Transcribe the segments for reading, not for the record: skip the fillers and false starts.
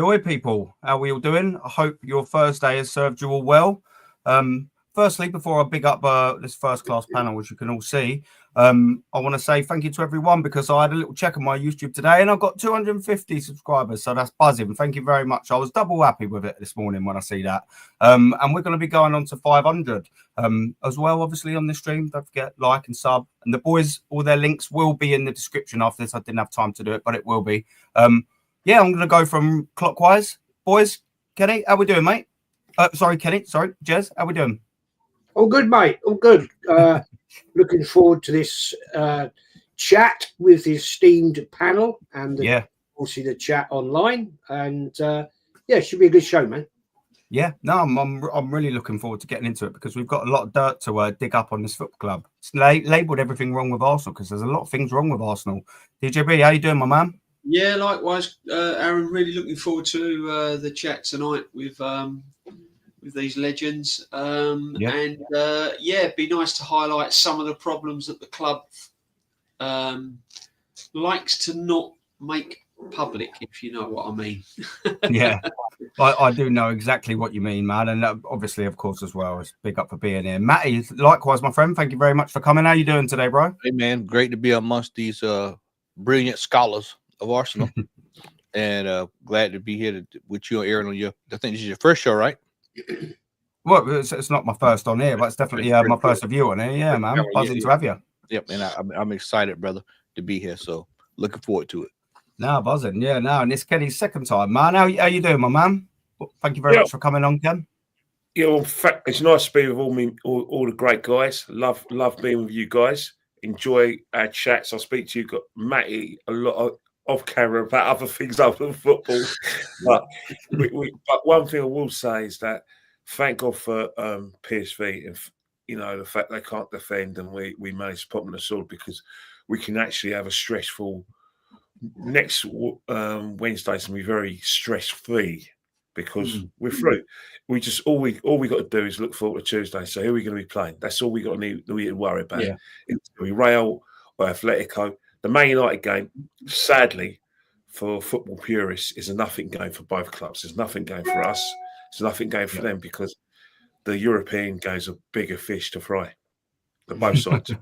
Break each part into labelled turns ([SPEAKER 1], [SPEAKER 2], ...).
[SPEAKER 1] Oi, oi, people. How are we all doing? I hope your Thursday has served you all well. Firstly, before I big up this first-class panel, which you can all see, I want to say thank you to everyone because I had a little check on my YouTube today and I've got 250 subscribers, so that's buzzing. Thank you very much. I was double happy with it this morning when I see that. And we're going to be going on to 500 as well, obviously, on this stream. Don't forget, like and sub. And the boys, all their links will be in the description after this. I didn't have time to do it, but it will be. Yeah, I'm going to go from clockwise. Boys, Kenny, how we doing, mate? Sorry, Kenny. Sorry, Jez, how we doing?
[SPEAKER 2] All good, mate. All good. Looking forward to this chat with the esteemed panel and obviously the chat online. And yeah, it should be a good show, man.
[SPEAKER 1] Yeah, no, I'm really looking forward to getting into it because we've got a lot of dirt to dig up on this football club. It's labelled everything wrong with Arsenal because there's a lot of things wrong with Arsenal. DJB, how you doing, my man?
[SPEAKER 3] Yeah, likewise, Aaron. Really looking forward to the chat tonight with these legends. And it'd be nice to highlight some of the problems that the club likes to not make public, if you know what I mean.
[SPEAKER 1] Yeah, I do know exactly what you mean, man. And obviously, of course, as well, it's big up for being here. Matty, likewise, my friend. Thank you very much for coming. How you doing today, bro?
[SPEAKER 4] Hey, man. Great to be amongst these brilliant scholars of Arsenal. And glad to be here with you, Aaron, on I think this is your first show, right?
[SPEAKER 1] Well, it's not my first on here, but it's definitely my first review on here. Yeah, man. Buzzing to have you.
[SPEAKER 4] Yep, and I'm excited, brother, to be here. So looking forward to it.
[SPEAKER 1] Now buzzing, yeah. Now, and it's Kenny's second time, man. How you doing, my man? Thank you very much for coming on, Ken.
[SPEAKER 5] Yeah, well, it's nice to be with all the great guys. Love being with you guys. Enjoy our chats. I speak to you, got Matty a lot off camera about other things other than football. But but one thing I will say is that thank God for PSV and the fact they can't defend and we managed to put them on the sword because we can actually have a stressful next Wednesday's gonna be very stress free because we're through. We just all we got to do is look forward to Tuesday. So who are we going to be playing? That's all we got to need to worry about. Yeah. It's going to be Real or Atletico. The Man United game, sadly, for football purists, is a nothing game for both clubs. There's nothing game for us. There's nothing game for them because the European games are bigger fish to fry. On both sides.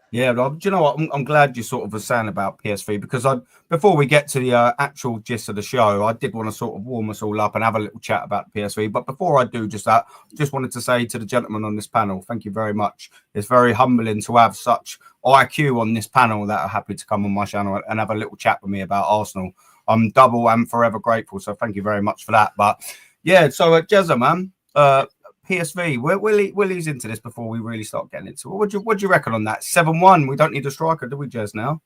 [SPEAKER 1] Yeah, Rob, do you know what? I'm glad you sort of were saying about PSV because before we get to the actual gist of the show, I did want to sort of warm us all up and have a little chat about PSV. But before I do just wanted to say to the gentlemen on this panel, thank you very much. It's very humbling to have such IQ on this panel that are happy to come on my channel and have a little chat with me about Arsenal. I'm double and forever grateful. So thank you very much for that. But yeah, so Jezza, man, PSV, we'll ease into this before we really start getting into it. What do you reckon on that? 7-1. We don't need a striker, do we, Jez, now?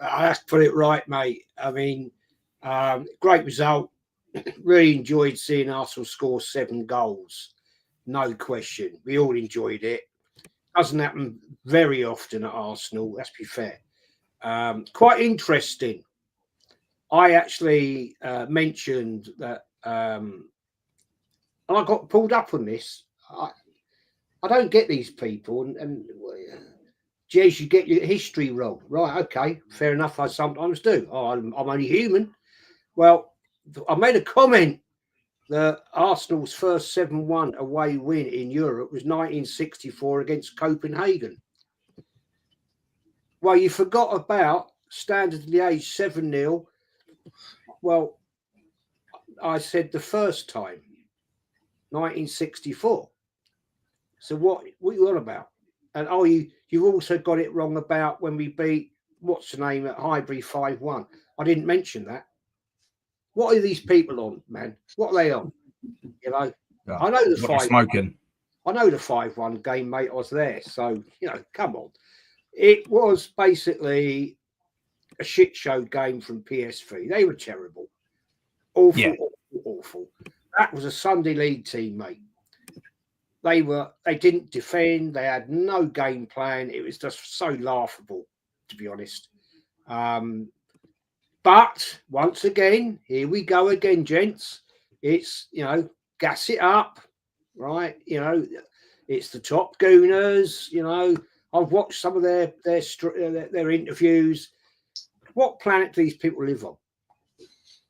[SPEAKER 2] I have to put it right, mate. I mean, great result. Really enjoyed seeing Arsenal score 7 goals. No question. We all enjoyed it. Doesn't happen very often at Arsenal, let's be fair. Quite interesting. I actually mentioned that and I got pulled up on this. I don't get these people, and Jez, you get your history wrong, right? Okay, fair enough. I sometimes do. Oh, I'm only human. Well, I made a comment that Arsenal's first 7-1 away win in Europe was 1964 against Copenhagen. Well, you forgot about Standard Liège 7-0. Well, I said the first time. 1964. So what are you on about? And you've also got it wrong about when we beat what's the name at Highbury 5-1. I didn't mention that. What are these people on, man? What are they on? You know, yeah. I know the 5-1. I know the 5-1 game, mate. I was there, so come on. It was basically a shit show game from PSV. They were terrible, awful, awful. That was a Sunday League team, mate. They didn't defend. They had no game plan. It was just so laughable, to be honest. But once again, here we go again, gents. It's, gas it up, right? It's the Top Gooners. I've watched some of their interviews. What planet do these people live on?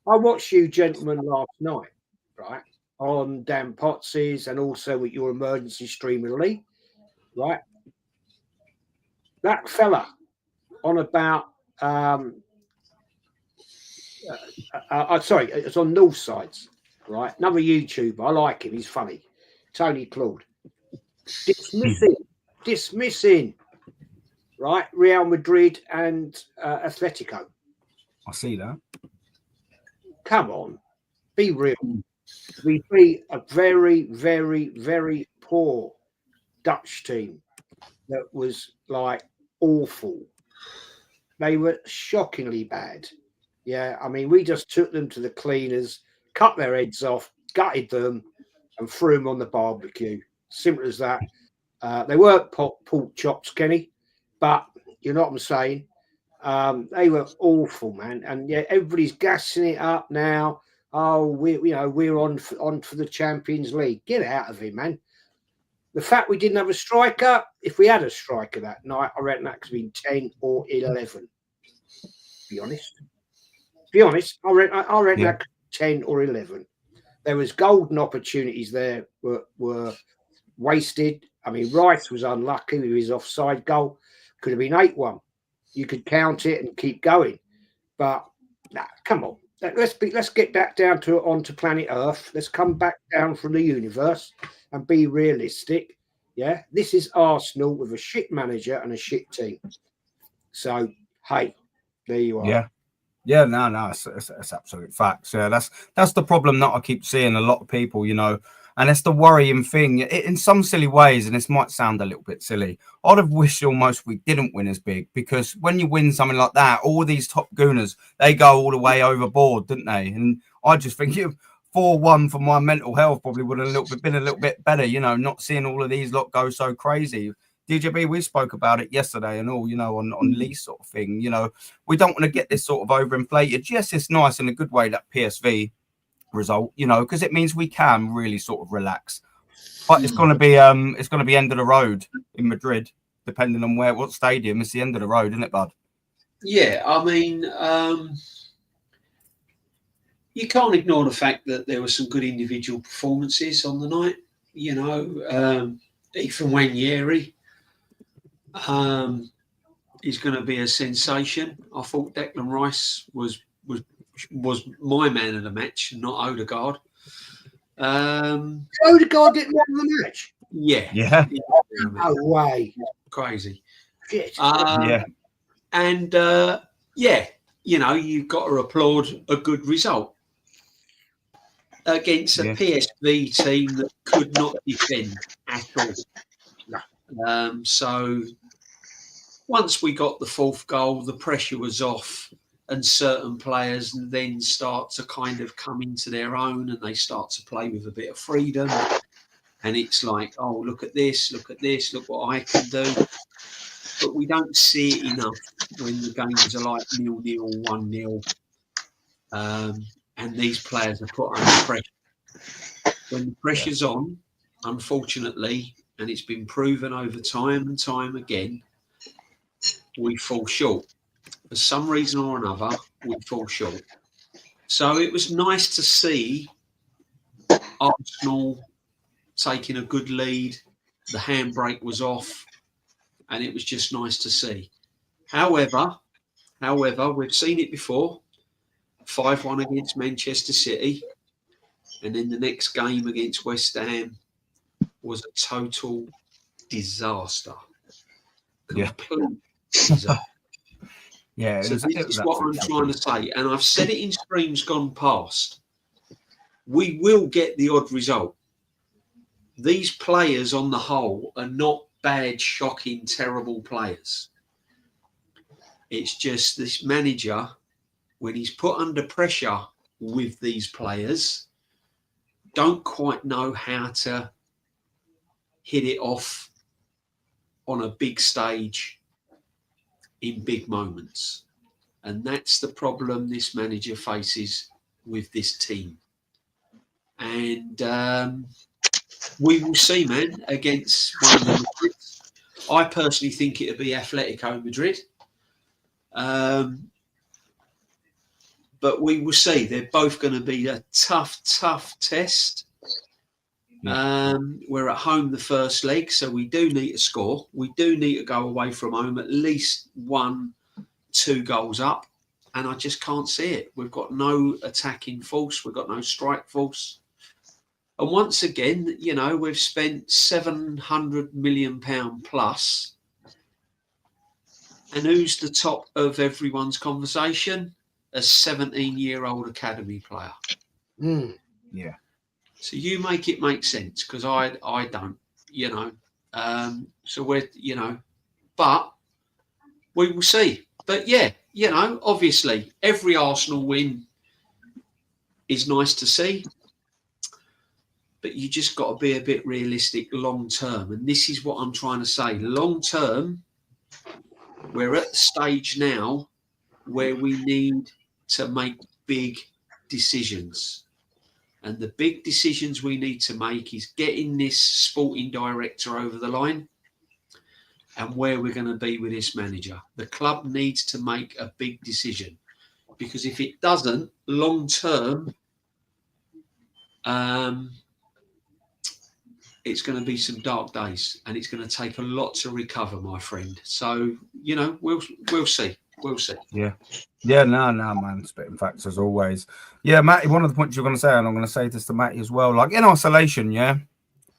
[SPEAKER 2] I watched you gentlemen last night, right, on Dan Potts's and also with your emergency stream with Lee, right? That fella on about, sorry, it's on North Sides, right? Another YouTuber. I like him. He's funny. Tony Claude. Dismissing, right? Real Madrid and Atletico.
[SPEAKER 1] I see that.
[SPEAKER 2] Come on, be real. We beat a very, very, very poor Dutch team that was like awful. They were shockingly bad. Yeah, I mean, we just took them to the cleaners, cut their heads off, gutted them, and threw them on the barbecue. Simple as that. They weren't pork chops, Kenny, but you know what I'm saying. They were awful, man, and yeah, everybody's gassing it up now. Oh, we're on for the Champions League. Get out of here, man. The fact we didn't have a striker, if we had a striker that night, I reckon that could have been 10 or 11. Be honest, I reckon that could be 10 or 11. There was golden opportunities there were wasted. I mean, Rice was unlucky with his offside goal. Could have been 8-1. You could count it and keep going, but come on. Let's get back down onto planet Earth. Let's come back down from the universe and be realistic. Yeah, this is Arsenal with a shit manager and a shit team. So hey, there you are.
[SPEAKER 1] Yeah, no, it's absolute facts. Yeah, that's the problem that I keep seeing a lot of people, you know, and it's the worrying thing. In some silly ways, and this might sound a little bit silly, I'd have wished almost we didn't win as big, because when you win something like that, all these top gooners, they go all the way overboard, didn't they? And I just think 4-1 for my mental health probably would have been a little bit better, you know, not seeing all of these lot go so crazy. DJB, we spoke about it yesterday and all, you know, on Lee sort of thing. You know, we don't want to get this sort of overinflated. Yes, it's nice in a good way, that PSV result, you know, because it means we can really sort of relax. But it's going to be end of the road in Madrid, depending on what stadium. It's the end of the road, isn't it, bud?
[SPEAKER 3] Yeah, I mean, you can't ignore the fact that there were some good individual performances on the night. You know, Ethan Nwaneri is going to be a sensation. I thought Declan Rice was my man of the match, not Odegaard.
[SPEAKER 2] Odegaard didn't win the match.
[SPEAKER 3] Yeah.
[SPEAKER 2] No way.
[SPEAKER 3] Crazy.
[SPEAKER 2] Shit.
[SPEAKER 3] And you know, you've got to applaud a good result against a PSV team that could not defend at all. So once we got the fourth goal, the pressure was off, and certain players then start to kind of come into their own, and they start to play with a bit of freedom. And it's like, oh, look at this, look what I can do. But we don't see it enough when the games are like 0-0, 1-0. And these players are put under pressure. When the pressure's on, unfortunately, and it's been proven over time and time again, we fall short. For some reason or another, we fall short. So it was nice to see Arsenal taking a good lead. The handbrake was off, and it was just nice to see. However, we've seen it before. 5-1 against Manchester City, and then the next game against West Ham was a total disaster. Complete disaster.
[SPEAKER 1] Yeah.
[SPEAKER 3] So this is what I'm trying to say, and I've said it in streams gone past. We will get the odd result. These players on the whole are not bad, shocking, terrible players. It's just this manager, when he's put under pressure with these players, don't quite know how to hit it off on a big stage in big moments. And that's the problem this manager faces with this team. And we will see, man, against one of the Madrids. I personally think it'll be Atletico Madrid. But but we will see. They're both going to be a tough test. We're at home the first leg, so we do need to score. We do need to go away from home at least 1-2 goals up, and I just can't see it. We've got no attacking force. We've got no strike force. And once again, you know, we've spent £700 million plus. And who's the top of everyone's conversation? A 17-year-old academy player.
[SPEAKER 1] Yeah.
[SPEAKER 3] So you make it make sense, because I don't, you know. So we're, you know, but we will see. But yeah, you know, obviously every Arsenal win is nice to see. But you just got to be a bit realistic long term. And this is what I'm trying to say. Long term, we're at the stage now where we need to make big decisions. And the big decisions we need to make is getting this sporting director over the line and where we're going to be with this manager. The club needs to make a big decision, because if it doesn't, long term, it's going to be some dark days, and it's going to take a lot to recover, my friend. So, you know, we'll see. We'll see.
[SPEAKER 1] Yeah. Yeah, no, man. Spitting facts as always. Yeah, Matty, one of the points you're going to say, and I'm going to say this to Matty as well, like in isolation, yeah,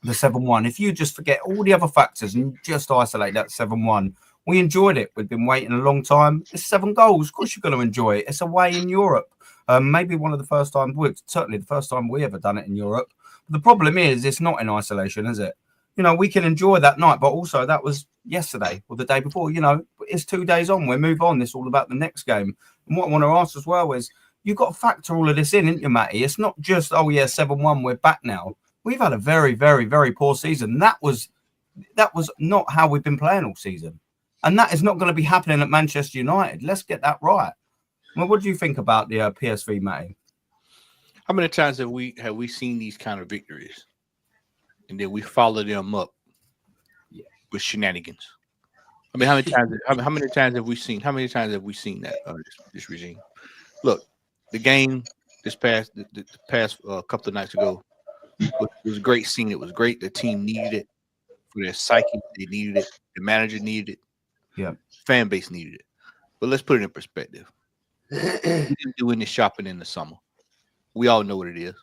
[SPEAKER 1] the 7-1, if you just forget all the other factors and just isolate that 7-1, we enjoyed it. We've been waiting a long time. It's 7 goals. Of course, you're going to enjoy it. It's away in Europe. Maybe one of the first times, certainly the first time we ever done it in Europe. The problem is it's not in isolation, is it? You know, we can enjoy that night, but also that was yesterday or the day before. You know, it's 2 days on. We move on. It's all about the next game. And what I want to ask as well is, you've got to factor all of this in, ain't you, Matty? It's not just, oh, yeah, 7-1, we're back now. We've had a very, very, very poor season. That was not how we've been playing all season. And that is not going to be happening at Manchester United. Let's get that right. Well, what do you think about the PSV, Matty?
[SPEAKER 4] How many times have we seen these kind of victories, and then we follow them up with shenanigans? I mean, how many times have we seen that this regime? Look, the game this past couple of nights ago was great. Seeing it was great. The team needed it for their psyche. They needed it. The manager needed it.
[SPEAKER 1] Yeah,
[SPEAKER 4] fan base needed it. But let's put it in perspective. We didn't do any shopping in the summer. We all know what it is.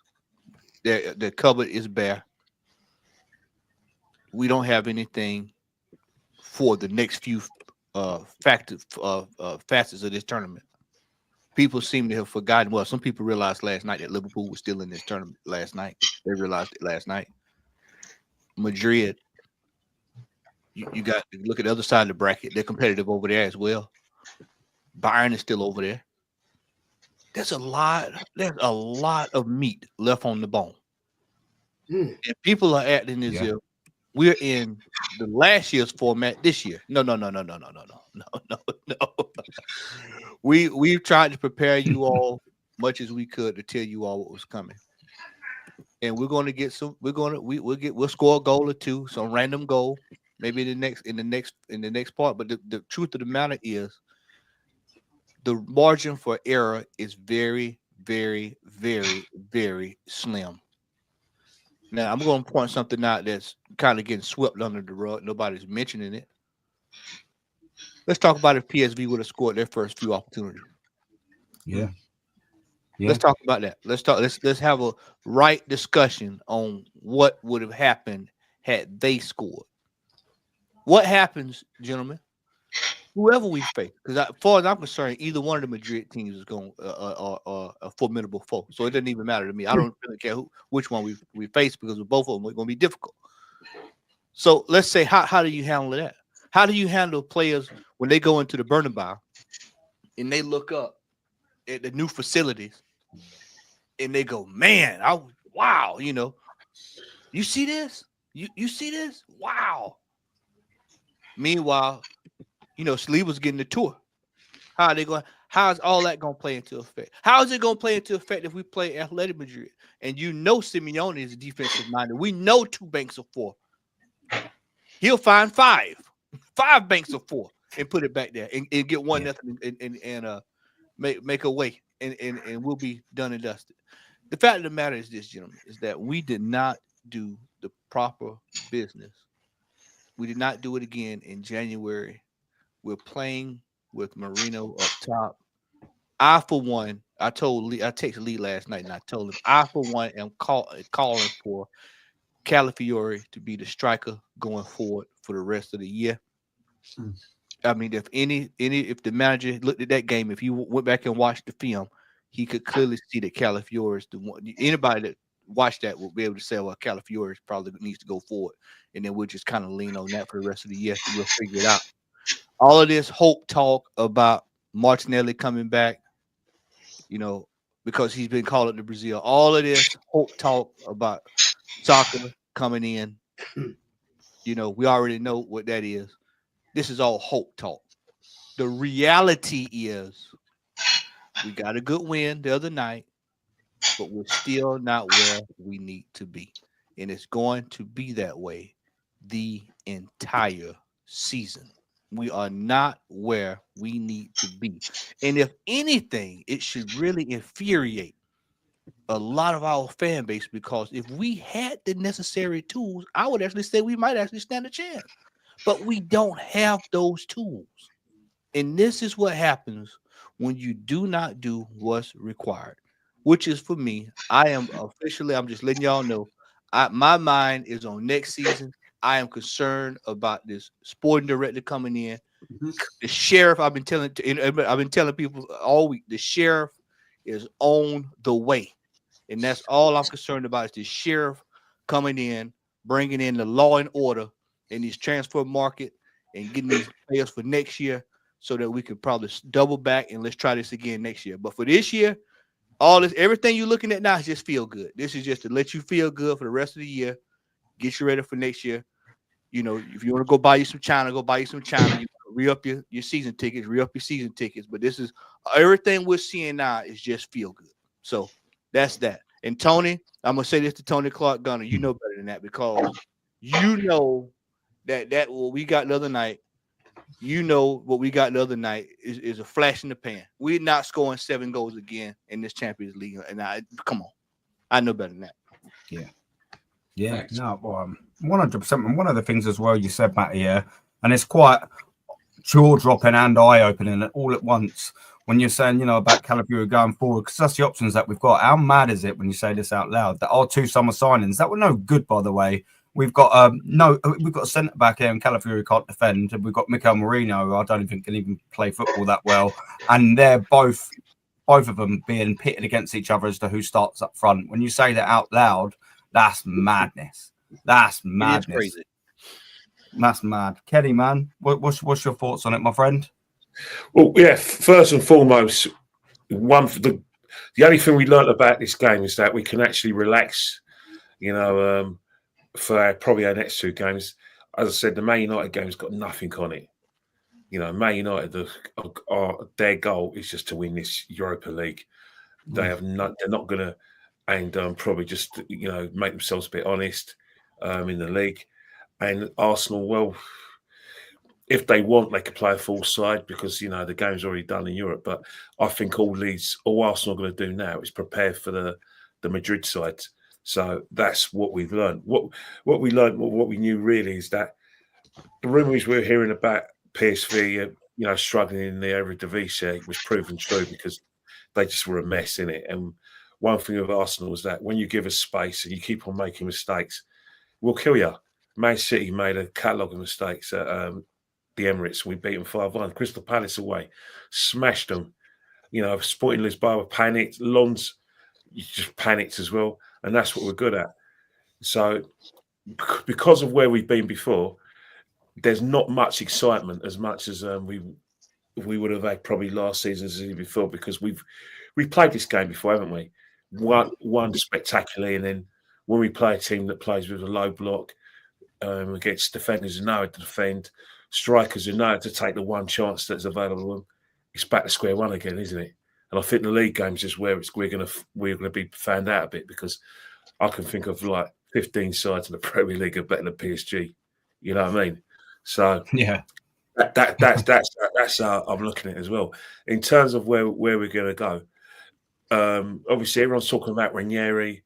[SPEAKER 4] The cupboard is bare. We don't have anything for the next few facets of this tournament. People seem to have forgotten. Well, some people realized last night that Liverpool was still in this tournament last night. They realized it last night. Madrid, you got to look at the other side of the bracket. They're competitive over there as well. Bayern is still over there. There's a lot of meat left on the bone. And people are acting as if we're in the last year's format this year. No. We've tried to prepare you all much as we could to tell you all what was coming. And we're going to get some. We'll score a goal or two, some random goal, maybe in the next part. But the truth of the matter is, the margin for error is very, very, very, very slim. Now, I'm going to point something out that's kind of getting swept under the rug. Nobody's mentioning it. Let's talk about if PSV would have scored their first few opportunities.
[SPEAKER 1] Yeah.
[SPEAKER 4] Let's talk about that. Let's have a right discussion on what would have happened had they scored. What happens, gentlemen? Whoever we face, because as far as I'm concerned, either one of the Madrid teams is going a formidable foe. So it doesn't even matter to me. I don't really care which one we face, because with both of them, it's going to be difficult. So let's say, how do you handle that? How do you handle players when they go into the Bernabeu and they look up at the new facilities and they go, man, wow, you see this? You see this? Wow. Meanwhile, Saliba's getting the tour. How are they going? How's all that going to play into effect? How is it going to play into effect if we play Athletic Madrid? And Simeone is a defensive minded. We know 2 banks of 4. He'll find 5 banks of 4 and put it back there and get 1-0 and make a way and we'll be done and dusted. The fact of the matter is this, gentlemen, is that we did not do the proper business. We did not do it again in January. We're playing with Marino up top. I, for one, I texted Lee last night, and I told him, I, for one, am calling for Calafiore to be the striker going forward for the rest of the year. I mean, if the manager looked at that game, if he went back and watched the film, he could clearly see that Calafiore is the one. Anybody that watched that will be able to say, well, Calafiore probably needs to go forward, and then we'll just kind of lean on that for the rest of the year. We'll figure it out. All of this hope talk about Martinelli coming back, because he's been called up to Brazil. All of this hope talk about soccer coming in, we already know what that is. This is all hope talk. The reality is we got a good win the other night, but we're still not where we need to be. And it's going to be that way the entire season. We are not where we need to be. And if anything, it should really infuriate a lot of our fan base, because if we had the necessary tools, I would actually say we might actually stand a chance. But we don't have those tools. And this is what happens when you do not do what's required, which is, for me, I'm just letting y'all know, my mind is on next season. I am concerned about this sporting director coming in. Mm-hmm. The sheriff, I've been telling people all week, the sheriff is on the way. And that's all I'm concerned about, is the sheriff coming in, bringing in the law and order in this transfer market and getting these players for next year, so that we can probably double back and let's try this again next year. But for this year, everything you're looking at now is just feel good. This is just to let you feel good for the rest of the year, get you ready for next year. If you want to go buy you some China, go buy you some China. You re-up your season tickets, But this is everything we're seeing now is just feel good. So that's that. And Tony, I'm gonna say this to Tony Clark Gunner. You know better than that, because you know that what we got the other night. What we got the other night is a flash in the pan. We're not scoring 7 goals again in this Champions League. And come on, I know better than that.
[SPEAKER 1] Yeah. No, 100%. And one of the things as well you said, Matt, here, and it's quite jaw-dropping and eye-opening all at once when you're saying, about Calafiore going forward, because that's the options that we've got. How mad is it when you say this out loud? That our 2 summer signings that were no good, by the way. We've got a centre back here, and Calafiore can't defend. And we've got Mikel Merino, who I don't think can even play football that well. And they're both of them being pitted against each other as to who starts up front. When you say that out loud, that's madness. That's madness.
[SPEAKER 4] It is crazy.
[SPEAKER 1] That's mad. Kenny, man, what's your thoughts on it, my friend?
[SPEAKER 5] Well, yeah. First and foremost, the only thing we learned about this game is that we can actually relax. For probably our next 2 games. As I said, the Man United game's got nothing on it. Man United, their goal is just to win this Europa League. They're not going to, and probably just make themselves a bit honest in the league. And Arsenal, well, if they want, they could play a full side, because the game's already done in Europe. But I think all Arsenal are going to do now is prepare for the Madrid side. So that's what we've learned. What we learned, what we knew really, is that the rumours we were hearing about PSV, struggling in the Eredivisie was proven true, because they just were a mess in it. And one thing with Arsenal was that when you give us space and you keep on making mistakes, we'll kill you. Man City made a catalogue of mistakes at the Emirates. We beat them 5-1. Crystal Palace away, smashed them. Sporting Lisboa panicked. Lens, you just panicked as well. And that's what we're good at. So because of where we've been before, there's not much excitement as much as we would have had probably last season as before, because we've played this game before, haven't we? Won spectacularly, and then when we play a team that plays with a low block against defenders who know how to defend, strikers who know how to take the one chance that's available to them, it's back to square one again, isn't it? And I think the league games is where we're going to be found out a bit, because I can think of like 15 sides in the Premier League are better than PSG. You know what I mean? So
[SPEAKER 1] yeah,
[SPEAKER 5] that's how I'm looking at it as well. In terms of where we're going to go, Obviously, everyone's talking about Ranieri,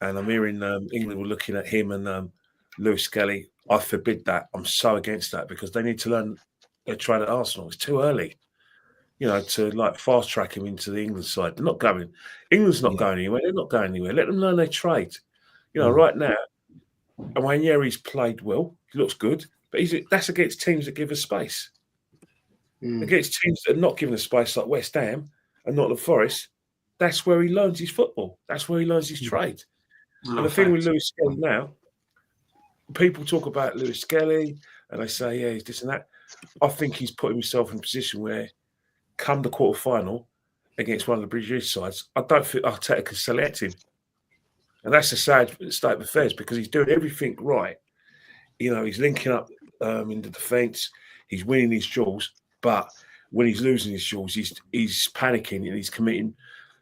[SPEAKER 5] and I'm hearing England were looking at him and Lewis Skelly. I forbid that. I'm so against that because they need to learn their trade at Arsenal. It's too early, to like fast track him into the England side. They're not going. England's not going anywhere. They're not going anywhere. Let them learn their trade. Right now, Ranieri's played well. He looks good, but that's against teams that give us space. Against teams that are not giving us space, like West Ham and not the Forest. That's where he learns his football. That's where he learns his trade. And the thing with Lewis Skelly now, people talk about Lewis Skelly and they say, yeah, he's this and that. I think he's putting himself in a position where, come the quarter final against one of the British sides, I don't think Arteta can select him. And that's a sad state of affairs because he's doing everything right. He's linking up in the defence, he's winning his duels, but when he's losing his duels, he's panicking and he's committing.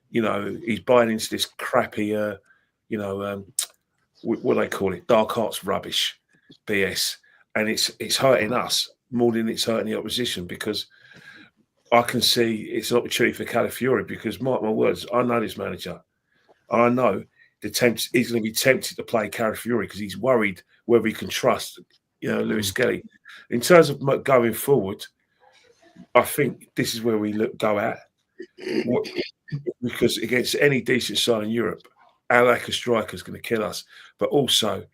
[SPEAKER 5] He's buying into this crappy, what do they call it? Dark arts rubbish, BS. And it's hurting us more than it's hurting the opposition because I can see it's an opportunity for Calafiori because, mark my words, I know this manager. I know he's going to be tempted to play Calafiori because he's worried whether he can trust, Lewis Skelly. In terms of going forward, I think this is where we go at. Because against any decent side in Europe, our lack of striker is going to kill us. But also,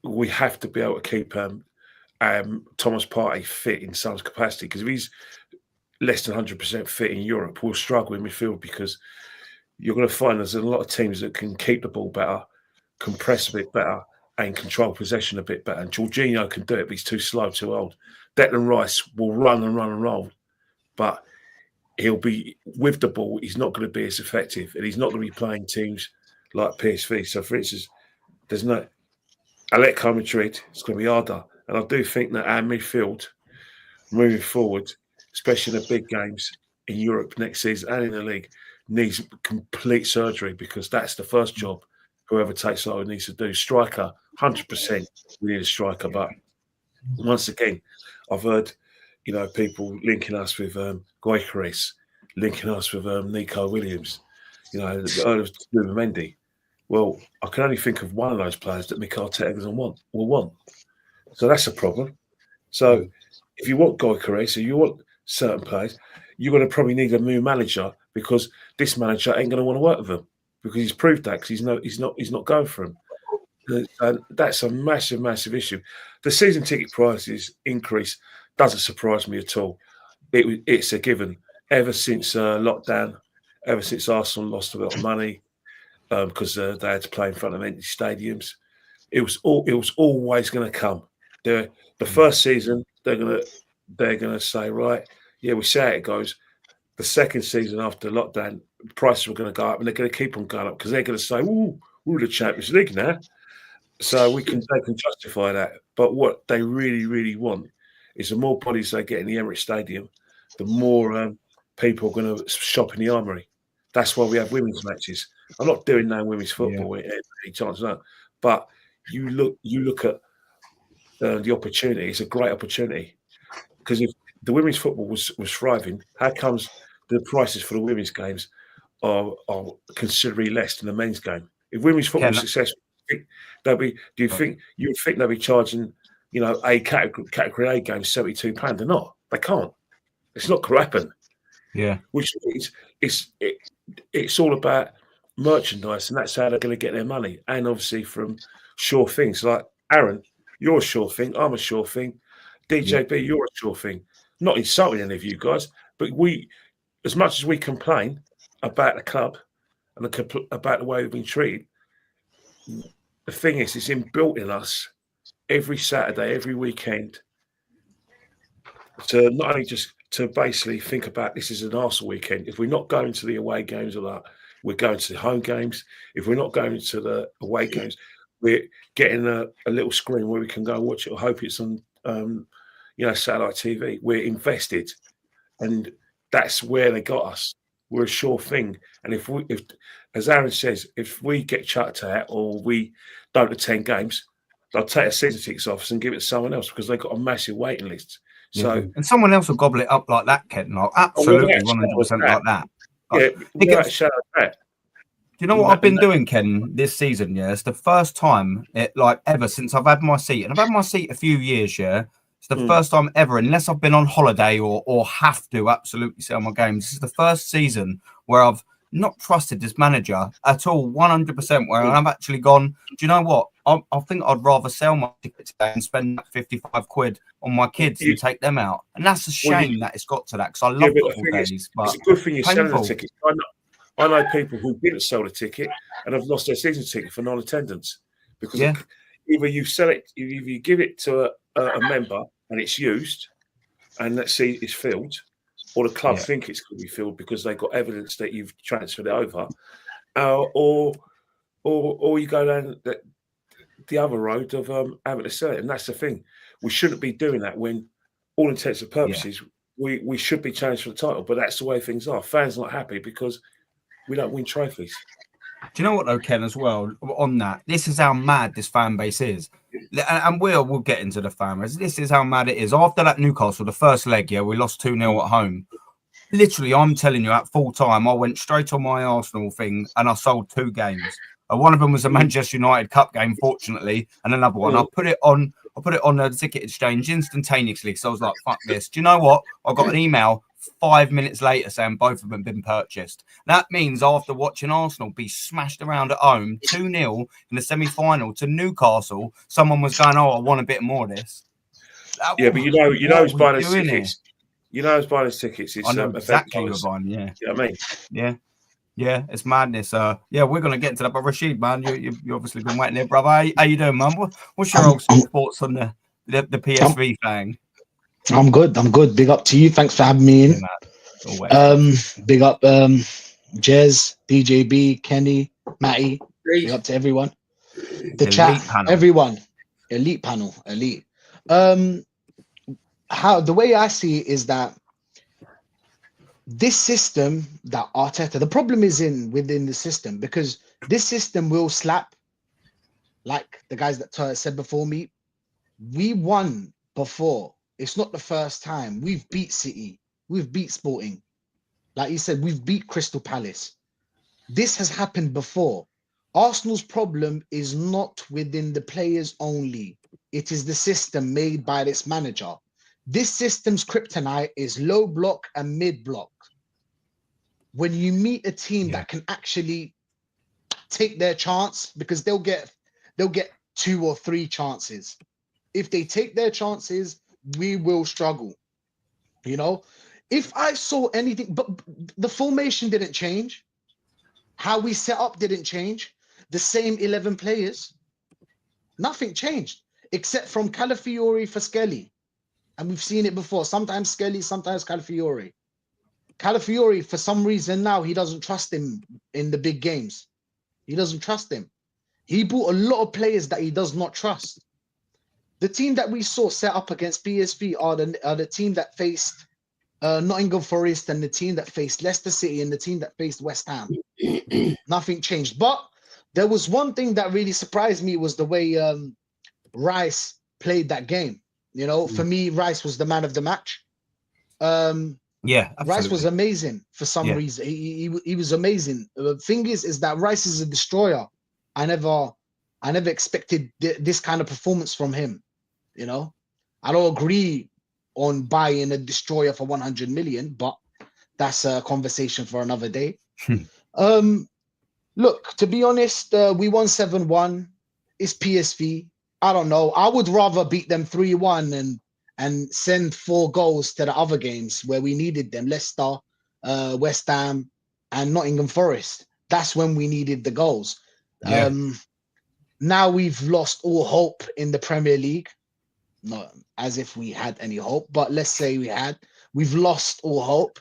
[SPEAKER 5] we have to be able to keep Thomas Partey fit in some capacity because if he's less than 100% fit in Europe, we'll struggle in midfield because you're going to find there's a lot of teams that can keep the ball better, compress a bit better, and control possession a bit better. And Jorginho can do it, but he's too slow, too old. Declan Rice will run and run and roll, but he'll be with the ball. He's not going to be as effective, and he's not going to be playing teams like PSV. So, for instance, there's no Atletico Madrid. It's going to be harder, and I do think that our midfield, moving forward, especially in the big games in Europe next season and in the league, needs complete surgery because that's the first job whoever takes over needs to do. Striker, 100%. We need a striker, but once again, I've heard. People linking us with Gyökeres, linking us with Nico Williams, Mendy. Well, I can only think of one of those players that Mikel Arteta will want. So that's a problem. So if you want Gyökeres, or you want certain players, you're going to probably need a new manager because this manager ain't going to want to work with him because he's proved that because he's not going for him. And that's a massive, massive issue. The season ticket prices increase. Doesn't surprise me at all. It's a given. Ever since lockdown, ever since Arsenal lost a lot of money because they had to play in front of empty stadiums, it was always going to come. The first season they're gonna say, right, yeah, we see how it goes. The second season after lockdown, prices were going to go up, and they're going to keep on going up because they're going to say, "Ooh, we're the Champions League now," so they can justify that. But what they really, really want is the more bodies they get in the Emirates Stadium, the more people are going to shop in the Armoury. That's why we have women's matches. I'm not doing no women's football any chance of that. But you look at the opportunity. It's a great opportunity because if the women's football was thriving, how comes the prices for the women's games are considerably less than the men's game? If women's football is successful, do you think they'll be charging? A category A game £72. They're not. They can't. It's not going to happen.
[SPEAKER 1] Yeah.
[SPEAKER 5] Which means it's all about merchandise, and that's how they're going to get their money. And obviously from sure things like Aaron, you're a sure thing. I'm a sure thing. DJB, you're a sure thing. Not insulting any of you guys, but we, as much as we complain about the club and about the way we've been treated, the thing is, it's inbuilt in us every Saturday, every weekend, to not only just to basically think about this is an Arsenal weekend. If we're not going to the away games or that, we're going to the home games. If we're not going to the away games, we're getting a little screen where we can go and watch it or hope it's on satellite TV. We're invested, and that's where they got us. We're a sure thing. And if as Aaron says, if we get chucked out or we don't attend games, they'll take our season tickets off and give it to someone else because they've got a massive waiting list. So
[SPEAKER 1] and someone else will gobble it up like that, Ken. Like absolutely 100% like that.
[SPEAKER 5] Yeah,
[SPEAKER 1] Think
[SPEAKER 5] without
[SPEAKER 1] it's-
[SPEAKER 5] a shadow of a doubt.
[SPEAKER 1] Do you know what I've been doing, Ken, this season? Yeah, it's the first time ever since I've had my seat, and I've had my seat a few years. Yeah, it's the first time ever, unless I've been on holiday or have to absolutely sell my games. This is the first season where I've not trusted this manager at all, 100%. Where I've actually gone, do you know what? I think I'd rather sell my ticket today and spend 55 quid on my kids and take them out. And that's a shame that it's got to that because I love football days. But
[SPEAKER 5] it's a good thing you're selling the
[SPEAKER 1] painful.
[SPEAKER 5] tickets. I know people who didn't sell the ticket and have lost their season ticket for non-attendance because either you sell it, either you give it to a member and it's used, and let's see it's filled, or the club think it's going to be filled because they've got evidence that you've transferred it over, or you go down the other road of having to sell it, and that's the thing. We shouldn't be doing that when, all intents and purposes, we should be challenged for the title, but that's the way things are. Fans not happy because we don't win trophies.
[SPEAKER 1] Do you know what though, Ken, as well, on that, this is how mad this fan base is. And we'll get into the fan base. This is how mad it is. After that Newcastle, the first leg, we lost 2-0 at home. Literally, I'm telling you, at full time, I went straight on my Arsenal thing and I sold 2 games. One of them was a Manchester United Cup game, fortunately, and another one. I put it on the ticket exchange instantaneously. So I was like, fuck this. Do you know what? I got an email 5 minutes later saying both of them had been purchased. That means after watching Arsenal be smashed around at home 2-0 in the semi-final to Newcastle, someone was going, I want a bit more of this.
[SPEAKER 5] But you know who's buying those tickets. You know who's buying those tickets. It's,
[SPEAKER 1] I know exactly who's buying,
[SPEAKER 5] You know what I mean?
[SPEAKER 1] Yeah, it's madness. We're going to get into that. But Rashid, man, you obviously been waiting there, brother. How you doing, man? What's your old thoughts on the PSV thing?
[SPEAKER 6] I'm good. Big up to you. Thanks for having me in. Big up Jez, DJB, Kenny, Matty. Big up to everyone. The chat, panel. Everyone. Elite panel. How the way I see it is that this system that Arteta, the problem is within the system, because this system will slap, like the guys that said before me. We won before. It's not the first time. We've beat City. We've beat Sporting. Like you said, we've beat Crystal Palace. This has happened before. Arsenal's problem is not within the players only. It is the system made by this manager. This system's kryptonite is low block and mid block. When you meet a team that can actually take their chance, because they'll get 2 or 3 chances. If they take their chances, we will struggle. If I saw anything, but the formation didn't change. How we set up didn't change. The same 11 players. Nothing changed except from Calafiori for Skelly. And we've seen it before. Sometimes Skelly, sometimes Calafiori. Calafiori, for some reason now, he doesn't trust him in the big games. He doesn't trust him. He bought a lot of players that he does not trust. The team that we saw set up against PSV are the team that faced Nottingham Forest and the team that faced Leicester City and the team that faced West Ham. Nothing changed. But there was one thing that really surprised me was the way Rice played that game. For me, Rice was the man of the match. Rice was amazing for some reason. He was amazing. The thing is that Rice is a destroyer. I never expected this kind of performance from him. I don't agree on buying a destroyer for 100 million, but that's a conversation for another day. Look, to be honest, we won 7-1. It's PSV. I don't know. I would rather beat them 3-1 and send 4 goals to the other games where we needed them. Leicester, West Ham, and Nottingham Forest. That's when we needed the goals. Now we've lost all hope in the Premier League. Not as if we had any hope, but let's say we had. We've lost all hope.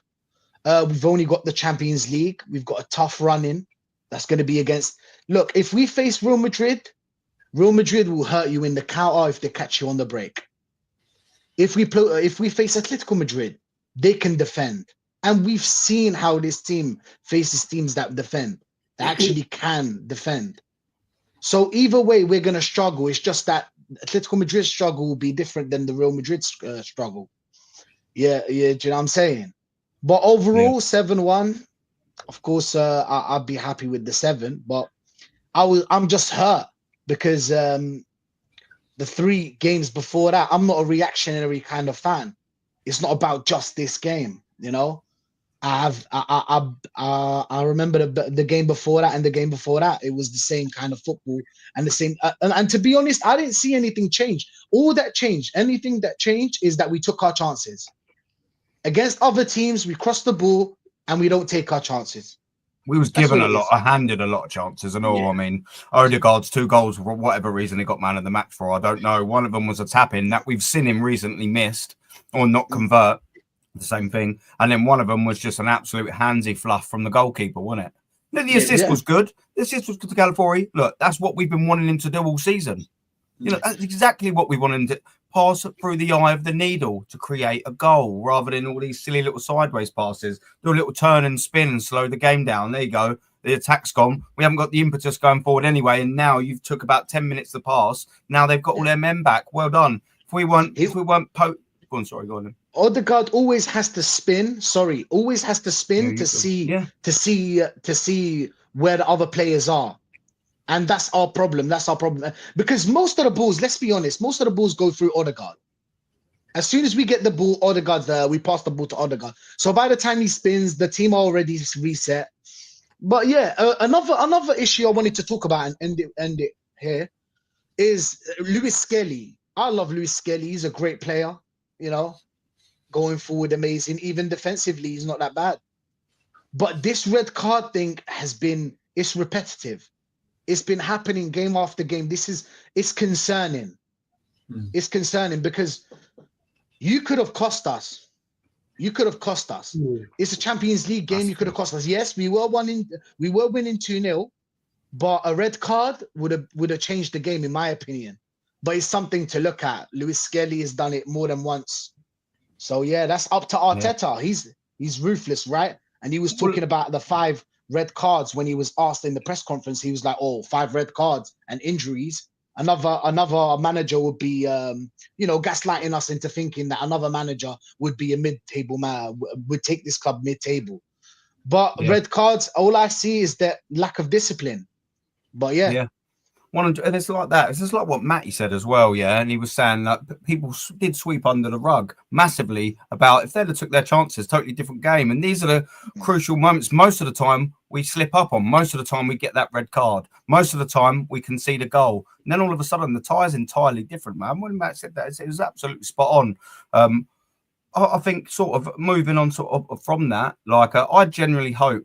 [SPEAKER 6] We've only got the Champions League. We've got a tough run in. That's going to be against. Look, if we face Real Madrid will hurt you in the counter if they catch you on the break. If we face Atletico Madrid, they can defend, and we've seen how this team faces teams that defend. They actually can defend. So either way, we're going to struggle. It's just that Atletico Madrid's struggle will be different than the Real Madrid struggle. Yeah, do you know what I'm saying? But overall, 7-1, of course, I'd be happy with the 7, but I'm just hurt because the 3 games before that, I'm not a reactionary kind of fan. It's not about just this game, you know. I remember the game before that and the game before that. It was the same kind of football and the same. And to be honest, I didn't see anything change. All that changed, anything that changed, is that we took our chances against other teams. We cross the ball and we don't take our chances.
[SPEAKER 1] We was
[SPEAKER 6] That's
[SPEAKER 1] given
[SPEAKER 6] what
[SPEAKER 1] a
[SPEAKER 6] it
[SPEAKER 1] lot,
[SPEAKER 6] is.
[SPEAKER 1] handed a lot of chances and all.
[SPEAKER 3] Yeah.
[SPEAKER 1] I mean, Odegaard's 2 goals for whatever reason he got man of the match for. I don't know. One of them was a tap-in that we've seen him recently missed or not convert. The same thing. And then one of them was just an absolute handsy fluff from the goalkeeper, wasn't it? The assist was good. The assist was good to Galatasaray. Look, that's what we've been wanting him to do all season. You know, that's exactly what we wanted him to pass through the eye of the needle to create a goal rather than all these silly little sideways passes. Do a little turn and spin and slow the game down. There you go. The attack's gone. We haven't got the impetus going forward anyway. And now you've took about 10 minutes to pass. Now they've got all their men back. Well done. If we weren't go on.
[SPEAKER 6] Odegaard always has to spin. Always has to spin to see where the other players are, and that's our problem. Because most of the balls, let's be honest, most of the balls go through Odegaard. As soon as we get the ball, Odegaard's there. We pass the ball to Odegaard. So by the time he spins, the team already reset. But yeah, another issue I wanted to talk about and end it here is Lewis Skelly. I love Lewis Skelly. He's a great player. You know. Going forward, amazing. Even defensively, he's not that bad. But this red card thing it's repetitive. It's been happening game after game. It's concerning. It's concerning because you could have cost us. It's a Champions League game. You could have cost us. Yes, we were winning 2-0, but a red card would have changed the game, in my opinion. But it's something to look at. Lewis Skelly has done it more than once. So yeah, that's up to Arteta. Yeah. He's ruthless, right? And he was talking about the 5 red cards when he was asked in the press conference. He was like, 5 red cards and injuries. Another manager would be gaslighting us into thinking that another manager would be a mid-table man, would take this club mid-table. But red cards, all I see is that lack of discipline. But yeah.
[SPEAKER 1] And it's like that. It's just like what Matty said as well, yeah. And he was saying that people did sweep under the rug massively about if they'd have took their chances, totally different game. And these are the crucial moments. Most of the time we slip up on. Most of the time we get that red card. Most of the time we concede a goal. And then all of a sudden the tie is entirely different, man. When Matt said that, it was absolutely spot on. I think sort of moving on from that, like I genuinely hope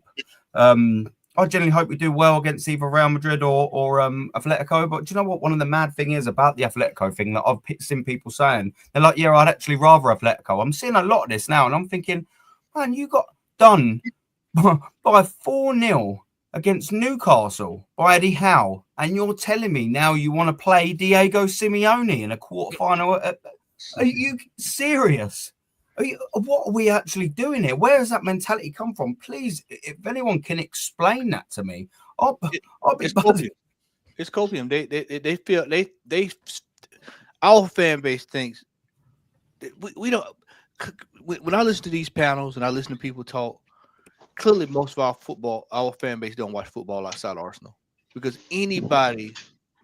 [SPEAKER 1] we do well against either Real Madrid or Atletico. But do you know what? One of the mad thing is about the Atletico thing that I've seen people saying. They're like, yeah, I'd actually rather Atletico. I'm seeing a lot of this now, and I'm thinking, man, you got done by 4-0 against Newcastle by Eddie Howe, and you're telling me now you want to play Diego Simeone in a quarterfinal? Are you serious? What are we actually doing here? Where does that mentality come from? Please, if anyone can explain that to me, I'll be buzzing.
[SPEAKER 4] It's copium. They feel our fan base thinks we don't. When I listen to these panels and I listen to people talk, clearly most of our fan base don't watch football outside Arsenal, because anybody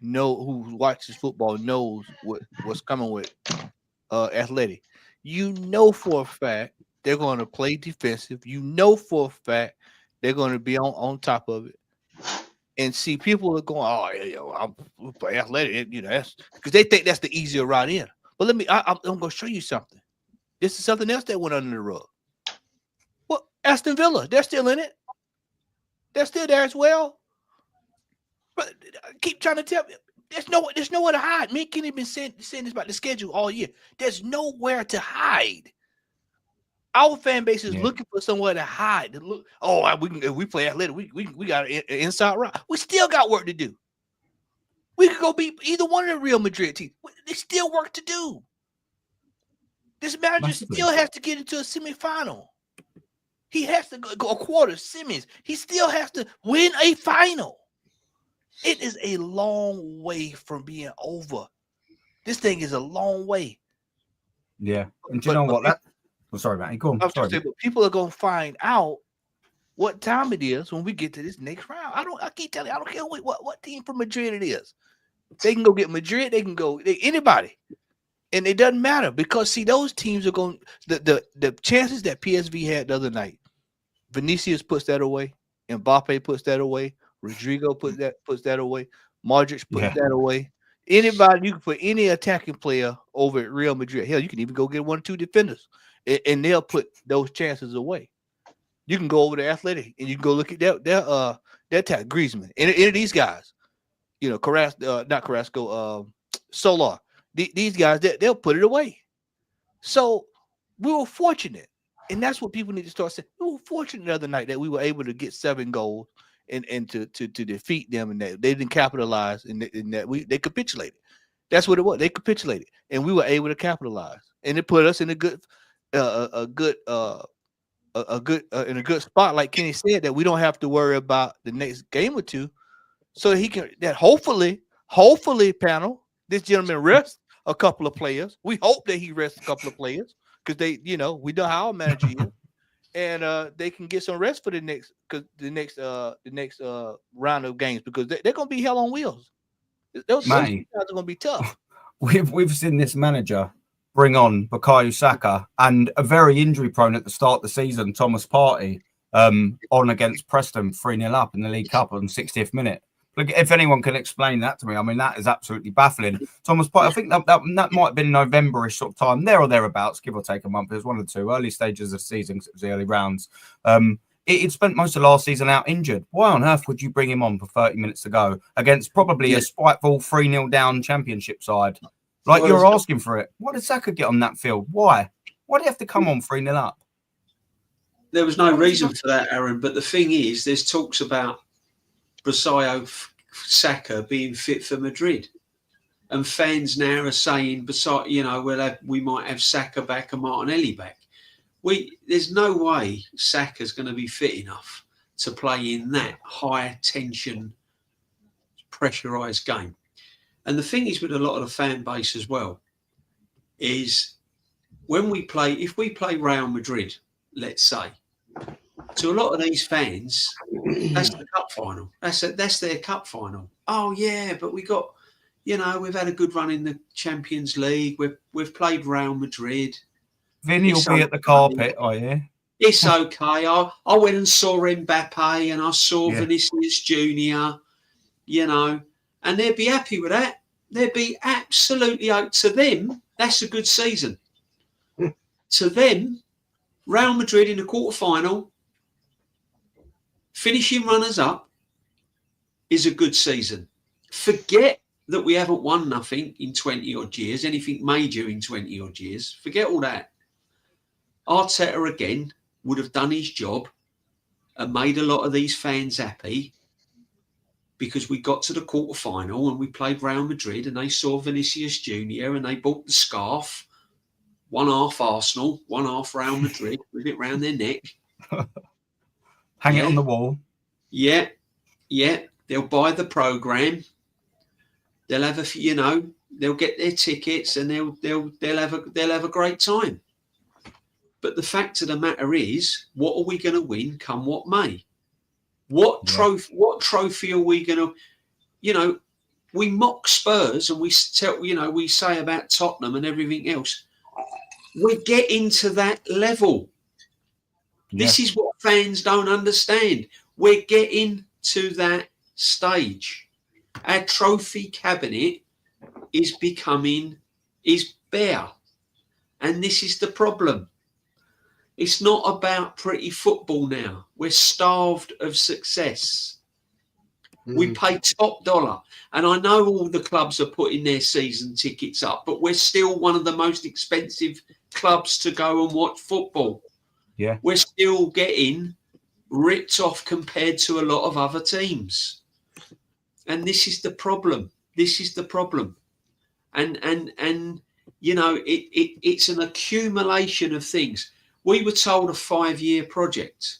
[SPEAKER 4] who watches football knows what's coming with Athletic. You know for a fact they're going to play defensive. You know for a fact they're going to be on top of it. And see, people are going, I'm play Athletic, that's because they think that's the easier route in. But I'm going to show you something. This is something else that went under the rug. Well, Aston Villa, they're still in it. They're still there as well. But I keep trying to tell you. There's nowhere to hide. Me and Kenny been saying this about the schedule all year. There's nowhere to hide. Our fan base is looking for somewhere to hide. If we play Athletic, we got an inside route. We still got work to do. We could go beat either one of the Real Madrid teams. There's still work to do. This manager still has to get into a semifinal. He has to go a quarter, semis. He still has to win a final. It is a long way from being over. This thing is a long way.
[SPEAKER 1] Yeah. And do you know what? I'm sorry, Matty. Go on.
[SPEAKER 4] But people are going to find out what time it is when we get to this next round. I keep telling you, I don't care what team from Madrid it is. They can go get Madrid. They can go anybody, and it doesn't matter because see those teams are going. The chances that PSV had the other night, Vinicius puts that away, Mbappe puts that away, Rodrigo puts that away, Modric puts that away. Anybody you can put any attacking player over at Real Madrid. Hell, you can even go get 1 or 2 defenders, and they'll put those chances away. You can go over to Athletic and you can go look at their attack, Griezmann, and any of these guys. You know, not Carrasco, Solar. These guys, they'll put it away. So we were fortunate, and that's what people need to start saying. We were fortunate the other night that we were able to get 7 goals and to defeat them, and that they didn't capitalize, and that they capitulated. That's what it was. They capitulated, and we were able to capitalize, and it put us in a good spot, like Kenny said, that we don't have to worry about the next game or two. So he can that hopefully, panel, this gentleman rests a couple of players. We hope that he rests a couple of players because we know how our manager is, and they can get some rest for the next round of games because they're gonna be hell on wheels. Those guys are gonna be tough.
[SPEAKER 1] We've seen this manager bring on Bukayo Saka and a very injury prone at the start of the season, Thomas Partey, on against Preston 3-0 up in the League Cup on 60th minute. Look, if anyone can explain that to me, I mean, that is absolutely baffling. Thomas Partey, I think that might have been November-ish sort of time, there or thereabouts, give or take a month. It was 1 or 2 early stages of the season, because it was the early rounds. It spent most of last season out injured. Why on earth would you bring him on for 30 minutes to go against probably a spiteful 3-0 down Championship side? Like, you're asking for it. Why did Saka get on that field? Why? Why do you have to come on 3-0 up?
[SPEAKER 3] There was no reason for that, Aaron. But the thing is, there's talks about Bukayo Saka being fit for Madrid, and fans now are saying, we might have Saka back and Martinelli back. There's no way Saka's going to be fit enough to play in that high tension, pressurised game. And the thing is with a lot of the fan base as well is if we play Real Madrid, let's say, to a lot of these fans, that's the cup final. That's their cup final. Oh yeah, but we got, we've had a good run in the Champions League. We've played Real Madrid.
[SPEAKER 1] Vinny will be at the carpet, are you?
[SPEAKER 3] It's okay. I went and saw Mbappe and I saw Vinicius Junior, and they'd be happy with that. They'd be absolutely to them. That's a good season. To them, Real Madrid in the quarterfinal, finishing runners up, is a good season. Forget that we haven't won nothing in 20 odd years, anything major in 20 odd years. Forget all that. Arteta again would have done his job and made a lot of these fans happy because we got to the quarterfinal and we played Real Madrid and they saw Vinicius Junior and they bought the scarf, 1 half Arsenal, 1 half Real Madrid, with it round their neck.
[SPEAKER 1] Hang it on the wall.
[SPEAKER 3] Yeah. They'll buy the program. They'll have they'll get their tickets and they'll have a great time. But the fact of the matter is, what are we going to win come what may? What trophy are we going to, we mock Spurs and we say about Tottenham and everything else. We're getting to that level. Yeah. This is what fans don't understand. We're getting to that stage. Our trophy cabinet is bare. And this is the problem. It's not about pretty football now. We're starved of success. We pay top dollar. And I know all the clubs are putting their season tickets up, but we're still one of the most expensive clubs to go and watch football.
[SPEAKER 1] Yeah.
[SPEAKER 3] We're still getting ripped off compared to a lot of other teams. And this is the problem. And it's an accumulation of things. We were told a 5-year project.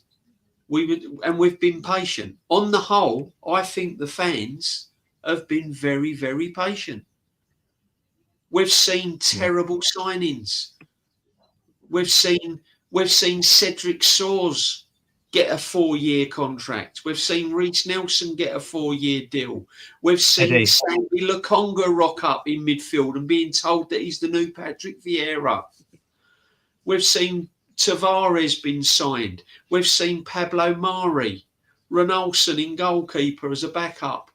[SPEAKER 3] We've been patient. On the whole, I think the fans have been very, very patient. We've seen terrible signings. We've seen Cedric Soares get a 4-year contract. We've seen Reece Nelson get a 4-year deal. We've seen
[SPEAKER 1] Eddie.
[SPEAKER 3] Sandy Lokonga rock up in midfield and being told that he's the new Patrick Vieira. We've seen Tavares been signed. We've seen Pablo Mari, Renalson in goalkeeper as a backup.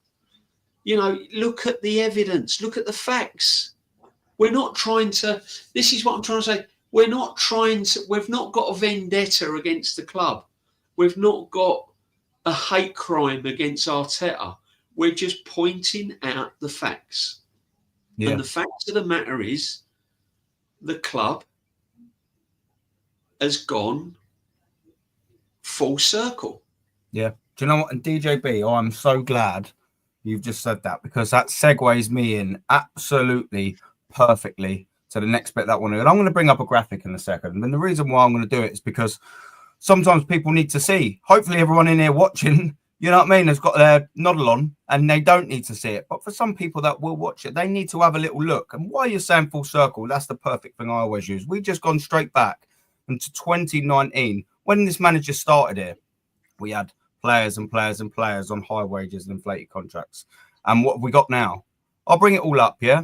[SPEAKER 3] You know, look at the evidence. Look at the facts. We're not trying to. This is what I'm trying to say. We're not trying to. We've not got a vendetta against the club. We've not got a hate crime against Arteta. We're just pointing out the facts.
[SPEAKER 1] Yeah.
[SPEAKER 3] And the fact of the matter is, the club has gone full circle.
[SPEAKER 1] Yeah. Do you know what? And DJB, I'm so glad you've just said that, because that segues me in absolutely perfectly to the next bit that one. And I'm going to bring up a graphic in a second. And the reason why I'm going to do it is because sometimes people need to see. Hopefully everyone in here watching, you know what I mean, has got their noddle on and they don't need to see it. But for some people that will watch it, they need to have a little look. And why you're saying full circle, that's the perfect thing I always use. We've just gone straight back into 2019. When this manager started here, we had players and players and players on high wages and inflated contracts. And what have we got now? I'll bring it all up, yeah?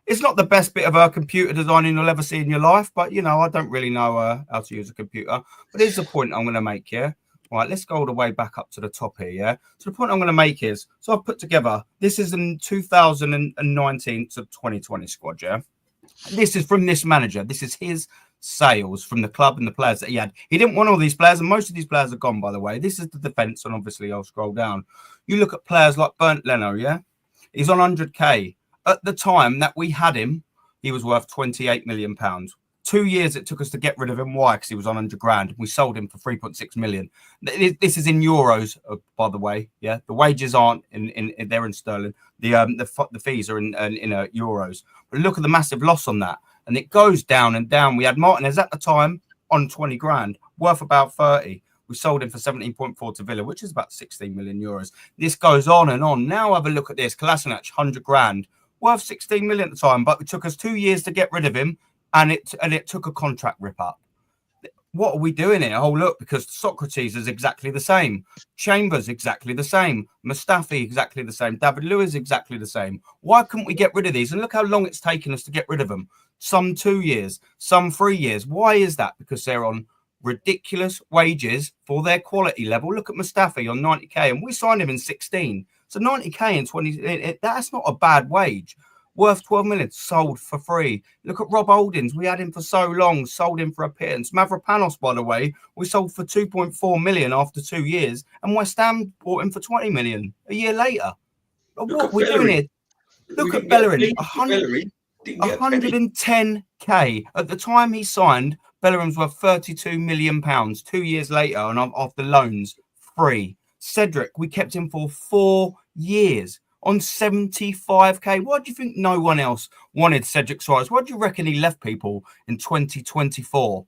[SPEAKER 1] It's not the best bit of computer designing you'll ever see in your life, but, you know, I don't really know how to use a computer. But here's the point I'm going to make here. All right, let's go all the way back up to the top here, yeah? So the point I'm going to make is, so I've put together, this is in 2019 to 2020 squad, yeah? This is from this manager. This is his sales from the club and the players that he had. He didn't want all these players, and most of these players are gone, by the way. This is the defence, and obviously I'll scroll down. You look at players like Bernd Leno, yeah? He's on 100k. At the time that we had him, he was worth £28 million. 2 years it took us to get rid of him. Why? Because he was on 100 grand. We sold him for 3.6 million. This is in euros, by the way. Yeah, the wages aren't they're in sterling. The fees are in euros. But look at the massive loss on that, and it goes down and down. We had Martinez at the time on 20 grand, worth about 30. We sold him for 17.4 to Villa, which is about 16 million euros. This goes on and on. Now have a look at this. Kolasinac, 100 grand, worth 16 million at the time, but it took us 2 years to get rid of him, and it took a contract rip up. What are we doing here? Oh, look, because Socrates is exactly the same. Chambers exactly the same. Mustafi exactly the same. David Luiz exactly the same. Why couldn't we get rid of these? And look how long it's taken us to get rid of them. Some 2 years, some 3 years. Why is that? Because they're on ridiculous wages for their quality level. Look at Mustafi on 90k, and we signed him in 16. So 90k in 20, that's not a bad wage. Worth 12 million, sold for free. Look at Rob Holdings. We had him for so long, sold him for a pittance. Mavropanos, by the way, we sold for 2.4 million after 2 years, and West Ham bought him for 20 million a year later. What are we doing here? Look at Bellerin, 110k. At the time he signed, Bellerin's worth 32 million pounds. 2 years later, and after loans, free. Cedric, we kept him for 4 years on 75k. Why do you think no one else wanted Cedric Soares? Why do you reckon he left people in 2024?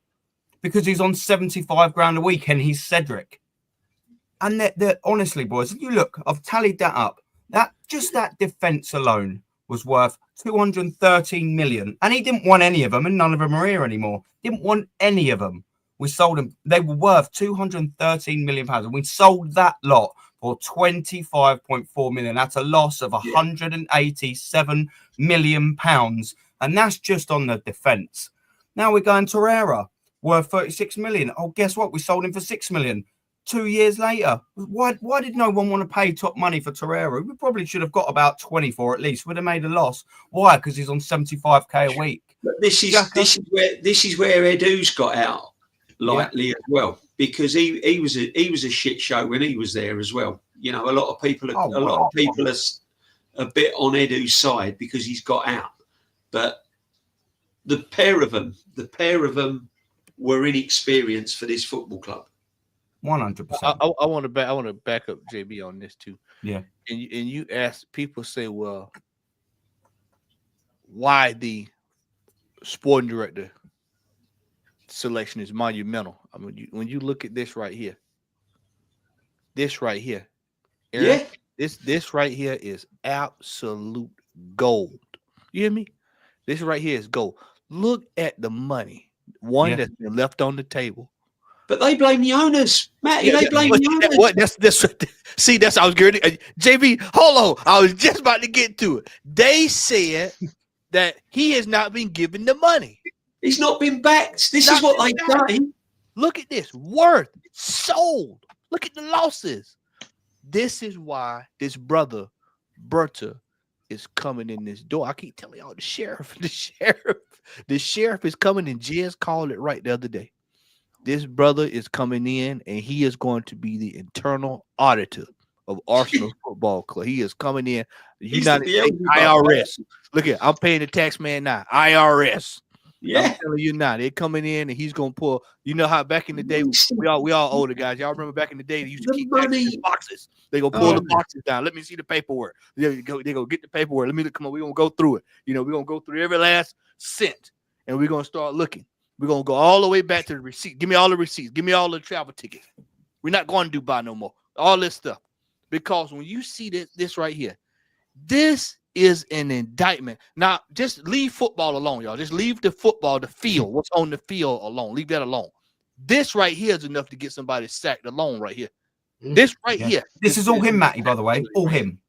[SPEAKER 1] Because he's on 75 grand a week and he's Cedric. And they're honestly, boys, if you look, I've tallied that up. That defence alone was worth 213 million. And he didn't want any of them, and none of them are here anymore. Didn't want any of them. We sold them. They were worth 213 million pounds, and we sold that lot for 25.4 million. That's a loss of 187 million pounds, and that's just on the defence. Now we're going Torreira, worth 36 million. Oh, guess what? We sold him for 6 million 2 years later. Why did no one want to pay top money for Torreira? We probably should have got about 24 at least. Would have made a loss. Why? Because he's on 75k a week.
[SPEAKER 3] But this is where Edu's got out lightly as well, because he was a shit show when he was there as well. You know, a lot of people are a bit on Edu's side because he's got out. But the pair of them were inexperienced for this football club.
[SPEAKER 1] 100%.
[SPEAKER 4] I want to back up JB on this too.
[SPEAKER 1] Yeah.
[SPEAKER 4] And you ask, people say, well, why the sporting director selection is monumental. I mean, when you look at this right here, Aaron,
[SPEAKER 3] Yeah,
[SPEAKER 4] this right here is absolute gold. You hear me? This right here is gold. Look at the money, that's been left on the table
[SPEAKER 3] But they blame the owners, Matty. They blame the owners.
[SPEAKER 4] What? That's see. That's I was good. JB, hold on. I was just about to get to it. They said that he has not been given the money.
[SPEAKER 3] He's not been backed. This is what they've done.
[SPEAKER 4] Look at this. Worth sold. Look at the losses. This is why this brother Berta is coming in this door. I keep telling y'all the sheriff is coming, and Jez called it right the other day. This brother is coming in, and he is going to be the internal auditor of Arsenal Football Club. He is coming in. United States IRS. Look here, I'm paying the tax man now. IRS.
[SPEAKER 3] Yeah,
[SPEAKER 4] I'm telling you now, they're coming in, and he's gonna pull. You know how back in the day, we all older guys. Y'all remember back in the day, they used to keep taxes in boxes. They go pull the boxes down. Let me see the paperwork. They go get the paperwork. Let me look. Come on, we're gonna go through it. You know, we're gonna go through every last cent, and we're gonna start looking. We're gonna go all the way back to the receipt. Give me all the receipts. Give me all the travel tickets. We're not going to Dubai no more. All this stuff, because when you see this right here, this is an indictment. Now, just leave football alone, y'all. Just leave the football, the field, what's on the field alone. Leave that alone. This right here is enough to get somebody sacked alone right here. This right here.
[SPEAKER 1] This is all him, Matty, by the way. All him.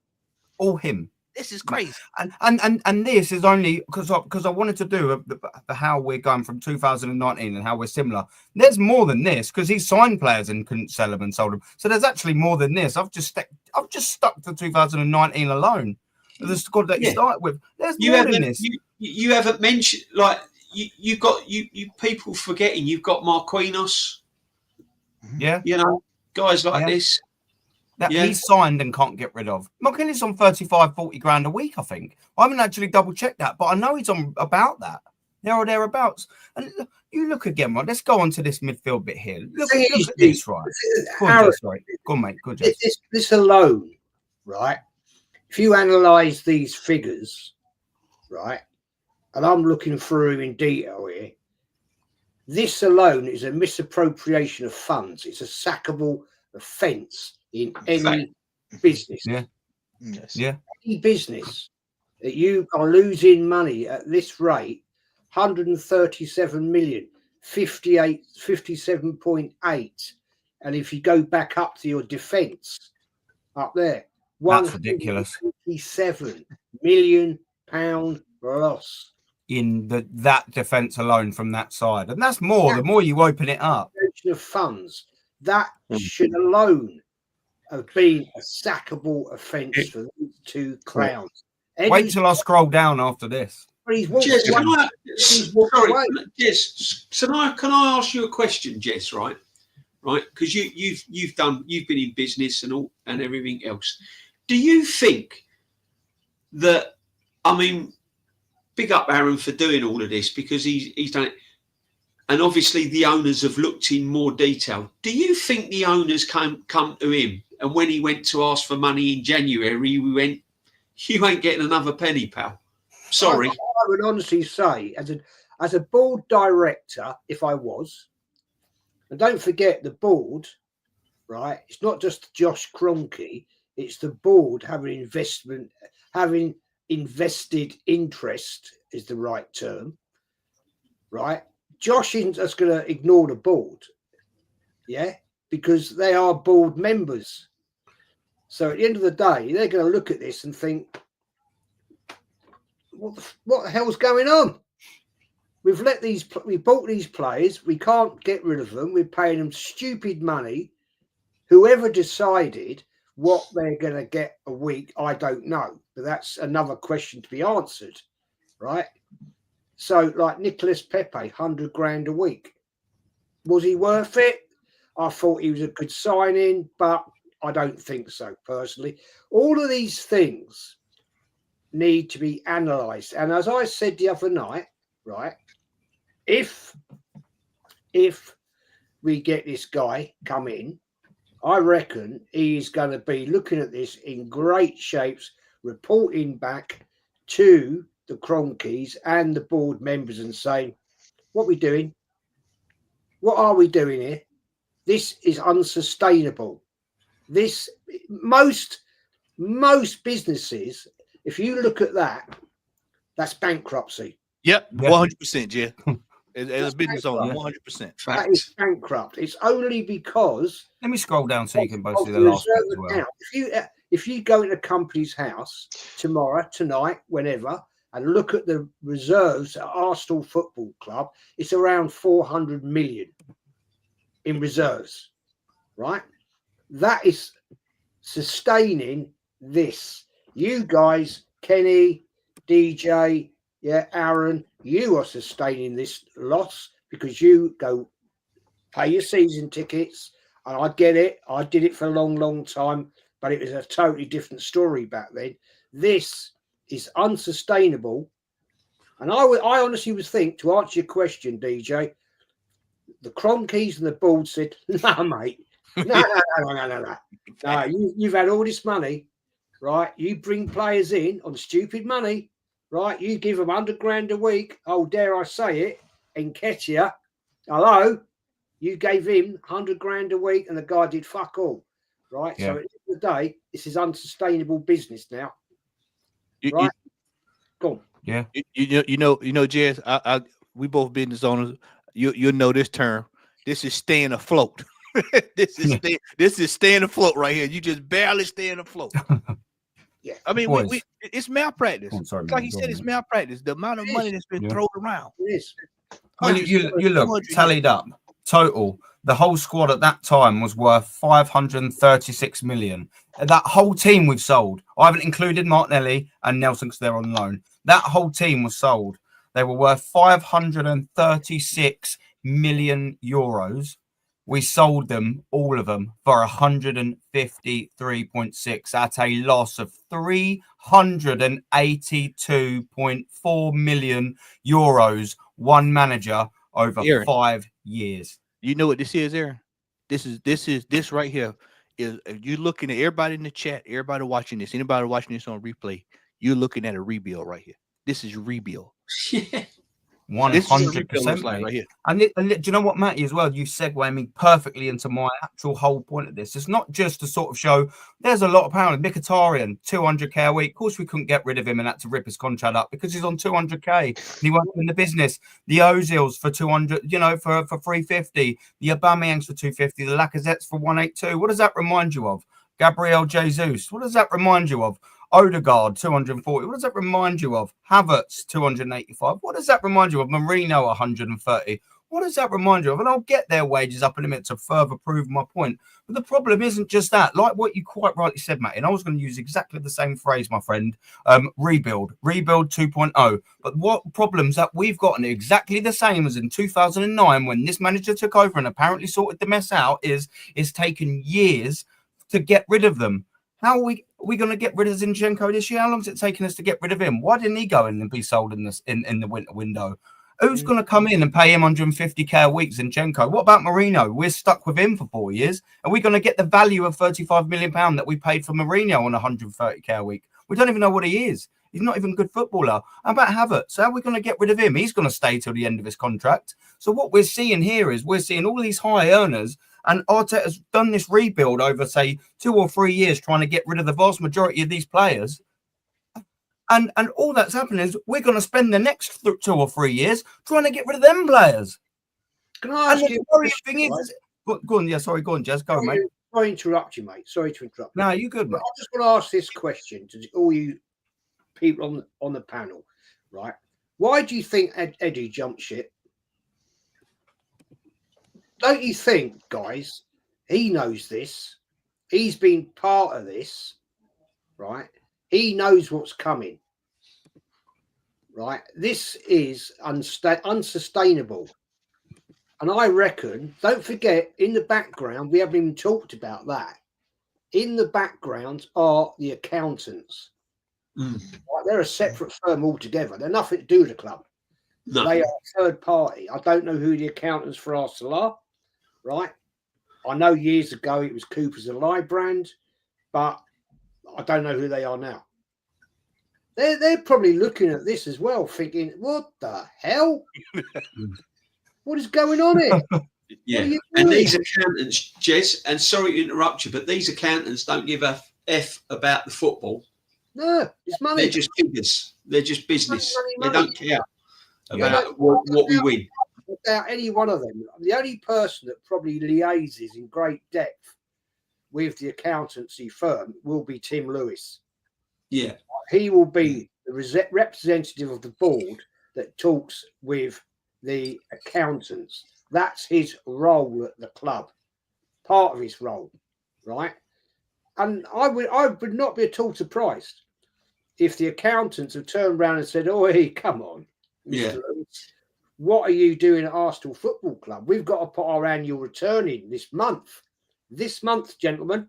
[SPEAKER 1] All him.
[SPEAKER 4] This is crazy.
[SPEAKER 1] And this is only because I wanted to do the how we're going from 2019 and how we're similar. There's more than this because he signed players and couldn't sell them and sold them. So there's actually more than this. I've just stuck to 2019 alone. The squad that you start with. There's more than this.
[SPEAKER 3] You haven't mentioned, like, you people forgetting you've got Marquinhos.
[SPEAKER 1] Yeah.
[SPEAKER 3] You know, guys like this.
[SPEAKER 1] That he's signed and can't get rid of. Marquinhos on 35, 40 grand a week, I think. I haven't actually double checked that, but I know he's on about that. There or thereabouts. And you look again, right? Let's go on to this midfield bit here. Look at this, right? Go on, sorry. Go on, mate. Good.
[SPEAKER 2] This alone, right? If you analyse these figures, right, and I'm looking through in detail here, this alone is a misappropriation of funds. It's a sackable offence in any business.
[SPEAKER 1] Yeah.
[SPEAKER 6] Yes.
[SPEAKER 1] Yeah.
[SPEAKER 2] Any business that you are losing money at this rate, 137 million, 57.8. And if you go back up to your defence, up there,
[SPEAKER 1] That's ridiculous.
[SPEAKER 2] £157 million loss
[SPEAKER 1] in that defence alone from that side, and that's more. The more you open it up,
[SPEAKER 2] of funds that should alone have been a sackable offence for these two clowns.
[SPEAKER 1] Wait till I scroll can I
[SPEAKER 3] ask you a question, Jess? Right, because you've been in business and everything else. Do you think that, I mean, big up Aaron for doing all of this because he's done it, and obviously the owners have looked in more detail. Do you think the owners come to him, and when he went to ask for money in January, we went, "You ain't getting another penny, pal. Sorry."
[SPEAKER 2] I would honestly say, as a board director, if I was, and don't forget the board, right? It's not just Josh Kroenke. It's the board having invested interest is the right term, right? Josh isn't just going to ignore the board, because they are board members. So at the end of the day, they're going to look at this and think, what the hell's going on? We bought these players. We can't get rid of them. We're paying them stupid money. Whoever decided what they're going to get a week, I don't know. But that's another question to be answered, right? So, like Nicolas Pepe, 100 grand a week. Was he worth it? I thought he was a good signing, but I don't think so, personally. All of these things need to be analysed. And as I said the other night, right, if we get this guy come in, I reckon he's going to be looking at this in great shapes, reporting back to the Kroenkes and the board members and saying, what are we doing? What are we doing here? This is unsustainable. This most businesses, if you look at that, that's bankruptcy.
[SPEAKER 4] Yep, 100%, yeah. as a business owner, 100%.
[SPEAKER 2] That is bankrupt. It's only because
[SPEAKER 1] Let me scroll down so you can both
[SPEAKER 2] of
[SPEAKER 1] see
[SPEAKER 2] the
[SPEAKER 1] the last
[SPEAKER 2] reserve
[SPEAKER 1] bit as well.
[SPEAKER 2] account. If you go in a company's house tomorrow, tonight, whenever, and look at the reserves at Arsenal Football Club, it's around 400 million in reserves, right? That is sustaining this. You guys, Kenny, DJ, Aaron, you are sustaining this loss because you go pay your season tickets. And I get it. I did it for a long, long time, but it was a totally different story back then. This is unsustainable. And I honestly would think, to answer your question, DJ, the Cronkies and the board said, no, mate. No. You've had all this money, right? You bring players in on stupid money, right? You give them 100 grand a week. Oh, dare I say it? Nketiah, hello? You gave him 100 grand a week and the guy did fuck all, right?
[SPEAKER 1] Yeah.
[SPEAKER 2] So at the end of the day, this is unsustainable business now, right? Go on.
[SPEAKER 1] Yeah.
[SPEAKER 4] You know, Jess, we both business owners. You'll know this term. This is staying afloat. This is staying afloat right here. You just barely staying afloat.
[SPEAKER 2] Yeah.
[SPEAKER 4] I mean, it's malpractice.
[SPEAKER 1] Oh, sorry,
[SPEAKER 4] Like he said, it's malpractice. The amount of money that's been thrown around.
[SPEAKER 2] It is.
[SPEAKER 1] Well, you look tallied up total. The whole squad at that time was worth 536 million. That whole team we've sold. I haven't included Martinelli and Nelson because they're on loan. That whole team was sold. They were worth 536 million euros. We sold them, all of them, for 153.6 at a loss of 382.4 million euros. One manager over
[SPEAKER 4] Aaron,
[SPEAKER 1] 5 years.
[SPEAKER 4] You know what this is, Aaron? This right here is, if you're looking at everybody in the chat, everybody watching this, anybody watching this on replay, you're looking at a rebuild right here. This is rebuild.
[SPEAKER 3] Yeah.
[SPEAKER 1] 100%,
[SPEAKER 4] right here.
[SPEAKER 1] And do you know what, Matty, as well? You segue me perfectly into my actual whole point of this. It's not just to sort of show there's a lot of power. Mkhitaryan, 200k a week. Of course, we couldn't get rid of him and had to rip his contract up because he's on 200k and he won't in the business. The Ozils for 200, for 350. The Aubameyangs for 250. The Lacazettes for 182. What does that remind you of? Gabriel Jesus. What does that remind you of? Odegaard, 240. What does that remind you of? Havertz, 285. What does that remind you of? Marino, 130. What does that remind you of? And I'll get their wages up in a minute to further prove my point. But the problem isn't just that. Like what you quite rightly said, Matt, and I was going to use exactly the same phrase, my friend. Rebuild 2.0. But what problems that we've gotten exactly the same as in 2009 when this manager took over and apparently sorted the mess out is taken years to get rid of them. How are we going to get rid of Zinchenko this year? How long has it taken us to get rid of him? Why didn't he go in and be sold in the winter window? Who's going to come in and pay him 150k a week, Zinchenko? What about Marino? We're stuck with him for 4 years. Are we going to get the value of £35 million that we paid for Marino on 130k a week? We don't even know what he is. He's not even a good footballer. How about Havertz? How are we going to get rid of him? He's going to stay till the end of his contract. So what we're seeing here is we're seeing all these high earners, and Arteta's done this rebuild over, say, 2 or 3 years, trying to get rid of the vast majority of these players. And all that's happening is we're going to spend the next 2 or 3 years trying to get rid of them players.
[SPEAKER 2] Can I ask you?
[SPEAKER 1] Go on, Jez. Go, mate.
[SPEAKER 2] Sorry to interrupt you, mate. Sorry to interrupt.
[SPEAKER 1] No, you're good, mate.
[SPEAKER 2] I just want to ask this question to all you people on the panel, right? Why do you think Eddie jumped ship? Don't you think, guys, he knows this? He's been part of this, right? He knows what's coming, right? This is unsustainable. And I reckon, don't forget, in the background, we haven't even talked about that. In the background are the accountants. Right? They're a separate firm altogether. They're nothing to do with the club. No. They are third party. I don't know who the accountants for Arsenal are, right? I know years ago it was Coopers and Lybrand, but I don't know who they are now. They're probably looking at this as well, thinking, what the hell? What is going on here?
[SPEAKER 3] Yeah, and these accountants, Jez, and sorry to interrupt you, but these accountants don't give a F about the football.
[SPEAKER 2] No, it's money.
[SPEAKER 3] They're just figures. They're just business.
[SPEAKER 2] Money.
[SPEAKER 3] They don't care about what we win.
[SPEAKER 2] without any one of them, the only person that probably liaises in great depth with the accountancy firm will be Tim Lewis.
[SPEAKER 3] Yeah.
[SPEAKER 2] He will be the representative of the board that talks with the accountants. That's his role at the club, part of his role, right? And I would not be at all surprised if the accountants have turned around and said, "Oh, hey, come on, Mr. Lewis, what are you doing at Arsenal Football Club? We've got to put our annual return in this month. This month, gentlemen."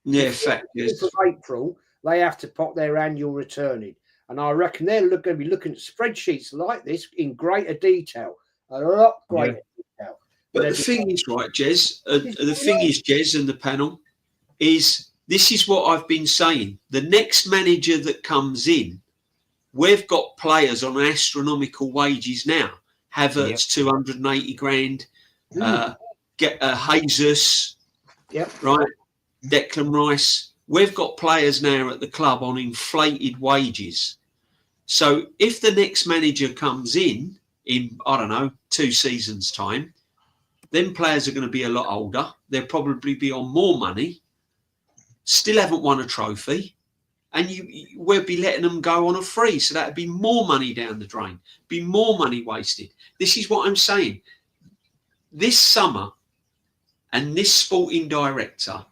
[SPEAKER 3] Yeah, fact is.
[SPEAKER 2] Of April, they have to put their annual return in. And I reckon they're going to be looking at spreadsheets like this in greater detail, a lot greater detail.
[SPEAKER 3] But the thing is, right, Jez, Jez and the panel, is this is what I've been saying. The next manager that comes in, we've got players on astronomical wages now. Havertz, 280 grand. Jesus, right? Declan Rice. We've got players now at the club on inflated wages. So if the next manager comes in, I don't know, 2 seasons' time, then players are going to be a lot older. They'll probably be on more money, still haven't won a trophy, and we'll be letting them go on a free. So that'd be more money down the drain, be more money wasted. This is what I'm saying. This summer, and this sporting director,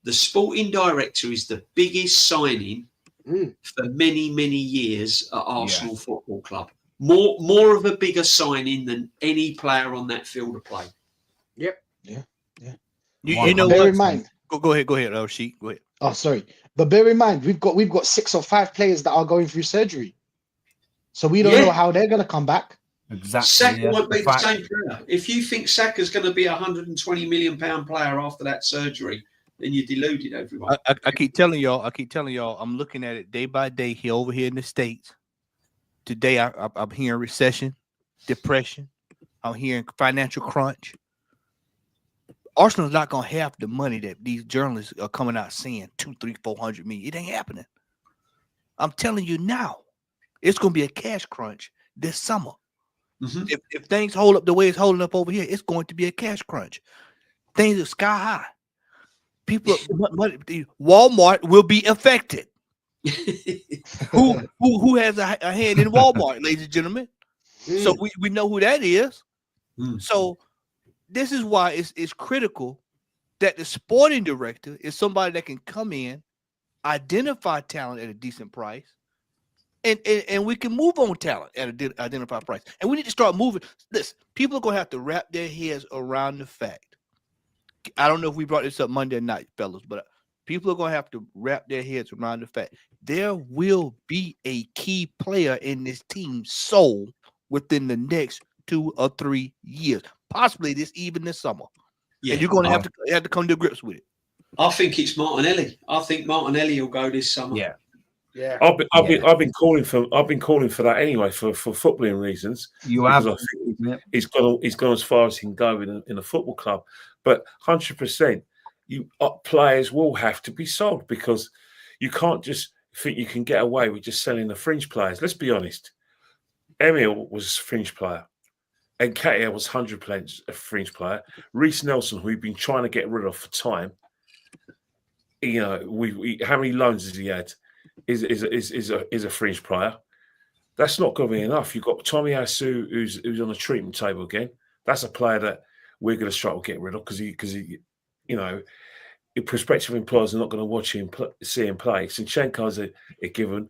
[SPEAKER 3] the sporting director is the biggest signing for many, many years at Arsenal Football Club. More of a bigger signing than any player on that field of play.
[SPEAKER 2] Yep.
[SPEAKER 6] Yeah.
[SPEAKER 4] You know
[SPEAKER 6] bear
[SPEAKER 4] what?
[SPEAKER 6] in mind.
[SPEAKER 4] Go ahead, Sheik. Go ahead.
[SPEAKER 6] Oh, sorry. But bear in mind, we've got 6 or 5 players that are going through surgery. So we don't know how they're gonna come back.
[SPEAKER 1] Exactly.
[SPEAKER 3] Saka won't be the same player. If you think Saka's going to be £120 million player after that surgery, then you're deluded, everyone.
[SPEAKER 4] I keep telling y'all, I'm looking at it day by day here over here in the States. Today, I'm hearing recession, depression. I'm hearing financial crunch. Arsenal's not going to have the money that these journalists are coming out saying 200, 300, 400 million. It ain't happening. I'm telling you now, it's going to be a cash crunch this summer.
[SPEAKER 3] Mm-hmm.
[SPEAKER 4] If things hold up the way it's holding up over here, it's going to be a cash crunch. Things are sky high. Walmart will be affected. who has a hand in Walmart, ladies and gentlemen? So we know who that is. So this is why it's critical that the sporting director is somebody that can come in, identify talent at a decent price, and we can move on talent at an identified price. And we need to start moving. Listen, people are going to have to wrap their heads around the fact. I don't know if we brought this up Monday night, fellas, but people are going to have to wrap their heads around the fact there will be a key player in this team sold within the next 2 or 3 years, possibly even this summer. Yeah, and you're going to have to come to grips with it.
[SPEAKER 3] I think it's Martinelli. I think Martinelli will go this summer.
[SPEAKER 1] Yeah.
[SPEAKER 2] Yeah,
[SPEAKER 5] I've been calling for that anyway for footballing reasons.
[SPEAKER 1] You have.
[SPEAKER 5] I think he's gone as far as he can go in a football club, but 100%, players will have to be sold because you can't just think you can get away with just selling the fringe players. Let's be honest. Emil was a fringe player, and Nketiah was 100% a fringe player. Reece Nelson, who we've been trying to get rid of for time, you know, how many loans has he had? Is a fringe player. That's not going to be enough. You've got Tommy Asu, who's on the treatment table again. That's a player that we're going to struggle to get rid of because he, you know, prospective employers are not going to watch him see him play. Zinchenko's a given.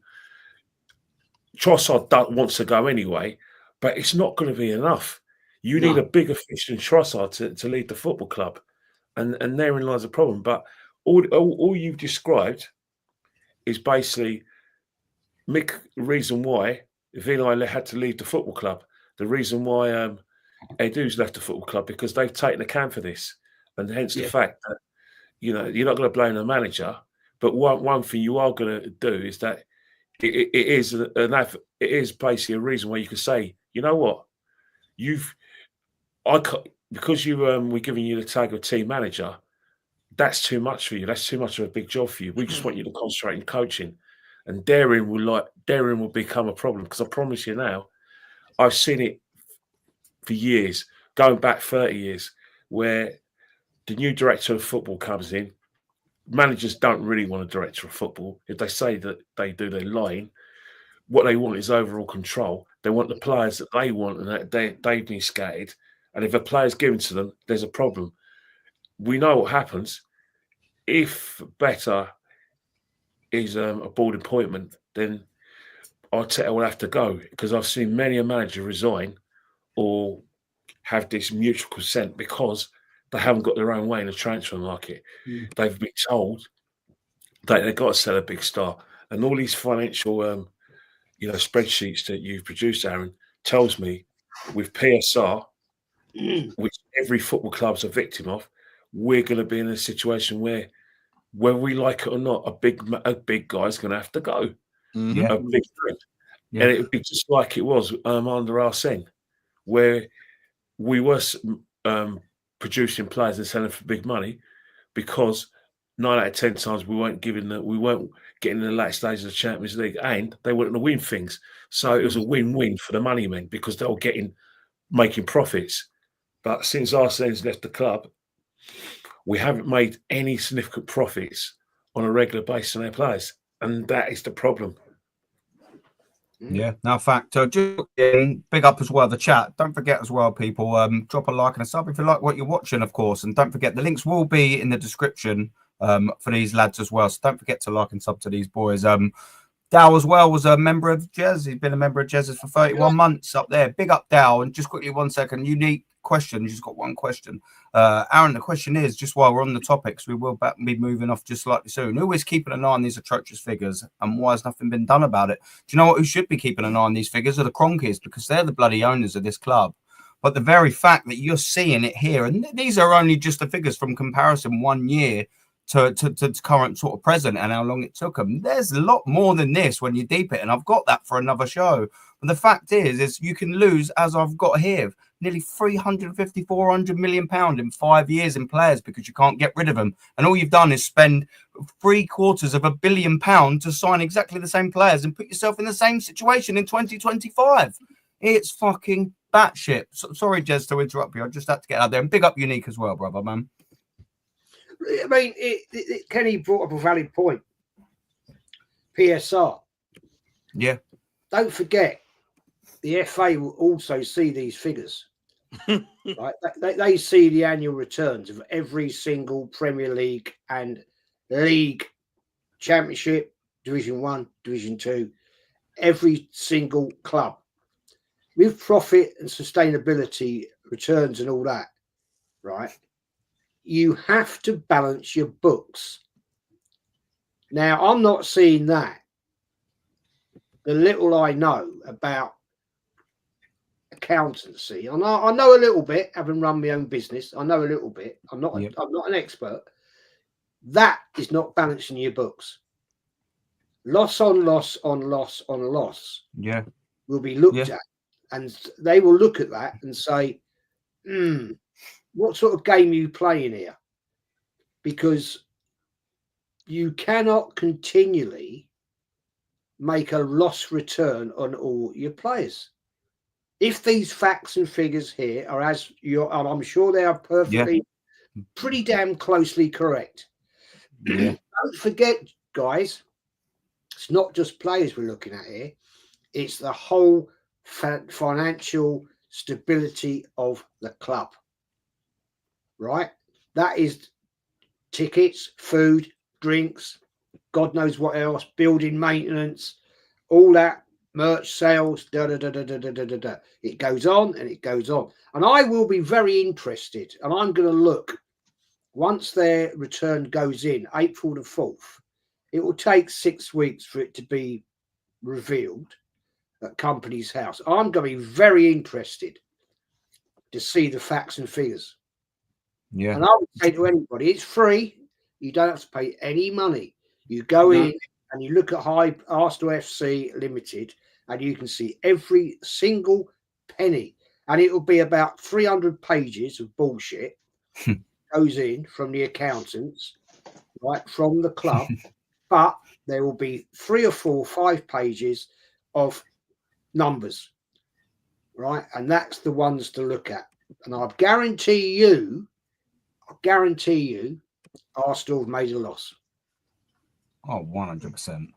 [SPEAKER 5] Trossard wants to go anyway, but it's not going to be enough. You need a bigger fish than Trossard to lead the football club, and therein lies the problem. But all you've described is basically the reason why Villa had to leave the football club. The reason why Edu's left the football club, because they've taken a can for this, and hence the fact that, you know, you're not going to blame the manager. But one thing you are going to do is that it is basically a reason why you could say, you know what, because we're giving you the tag of team manager. That's too much for you. That's too much of a big job for you. We just want you to concentrate in coaching, and daring will become a problem. Because I promise you now, I've seen it for years, going back 30 years, where the new director of football comes in. Managers don't really want a director of football. If they say that they do, they're lying. What they want is overall control. They want the players that they want and that they've been scattered. And if a player's given to them, there's a problem. We know what happens. If Better is a board appointment, then Arteta will have to go, because I've seen many a manager resign or have this mutual consent because they haven't got their own way in the transfer market. They've been told that they've got to sell a big star. And all these financial spreadsheets that you've produced, Aaron, tells me with PSR, which every football club's a victim of, we're going to be in a situation where, whether we like it or not, a big guy's going to have to go.
[SPEAKER 1] Yeah.
[SPEAKER 5] A big thing. Yeah. And it would be just like it was under Arsene, where we were producing players and selling for big money, because 9 out of 10 times we weren't getting in the late stages of the Champions League, and they weren't going to win things. So it was a win-win for the money men, because they were making profits. But since Arsene's left the club, we haven't made any significant profits on a regular basis on our players, and that is the problem.
[SPEAKER 1] Yeah, now fact. Just big up as well the chat. Don't forget as well, people. Drop a like and a sub if you like what you're watching, of course, and don't forget the links will be in the description for these lads as well. So don't forget to like and sub to these boys. Dow as well was a member of Jez. He's been a member of Jez's for 31 months up there. Big up Dow. And just quickly, 1 second, unique question. You just got one question. Aaron, the question is, just while we're on the topics, we will be moving off just slightly soon. Who is keeping an eye on these atrocious figures, and why has nothing been done about it? Do you know what? Who should be keeping an eye on these figures are the Cronkies, because they're the bloody owners of this club. But the very fact that you're seeing it here, and these are only just the figures from comparison 1 year to current sort of present and how long it took them. There's a lot more than this when you deep it, and I've got that for another show. But the fact is you can lose, as I've got here, nearly 350, 400 million pounds in 5 years in players because you can't get rid of them. And all you've done is spend £750 million to sign exactly the same players and put yourself in the same situation in 2025. It's fucking batshit. Sorry, Jez, to interrupt you. I just had to get out there. And big up Unique as well, brother, man.
[SPEAKER 2] I mean, Kenny brought up a valid point. PSR.
[SPEAKER 1] Yeah.
[SPEAKER 2] Don't forget, the FA will also see these figures. Right? They see the annual returns of every single Premier League and League, Championship, Division 1, Division 2, every single club. With profit and sustainability returns and all that, right? You have to balance your books. Now, I'm not seeing that. The little I know about accountancy, I know a little bit, having run my own business. I know a little bit. I'm not an expert. That is not balancing your books. Loss on loss on loss on loss.
[SPEAKER 1] Yeah,
[SPEAKER 2] will be looked at, and they will look at that and say, what sort of game are you playing here? Because you cannot continually make a loss return on all your players. If these facts and figures here are as you're, and I'm sure they are perfectly, pretty damn closely correct.
[SPEAKER 1] Yeah.
[SPEAKER 2] Don't forget, guys, it's not just players we're looking at here. It's the whole financial stability of the club. Right? That is tickets, food, drinks, God knows what else, building maintenance, all that, merch sales, It goes on and it goes on. And I will be very interested, and I'm going to look, once their return goes in, April the 4th, it will take 6 weeks for it to be revealed at Company's House. I'm going to be very interested to see the facts and figures.
[SPEAKER 1] Yeah.
[SPEAKER 2] And I would say to anybody, it's free. You don't have to pay any money. You go in and you look at Arsenal FC Limited, and you can see every single penny. And it will be about 300 pages of bullshit goes in from the accountants, right, from the club. But there will be 3 or 4, 5 pages of numbers. right? And that's the ones to look at. And I guarantee you, Arsenal have made a loss.
[SPEAKER 1] Oh, 100%.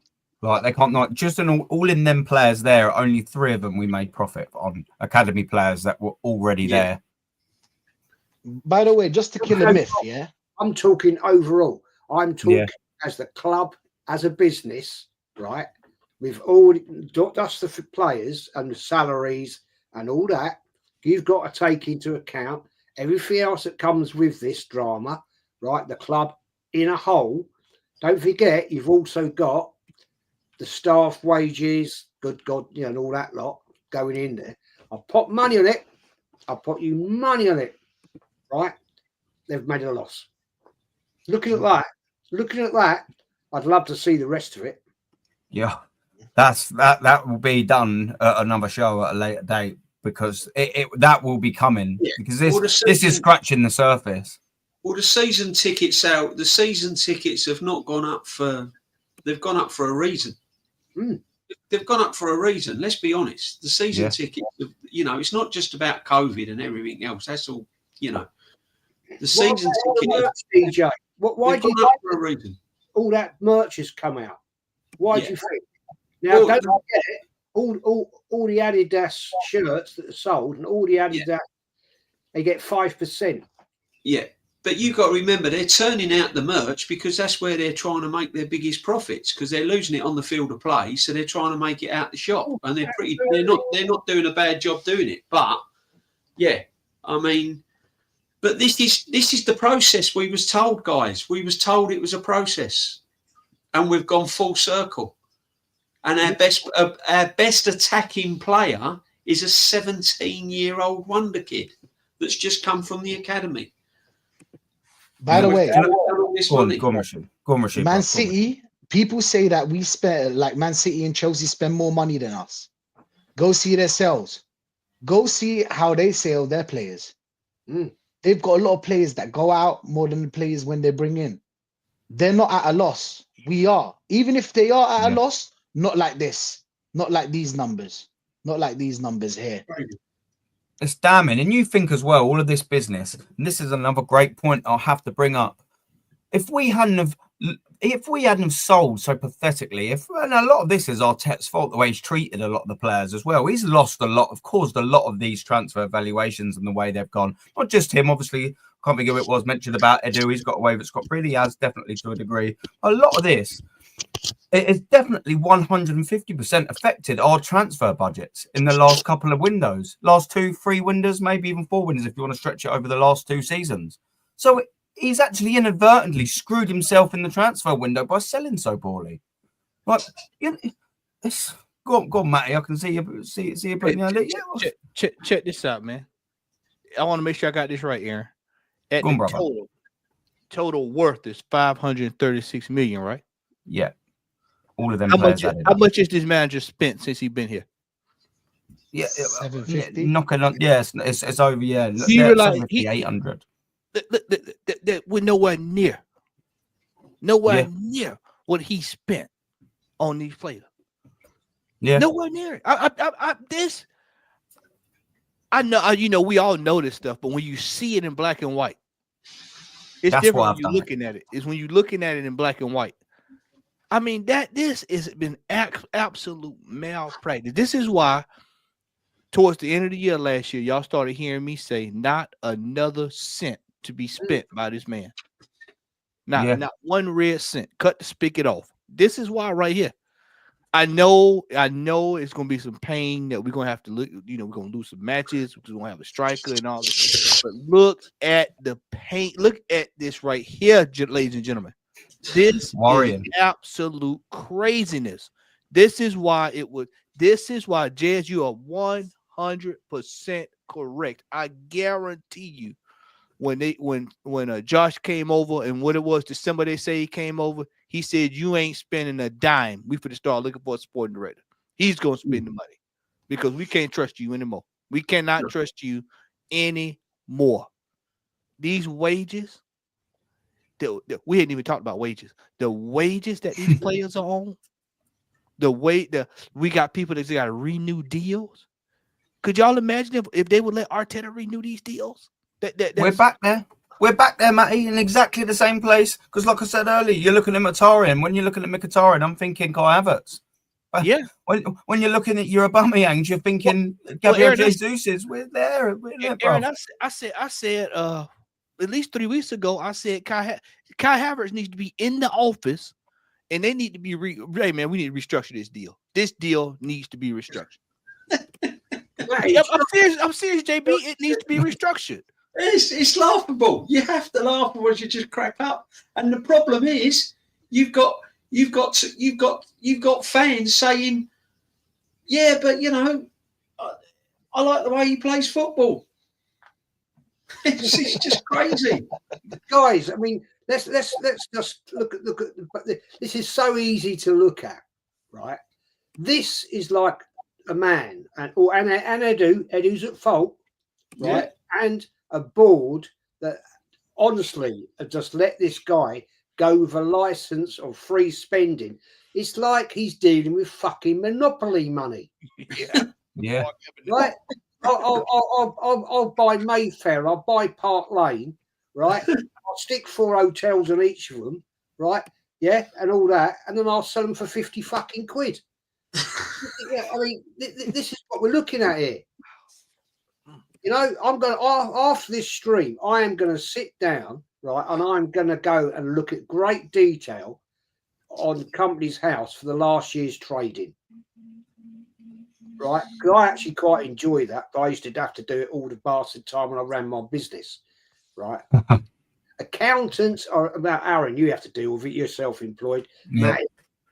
[SPEAKER 1] Like they can't not just all in them players there. Only 3 of them we made profit on academy players that were already there.
[SPEAKER 6] By the way, just to kill a myth, yeah.
[SPEAKER 2] I'm talking overall. I'm talking as the club, as a business, right? With all just the players and the salaries and all that, you've got to take into account everything else that comes with this drama, right? The club in a whole. Don't forget, you've also got the staff wages, good God, you know, and all that lot going in there. I'll put money on it. I'll put you money on it, right? They've made a loss. Looking at that, I'd love to see the rest of it.
[SPEAKER 1] Yeah, that will be done at another show at a later date because that will be coming because this is scratching the surface.
[SPEAKER 3] Well, the season tickets have not gone up they've gone up for a reason. They've gone up for a reason. Let's be honest. The season tickets, you know, it's not just about COVID and everything else. That's all, you know. The season tickets,
[SPEAKER 2] DJ. Why do you
[SPEAKER 3] up for a reason?
[SPEAKER 2] All that merch has come out? Why do you think? Now, don't forget all the Adidas shirts that are sold and all the Adidas, they get 5%.
[SPEAKER 3] Yeah. But you've got to remember, they're turning out the merch because that's where they're trying to make their biggest profits because they're losing it on the field of play. So they're trying to make it out the shop, and they're not doing a bad job doing it. But I mean, but this is the process we was told, guys. We was told it was a process, and we've gone full circle. And our best attacking player is a 17-year-old wonder kid that's just come from the academy.
[SPEAKER 6] By the way,
[SPEAKER 1] go on, Rashid.
[SPEAKER 6] Man City, people say that we spend, like Man City and Chelsea spend more money than us. Go see their sales. Go see how they sell their players. They've got a lot of players that go out more than the players when they bring in. They're not at a loss. We are. Even if they are at a loss, not like this. Not like these numbers. Not like these numbers here.
[SPEAKER 1] It's damning. And you think as well, all of this business, and this is another great point I'll have to bring up. If we hadn't have sold so pathetically, and a lot of this is Arteta's fault, the way he's treated a lot of the players as well. He's caused a lot of these transfer valuations and the way they've gone. Not just him, obviously. Can't think of it was mentioned about Edu. He's got away with Scott Brady. He has definitely to a degree. A lot of this, it has definitely 150% affected our transfer budgets in the last couple of windows, last 2-3 windows, maybe even 4 windows if you want to stretch it over the last 2 seasons. So he's actually inadvertently screwed himself in the transfer window by selling so poorly. Like, go on, Matty. I can see you putting your
[SPEAKER 4] check this out, man. I want to make sure I got this right, Aaron. At
[SPEAKER 1] Go on,
[SPEAKER 4] the total worth is 536 million, right?
[SPEAKER 1] Yeah. All of them.
[SPEAKER 4] How much is this manager spent since he's been here?
[SPEAKER 1] Yeah,
[SPEAKER 6] 750.
[SPEAKER 1] Knocking on. Yes, it's over. Yeah,
[SPEAKER 4] Do you realize
[SPEAKER 1] 800.
[SPEAKER 4] We're nowhere near what he spent on these players.
[SPEAKER 1] Yeah,
[SPEAKER 4] nowhere near it. I know, you know, we all know this stuff, but when you see it in black and white, it's
[SPEAKER 1] That's
[SPEAKER 4] different
[SPEAKER 1] why
[SPEAKER 4] when you're looking at it. It's when you're looking at it in black and white. I mean, this has been absolute malpractice. This is why towards the end of the year last year, y'all started hearing me say not another cent to be spent by this man. Not one red cent. Cut the spigot off. This is why right here. I know it's gonna be some pain that we're gonna have to look, you know, we're gonna lose some matches, we're gonna have a striker and all this. But look at the pain, look at this right here, ladies and gentlemen. This is absolute craziness. This is why Jez, you are 100% correct. I guarantee you when Josh came over and what it was December, they say he came over. He said, you ain't spending a dime. We finna start looking for a sporting director. He's going to spend the money because we can't trust you anymore. We cannot trust you anymore. These wages, we hadn't even talked about wages. The wages that these players are on, we got people that got to renew deals. Could y'all imagine if they would let Arteta renew these deals?
[SPEAKER 1] We're back there. We're back there, Matty, in exactly the same place. Because, like I said earlier, you're looking at Mkhitaryan. When you're looking at Mkhitaryan, I'm thinking Kai Havertz.
[SPEAKER 4] Yeah.
[SPEAKER 1] When you're looking at your Aubameyangs, you're thinking Gabriel
[SPEAKER 4] Aaron,
[SPEAKER 1] Jesus. We're there.
[SPEAKER 4] Aaron, I said at least 3 weeks ago, I said Kai Havertz needs to be in the office, and they need to be hey man, we need to restructure this deal. This deal needs to be restructured. I'm serious, JB. It needs to be restructured.
[SPEAKER 3] It's laughable. You have to laugh, or you just crack up. And the problem is, you've got fans saying, "Yeah, but you know, I like the way he plays football." It's just crazy,
[SPEAKER 2] guys. I mean, let's just look at. This is so easy to look at, right? This is like a man, and Edu's at fault, right? Yeah. And a board that honestly have just let this guy go with a license of free spending. It's like he's dealing with fucking monopoly money.
[SPEAKER 1] Yeah.
[SPEAKER 2] Right? I'll buy Mayfair, I'll buy Park Lane, right? I'll stick 4 hotels on each of them, right? Yeah, and all that, and then I'll sell them for 50 fucking quid. Yeah, I mean, this is what we're looking at here. You know, I'm going to, after this stream, I am going to sit down, right, and I'm going to go and look at great detail on Company's House for the last year's trading, right? Because I actually quite enjoy that, but I used to have to do it all the bastard time when I ran my business, right? Accountants are about, Aaron, you have to deal with it, you're self-employed.
[SPEAKER 1] Yeah.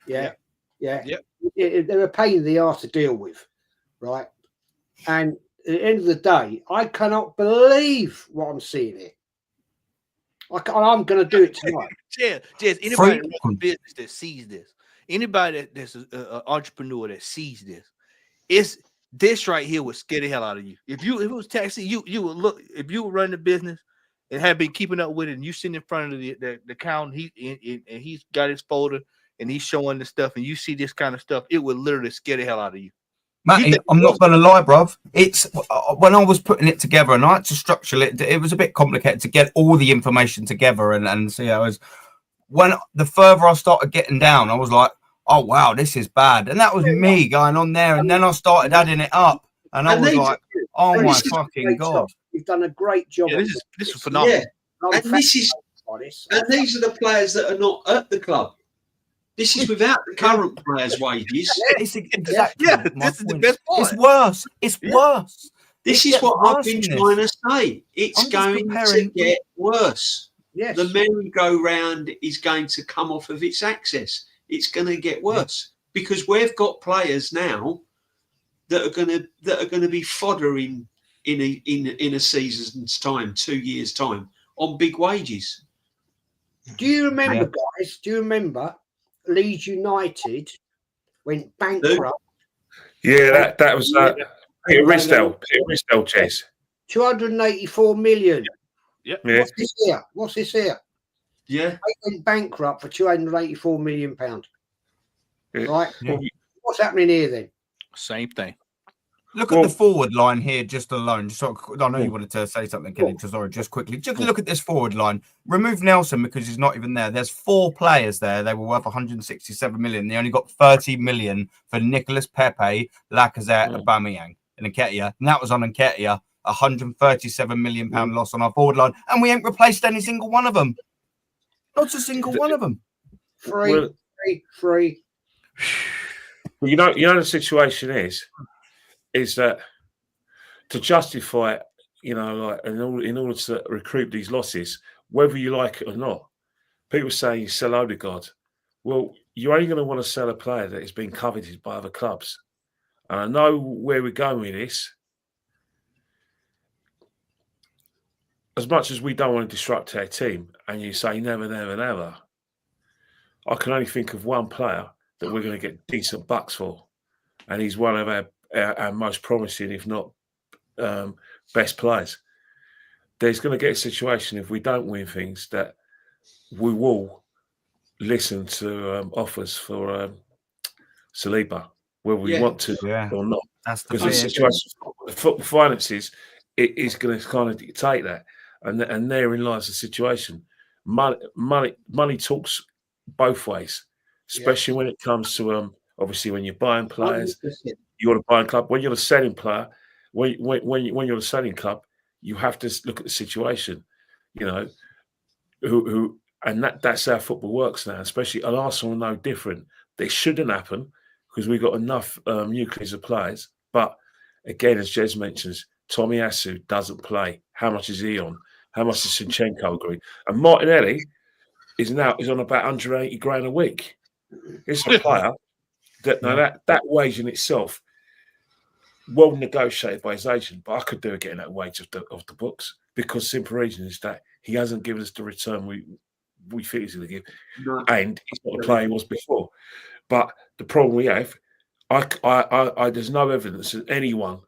[SPEAKER 2] Yeah. They're a pain in the arse to deal with, right? And at the end of the day, I cannot believe what I'm seeing here. I'm going to do it tonight.
[SPEAKER 4] Jez, anybody in the business that sees this, anybody that's an entrepreneur that sees this, this right here would scare the hell out of you. If it was taxi, you would look. If you were running the business and had been keeping up with it, and you sitting in front of the counter, and he's got his folder and he's showing the stuff, and you see this kind of stuff, it would literally scare the hell out of you.
[SPEAKER 1] Matty, I'm not going to lie, bruv. It's when I was putting it together and I had to structure it, it was a bit complicated to get all the information together and see how it was. When the further I started getting down, I was like, oh, wow, this is bad. And that was me going on there. And then I started adding it up. And I was like, oh, my fucking God.
[SPEAKER 2] You've done a great job.
[SPEAKER 4] Yeah, this is phenomenal.
[SPEAKER 3] Yeah. And these are the players that are not at the club. This is without the current players' wages.
[SPEAKER 1] It's exactly
[SPEAKER 4] this is the best part.
[SPEAKER 1] It's worse. It's worse.
[SPEAKER 3] This is what I've been trying to say. It's going to get worse.
[SPEAKER 2] Yes.
[SPEAKER 3] The merry-go-round is going to come off of its axis. It's going to get worse because we've got players now that are going to be fodder in a season's time, 2 years' time, on big wages.
[SPEAKER 2] Do you remember, guys? Do you remember Leeds United went bankrupt?
[SPEAKER 5] Yeah, that was Peter Risdale, Chess.
[SPEAKER 2] 284 million.
[SPEAKER 4] Yeah.
[SPEAKER 2] What's this here?
[SPEAKER 3] Yeah.
[SPEAKER 2] They went bankrupt for £284 million.
[SPEAKER 5] Yeah.
[SPEAKER 2] Right?
[SPEAKER 1] Yeah.
[SPEAKER 2] What's happening here then?
[SPEAKER 4] Same thing.
[SPEAKER 1] Look at the forward line here just alone. I know you wanted to say something, Kenny. Sorry, just quickly. Just look at this forward line. Remove Nelson because he's not even there. There's 4 players there. They were worth 167 million. They only got 30 million for Nicolas Pepe, Lacazette, Aubameyang, and Nketiah. And that was on Nketiah. 137 million pound loss on our forward line, and we ain't replaced any single one of them. Not a single one of them.
[SPEAKER 2] Free.
[SPEAKER 5] You know the situation is that to justify it, in order to recruit these losses, whether you like it or not, people say you sell Odegaard. Well, you're only going to want to sell a player that is being coveted by other clubs. And I know where we're going with this. As much as we don't want to disrupt our team, and you say never, never, never, I can only think of one player that we're going to get decent bucks for, and he's one of our most promising, if not best players. There's going to get a situation if we don't win things that we will listen to offers for Saliba. whether we want to or not.
[SPEAKER 1] That's the
[SPEAKER 5] Because the situation, the football finances, it is going to kind of dictate that, and therein lies the situation. Money talks both ways, especially when it comes to obviously when you're buying players, you want to buy a club. When you're the selling player, when you're the selling club, you have to look at the situation. You know, who and that's how football works now. Especially at Arsenal, no different. They shouldn't happen because we've got enough nucleus of players. But again, as Jez mentions, Tomiyasu doesn't play. How much is he on? How much does Zinchenko agree? And Martinelli is on about 180 grand a week. It's a player that wage in itself, well negotiated by his agent, but I could do it getting that wage of the books, because simple reason is that he hasn't given us the return we think he's going to give, and he's not the player he was before. But the problem we have, I there's no evidence that anyone,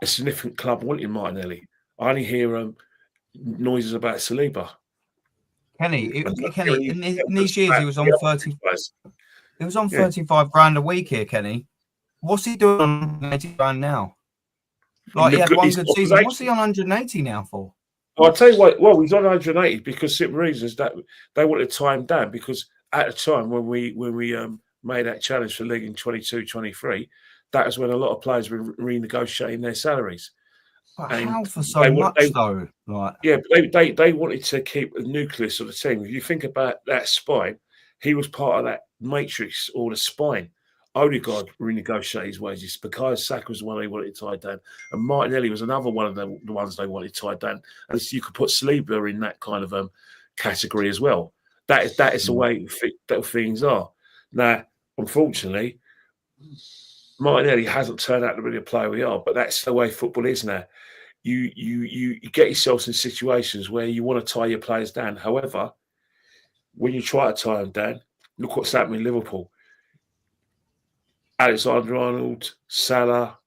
[SPEAKER 5] a significant club, wanting Martinelli. I only hear noises about Saliba.
[SPEAKER 1] Kenny, in these years he was on 30. He was on 35 grand a week here, Kenny. What's he doing on 180 grand now? Like, he had one good season. What's he on 180 now for?
[SPEAKER 5] I'll tell you what. Well, he's on 180 because simple reasons that they wanted to tie him down, because at the time when we made that challenge for league in 22-23, that was when a lot of players were renegotiating their salaries.
[SPEAKER 1] But how for so much though? Like,
[SPEAKER 5] yeah, but they wanted to keep the nucleus of the team. If you think about that spine, he was part of that matrix or the spine. Odegaard renegotiated his wages. Bukayo Saka was the one they wanted to tie down, and Martinelli was another one of the ones they wanted to tie down. And so you could put Saliba in that kind of category as well. That is the way that things are. Now, unfortunately, Martinelli hasn't turned out to be the player we are, but that's the way football is now. You get yourselves in situations where you want to tie your players down. However, when you try to tie them down, look what's happened in Liverpool. Alexander-Arnold, Salah,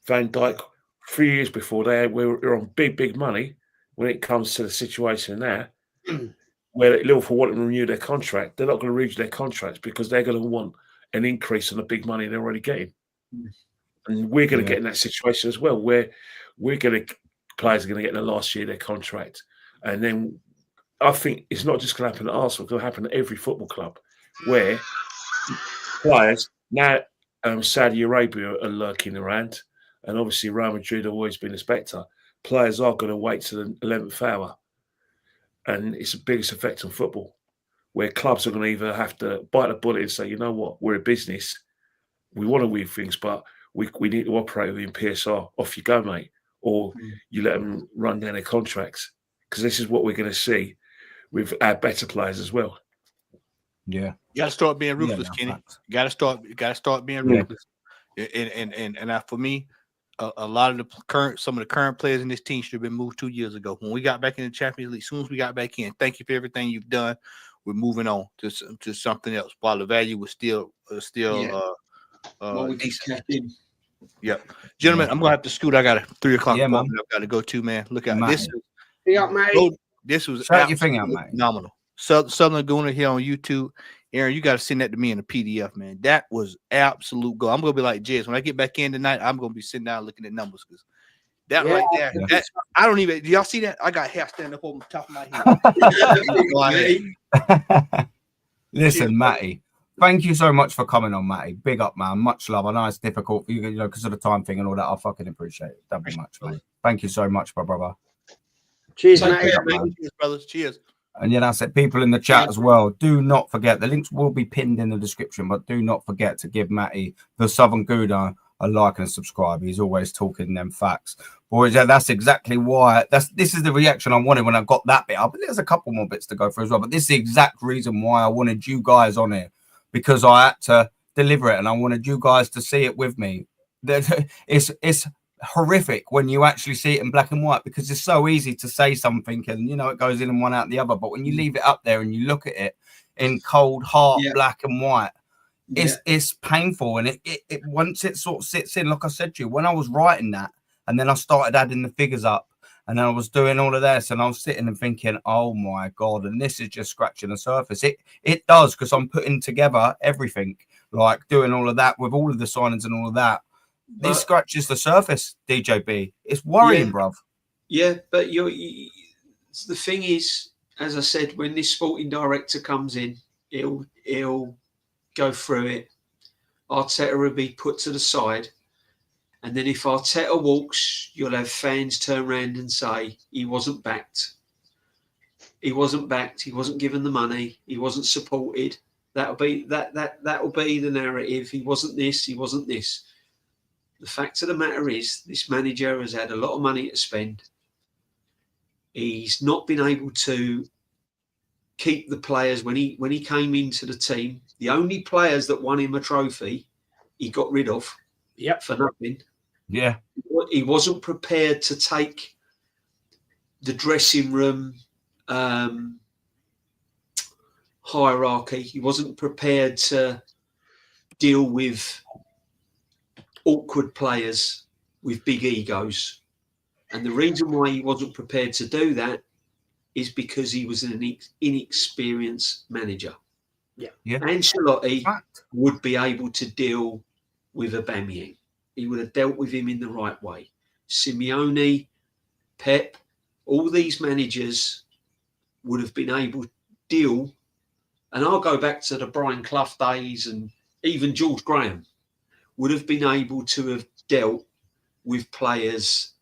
[SPEAKER 5] Van Dijk, 3 years before they were on big money. When it comes to the situation now, where Liverpool want to renew their contract, they're not going to renew their contracts because they're going to want an increase on the big money they're already getting. And we're going to get in that situation as well, where players are going to get in the last year of their contract. And then I think it's not just going to happen at Arsenal, it's going to happen at every football club, where players now, Saudi Arabia are lurking around, and obviously Real Madrid have always been a spectre. Players are going to wait to the 11th hour, and it's the biggest effect on football, where clubs are going to either have to bite the bullet and say, you know what, we're a business, we want to win things, but we need to operate within PSR. Off you go, mate, or you let them run down their contracts, because this is what we're going to see with our better players as well.
[SPEAKER 1] Yeah,
[SPEAKER 4] you got to start being ruthless, Kenny. You got to start being ruthless. And for me, a lot of some of the current players in this team should have been moved 2 years ago. When we got back in the Champions League, as soon as we got back in, thank you for everything you've done. We're moving on to something else. While the value was still decent. Yep, gentlemen, I'm gonna have to scoot. I got a 3 o'clock.
[SPEAKER 1] Yeah, man.
[SPEAKER 4] I've got to go to, man. Look at
[SPEAKER 1] this.
[SPEAKER 4] This was
[SPEAKER 1] shout your thing out, mate.
[SPEAKER 4] Phenomenal. Southern Laguna here on YouTube. Aaron, you got to send that to me in a PDF, man. That was absolute gold. I'm gonna be like Jez. When I get back in tonight, I'm gonna be sitting down looking at numbers, because that right there. That, I don't even. Do y'all see that? I got hair standing up on the top of my head.
[SPEAKER 1] Listen, Matty. Thank you so much for coming on, Matty. Big up, man. Much love. I know it's difficult for you, because of the time thing and all that. I fucking appreciate it. Don't be much, mate. Thank you so much, my brother.
[SPEAKER 2] Cheers, Matty.
[SPEAKER 4] Cheers, brothers. Cheers.
[SPEAKER 1] And I said, people in the chat as well, do not forget, the links will be pinned in the description, but do not forget to give Matty, the Southern Gouda, a like and subscribe. He's always talking them facts. Boys, that's exactly why. This is the reaction I wanted when I got that bit up. But there's a couple more bits to go through as well. But this is the exact reason why I wanted you guys on here, because I had to deliver it and I wanted you guys to see it with me. It's horrific when you actually see it in black and white, because it's so easy to say something and it goes in and one out the other. But when you leave it up there and you look at it in cold hard black and white, it's painful. And it once it sort of sits in, like I said to you, when I was writing that and then I started adding the figures up And I was doing all of this, and I was sitting and thinking, "Oh my god!" And this is just scratching the surface. It does, because I'm putting together everything, like doing all of that with all of the signings and all of that. This scratches the surface, DJB. It's worrying, bruv.
[SPEAKER 3] Yeah, but the thing is, as I said, when this sporting director comes in, he'll go through it. Arteta will be put to the side. And then if Arteta walks, you'll have fans turn around and say he wasn't backed. He wasn't backed. He wasn't given the money. He wasn't supported. That'll be the narrative. He wasn't this. He wasn't this. The fact of the matter is, this manager has had a lot of money to spend. He's not been able to keep the players when he came into the team. The only players that won him a trophy, he got rid of.
[SPEAKER 2] Yep.
[SPEAKER 3] For nothing.
[SPEAKER 1] Yeah.
[SPEAKER 3] He wasn't prepared to take the dressing room hierarchy. He wasn't prepared to deal with awkward players with big egos. And the reason why he wasn't prepared to do that is because he was an inexperienced manager.
[SPEAKER 2] Yeah.
[SPEAKER 3] Ancelotti would be able to deal with Aubameyang. He would have dealt with him in the right way. Simeone, Pep, all these managers would have been able to deal. And I'll go back to the Brian Clough days, and even George Graham would have been able to have dealt with players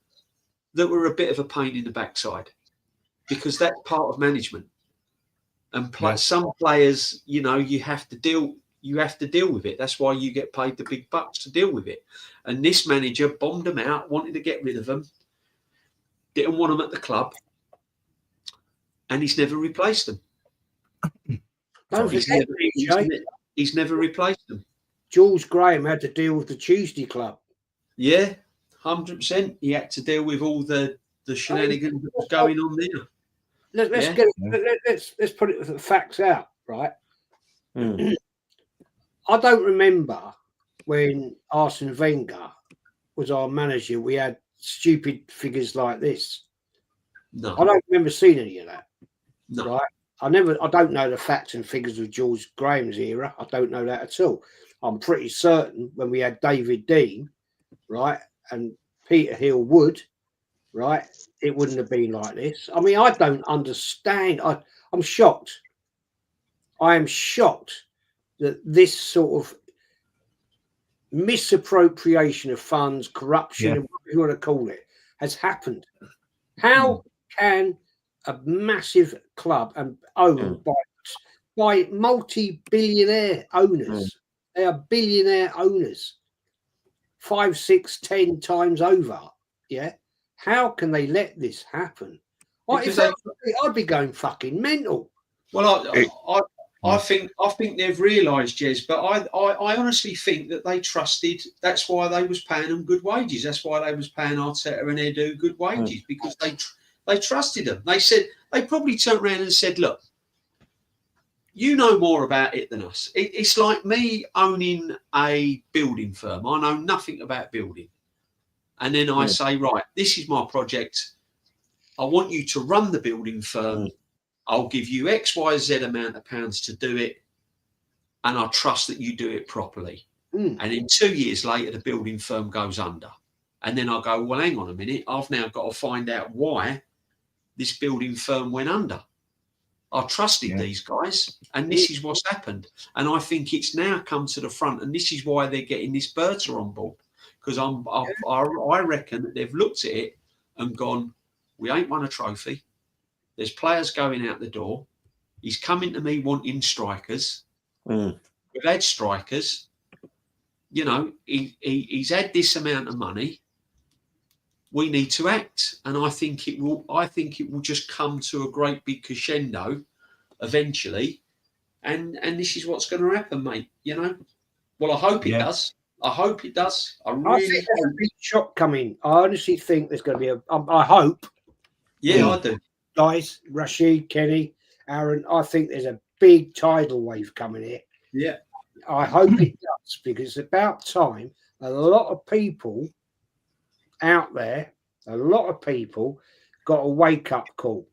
[SPEAKER 3] that were a bit of a pain in the backside, because that's part of management. And some players, you have to deal with it. That's why you get paid the big bucks to deal with it. And this manager bombed them out, wanted to get rid of them, didn't want them at the club, and he's never replaced them. He's never replaced them.
[SPEAKER 2] George Graham had to deal with the Tuesday Club.
[SPEAKER 3] Yeah, 100%. He had to deal with all the shenanigans that was going on there.
[SPEAKER 2] Let's put it with the facts out, right? I don't remember when Arsene Wenger was our manager, we had stupid figures like this.
[SPEAKER 3] No,
[SPEAKER 2] I don't remember seeing any of that.
[SPEAKER 3] no.
[SPEAKER 2] Right? I don't know the facts and figures of George Graham's era. I don't know that at all. I'm pretty certain when we had David Dean, right, and Peter Hill Wood, right, it wouldn't have been like this. I mean, I don't understand. I'm shocked. I am shocked that this sort of misappropriation of funds, corruption, and whatever you want to call it, has happened. How can a massive club and owned by multi-billionaire owners, they are billionaire owners, 5, 6, 10 times over, how can they let this happen? I'd be going fucking mental.
[SPEAKER 3] Well, I think they've realised, Jez, but I honestly think that they trusted. That's why they was paying them good wages. That's why they was paying Arteta and Edu good wages, because they trusted them. They said, they probably turned around and said, look, you know more about it than us. It's like me owning a building firm. I know nothing about building. And then I say, right, this is my project. I want you to run the building firm. I'll give you X, Y, Z amount of pounds to do it. And I trust that you do it properly. And then 2 years later, the building firm goes under. And then I go, well, hang on a minute. I've now got to find out why this building firm went under. I trusted these guys, and this is what's happened. And I think it's now come to the front, and this is why they're getting this Berta on board. Because I reckon that they've looked at it and gone, we ain't won a trophy. There's players going out the door. He's coming to me wanting strikers. We've had strikers. He's had this amount of money. We need to act, and I think it will just come to a great big crescendo eventually, and this is what's going to happen, mate. Well, I hope it does. I hope it does. I think
[SPEAKER 2] there's a big shock coming. I honestly think there's going to be I hope.
[SPEAKER 3] Yeah, I do.
[SPEAKER 2] Guys, Rashid, Kenny, Aaron, I think there's a big tidal wave coming here.
[SPEAKER 3] Yeah,
[SPEAKER 2] I hope it does, because it's about time. A lot of people out there, a lot of people got a wake up call.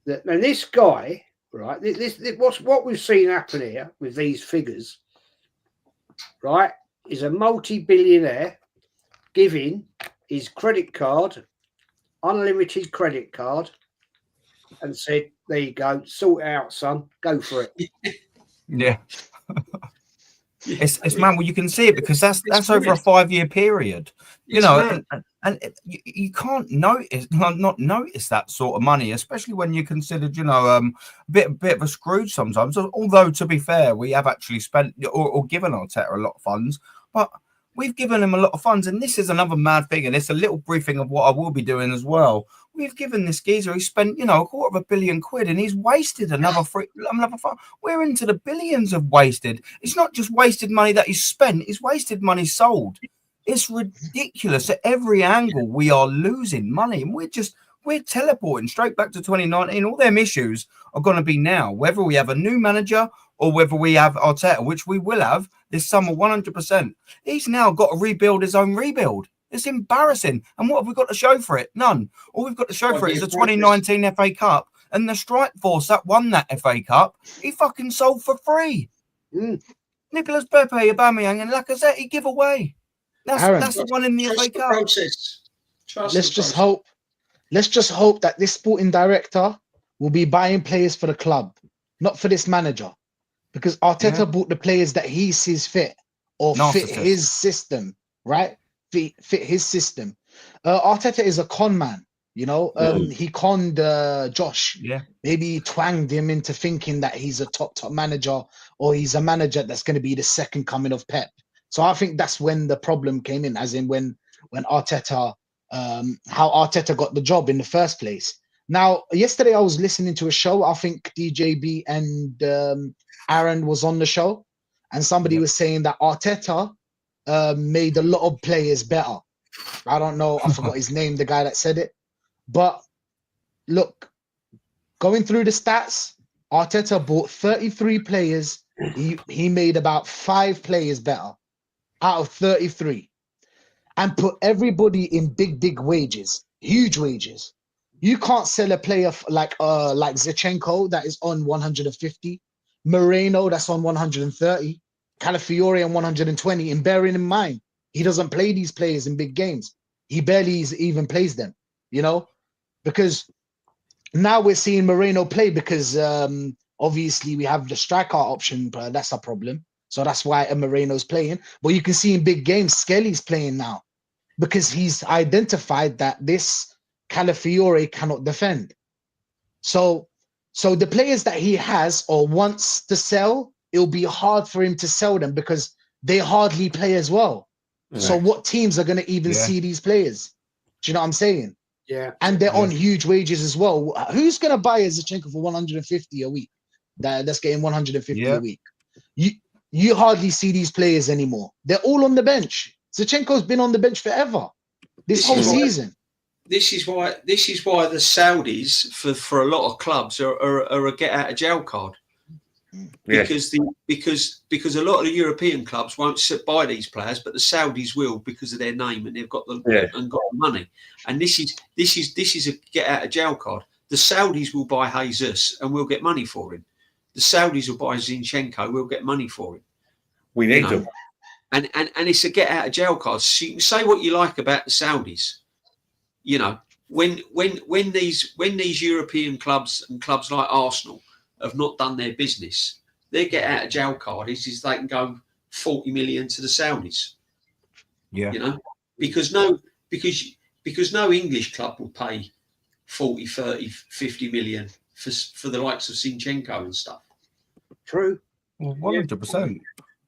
[SPEAKER 2] That and this guy, right? This what we've seen happen here with these figures, right? Is a multi-billionaire giving his credit card, unlimited credit card, and said, "There you go, sort it out, son. Go for it."
[SPEAKER 1] Yeah. It's man, well, you can see it because that's over a 5-year period, you know, and you can't not notice that sort of money, especially when you consider, you know, a bit of a Scrooge sometimes. Although to be fair, we have actually spent or given Arteta a lot of funds, but we've given him a lot of funds, and this is another mad thing, and it's a little briefing of what I will be doing as well. We've given this geezer, he spent, you know, £250 million, and he's wasted another fund. We're into the billions of wasted. It's not just wasted money that he's spent; it's wasted money sold. It's ridiculous. At every angle, we are losing money, and we're teleporting straight back to 2019. All them issues are going to be now, whether we have a new manager or whether we have Arteta, which we will have this summer 100%. He's now got to rebuild his own rebuild. It's embarrassing. And what have we got to show for it? None. All we've got to show for it is the 2019 FA Cup and the strike force that won that FA Cup. He fucking sold for free. Nicolas Pepe, Aubameyang, and Lacazette, he give away. That's the one in the FA Cup.
[SPEAKER 6] Let's just hope that this sporting director will be buying players for the club, not for this manager, because Arteta bought the players that he sees fit or fit his system, right? Fit his system. Arteta is a con man, you know. He conned Josh. Yeah, maybe he twanged him into thinking that he's a top manager, or he's a manager that's going to be the second coming of Pep. So I think that's when the problem came in, as in when Arteta, how Arteta got the job in the first place. Now, yesterday I was listening to a show. I think DJB and Aaron was on the show, and somebody was saying that Arteta made a lot of players better. I don't know. I forgot his name, the guy that said it. But look, going through the stats, Arteta bought 33 players. He made about 5 players better out of 33, and put everybody in big wages, huge wages. You can't sell a player like Zinchenko that is on 150, Moreno that's on 130, Calafiore on 120. And bearing in mind, he doesn't play these players in big games. He barely even plays them, you know, because now we're seeing Moreno play because obviously we have the striker option, but that's a problem. So that's why Moreno's playing. But you can see in big games, Skelly's playing now because he's identified that this Calafiore cannot defend. So the players that he has or wants to sell, it'll be hard for him to sell them because they hardly play as well. Right. So what teams are going to even see these players? Do you know what I'm saying?
[SPEAKER 2] Yeah.
[SPEAKER 6] And they're on huge wages as well. Who's going to buy a Zinchenko for 150 a week? That's getting 150 a week. You hardly see these players anymore. They're all on the bench. Zinchenko's been on the bench forever. This whole season.
[SPEAKER 3] This is why the Saudis for a lot of clubs are a get out of jail card. Yeah. Because a lot of the European clubs won't sit by these players, but the Saudis will because of their name and they've got the money. And this is a get out of jail card. The Saudis will buy Jesus and we'll get money for him. The Saudis will buy Zinchenko, we'll get money for him.
[SPEAKER 5] We need them.
[SPEAKER 3] And it's a get out of jail card. So you can say what you like about the Saudis. You know, when these European clubs and clubs like Arsenal have not done their business, their get out of jail card is they can go 40 million to the Saudis. Yeah. You know, because no English club will pay 40, 30, 50 million for the likes of Zinchenko and stuff.
[SPEAKER 2] True.
[SPEAKER 1] Well, 100%.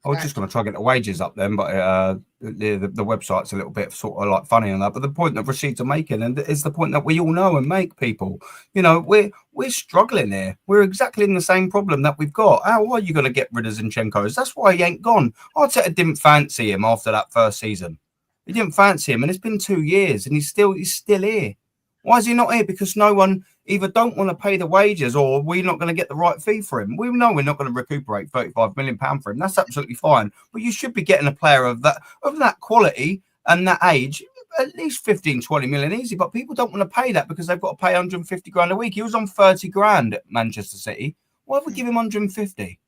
[SPEAKER 1] I was just going to try and get the wages up then, but the website's a little bit sort of like funny on that. But the point that Rashid's are making, and is the point that we all know and make people, you know, we're struggling here. We're exactly in the same problem that we've got. How are you going to get rid of Zinchenko? That's why he ain't gone. Arteta didn't fancy him after that first season. He didn't fancy him, and it's been 2 years, and he's still here. Why is he not here? Because no one either don't want to pay the wages or we're not going to get the right fee for him. We know we're not going to recuperate £35 million for him. That's absolutely fine. But you should be getting a player of that quality and that age at least 15, 20 million easy, but people don't want to pay that because they've got to pay 150 grand a week. He was on 30 grand at Manchester City. Why would we give him 150?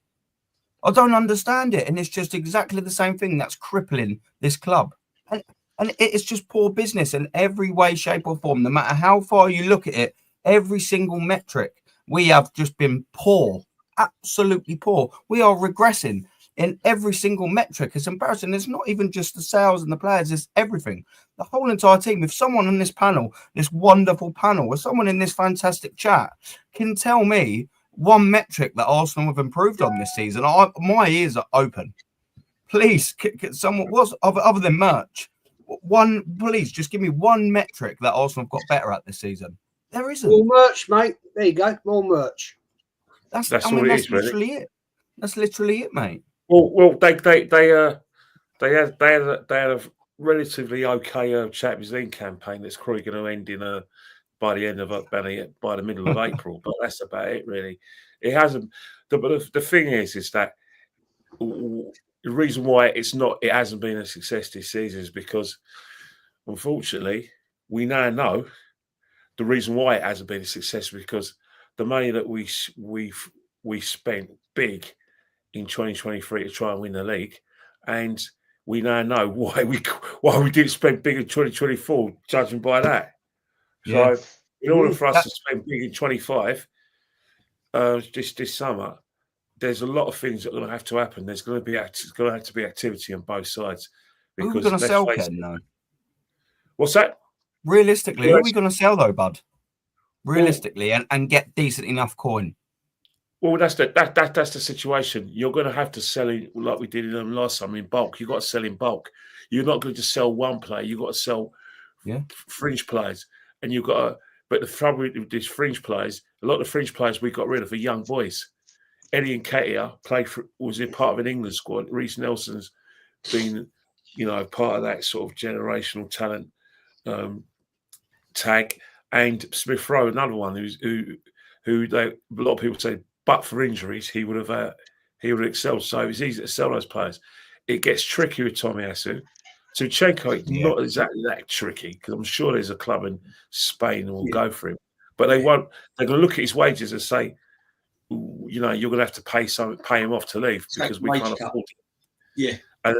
[SPEAKER 1] I don't understand it. And it's just exactly the same thing that's crippling this club. And it's just poor business in every way, shape, or form. No matter how far you look at it, every single metric, we have just been poor, absolutely poor. We are regressing in every single metric. It's embarrassing. It's not even just the sales and the players, it's everything. The whole entire team. If someone on this panel, this wonderful panel, or someone in this fantastic chat can tell me one metric that Arsenal have improved on this season, my ears are open. Please, someone, what's other than merch? Please just give me one metric that Arsenal have got better at this season. There isn't.
[SPEAKER 2] More merch, mate. There you go. More merch.
[SPEAKER 1] That's
[SPEAKER 5] literally
[SPEAKER 1] it. That's literally it, mate.
[SPEAKER 5] Well, they had a relatively okay Champions League campaign that's probably going to end by the middle of April, but that's about it, really. It hasn't. But the thing is that the reason why it hasn't been a success this season is because, unfortunately, we now know the reason why it hasn't been a success, because the money that we spent big in 2023 to try and win the league, and we now know why we didn't spend big in 2024, judging by that.
[SPEAKER 1] Yeah.
[SPEAKER 5] So, in order for us to spend big in 25 this summer, there's a lot of things that are going to have to happen. There's going to have to be activity on both sides.
[SPEAKER 1] Who are we going to sell, Ken, though?
[SPEAKER 5] What's that?
[SPEAKER 1] Realistically, who are we going to sell, though, bud? Realistically, and get decent enough coin.
[SPEAKER 5] Well, that's the situation. You're going to have to sell it like we did in them last time, in bulk. You've got to sell in bulk. You're not going to just sell one player. You've got to sell fringe players. And you've got to, but the trouble with these fringe players, a lot of the fringe players we got rid of are young boys. Eddie Nketiah was in part of an England squad. Reece Nelson's been, part of that sort of generational talent tag. And Smith Rowe, another one who a lot of people say, but for injuries, he would have excelled. So it's easy to sell those players. It gets tricky with Tomiyasu. Zinchenko, not exactly that tricky, because I'm sure there's a club in Spain who will go for him. But they won't. They're going to look at his wages and say, you're going to have to pay him off to leave because we can't afford it.
[SPEAKER 3] Yeah,
[SPEAKER 5] and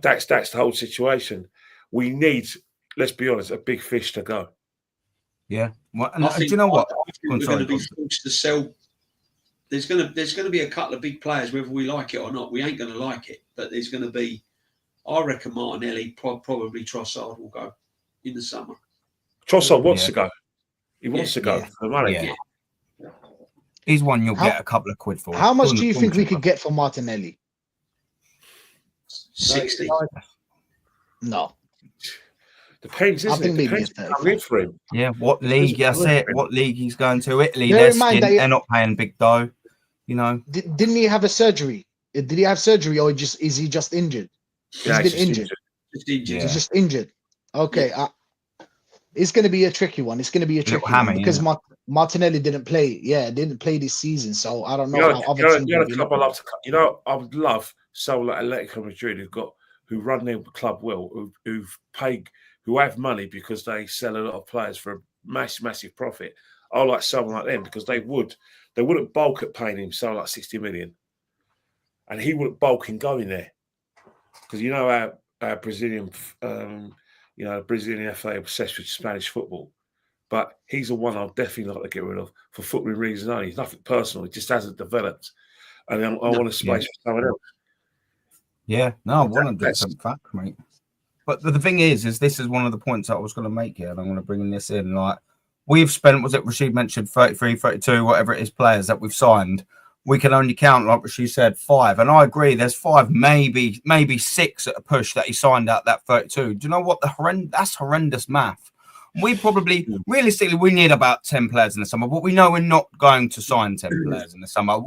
[SPEAKER 5] that's the whole situation. We need, let's be honest, a big fish to go.
[SPEAKER 1] Yeah. Well, and do you know what?
[SPEAKER 3] We're going to be forced to sell. There's going to be a couple of big players, whether we like it or not. We ain't going to like it, but there's going to be. I reckon Martinelli, probably Trossard will go in the summer.
[SPEAKER 5] Trossard wants to go. He wants to go for the money.
[SPEAKER 1] Yeah. He's one you'll get a couple of quid for.
[SPEAKER 6] How much do you think we could get for Martinelli?
[SPEAKER 3] 60.
[SPEAKER 6] No.
[SPEAKER 5] Depends, isn't it? Depends coming in for him.
[SPEAKER 1] Yeah, what league? That's it. What league he's going to? Italy. They're not paying big dough.
[SPEAKER 6] Didn't he have a surgery? Did he have surgery, or is he just injured? He's been injured. He's just injured. Okay. It's going to be a tricky one. It's going to be a tricky one because Martinelli didn't play. Didn't play this season. So I don't know how other teams.
[SPEAKER 5] I would love someone like Atletico Madrid who run their club well, who have money because they sell a lot of players for a massive profit. I like someone like them because they wouldn't bulk at paying him something like 60 million, and he wouldn't bulk in going there because our Brazilian. Brazilian FA obsessed with Spanish football, but he's the one I'll definitely like to get rid of for footballing reasons only. It's nothing personal; it just hasn't developed, and I want a space for someone else.
[SPEAKER 1] Yeah, no, I want to do something fact, mate. But the thing is this is one of the points that I was going to make here, and I'm going to bring this in. Like, we've spent, was it Rashid mentioned, 33, 32, whatever it is, players that we've signed. We can only count, like Rashid said, 5. And I agree, there's 5, maybe 6 at a push that he signed out that 32. Do you know what? That's horrendous math. We probably, realistically, we need about 10 players in the summer, but we know we're not going to sign 10 players in the summer.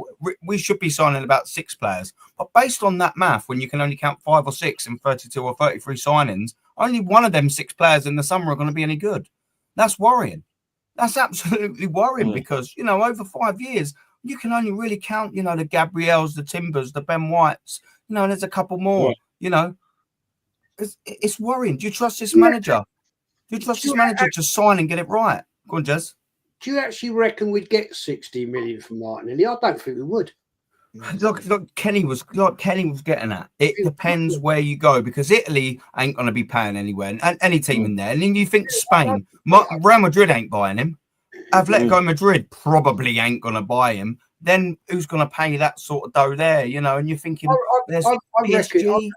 [SPEAKER 1] We should be signing about 6 players. But based on that math, when you can only count 5 or 6 in 32 or 33 signings, only one of them 6 players in the summer are going to be any good. That's worrying. That's absolutely worrying because, over 5 years, you can only really count, the Gabriels, the Timbers, the Ben Whites, and there's a couple more, it's worrying. Do you trust this manager? Do you trust this manager to sign and get it right? Go on, Jez.
[SPEAKER 2] Do you actually reckon we'd get 60 million from Martinelli? I don't think we would.
[SPEAKER 1] Like Kenny was getting at. It depends where you go, because Italy ain't going to be paying anywhere, and any team in there. And then you think Spain, Real Madrid ain't buying him. Atletico Madrid probably ain't going to buy him. Then who's going to pay that sort of dough there? You know, and you're thinking, there's PSG.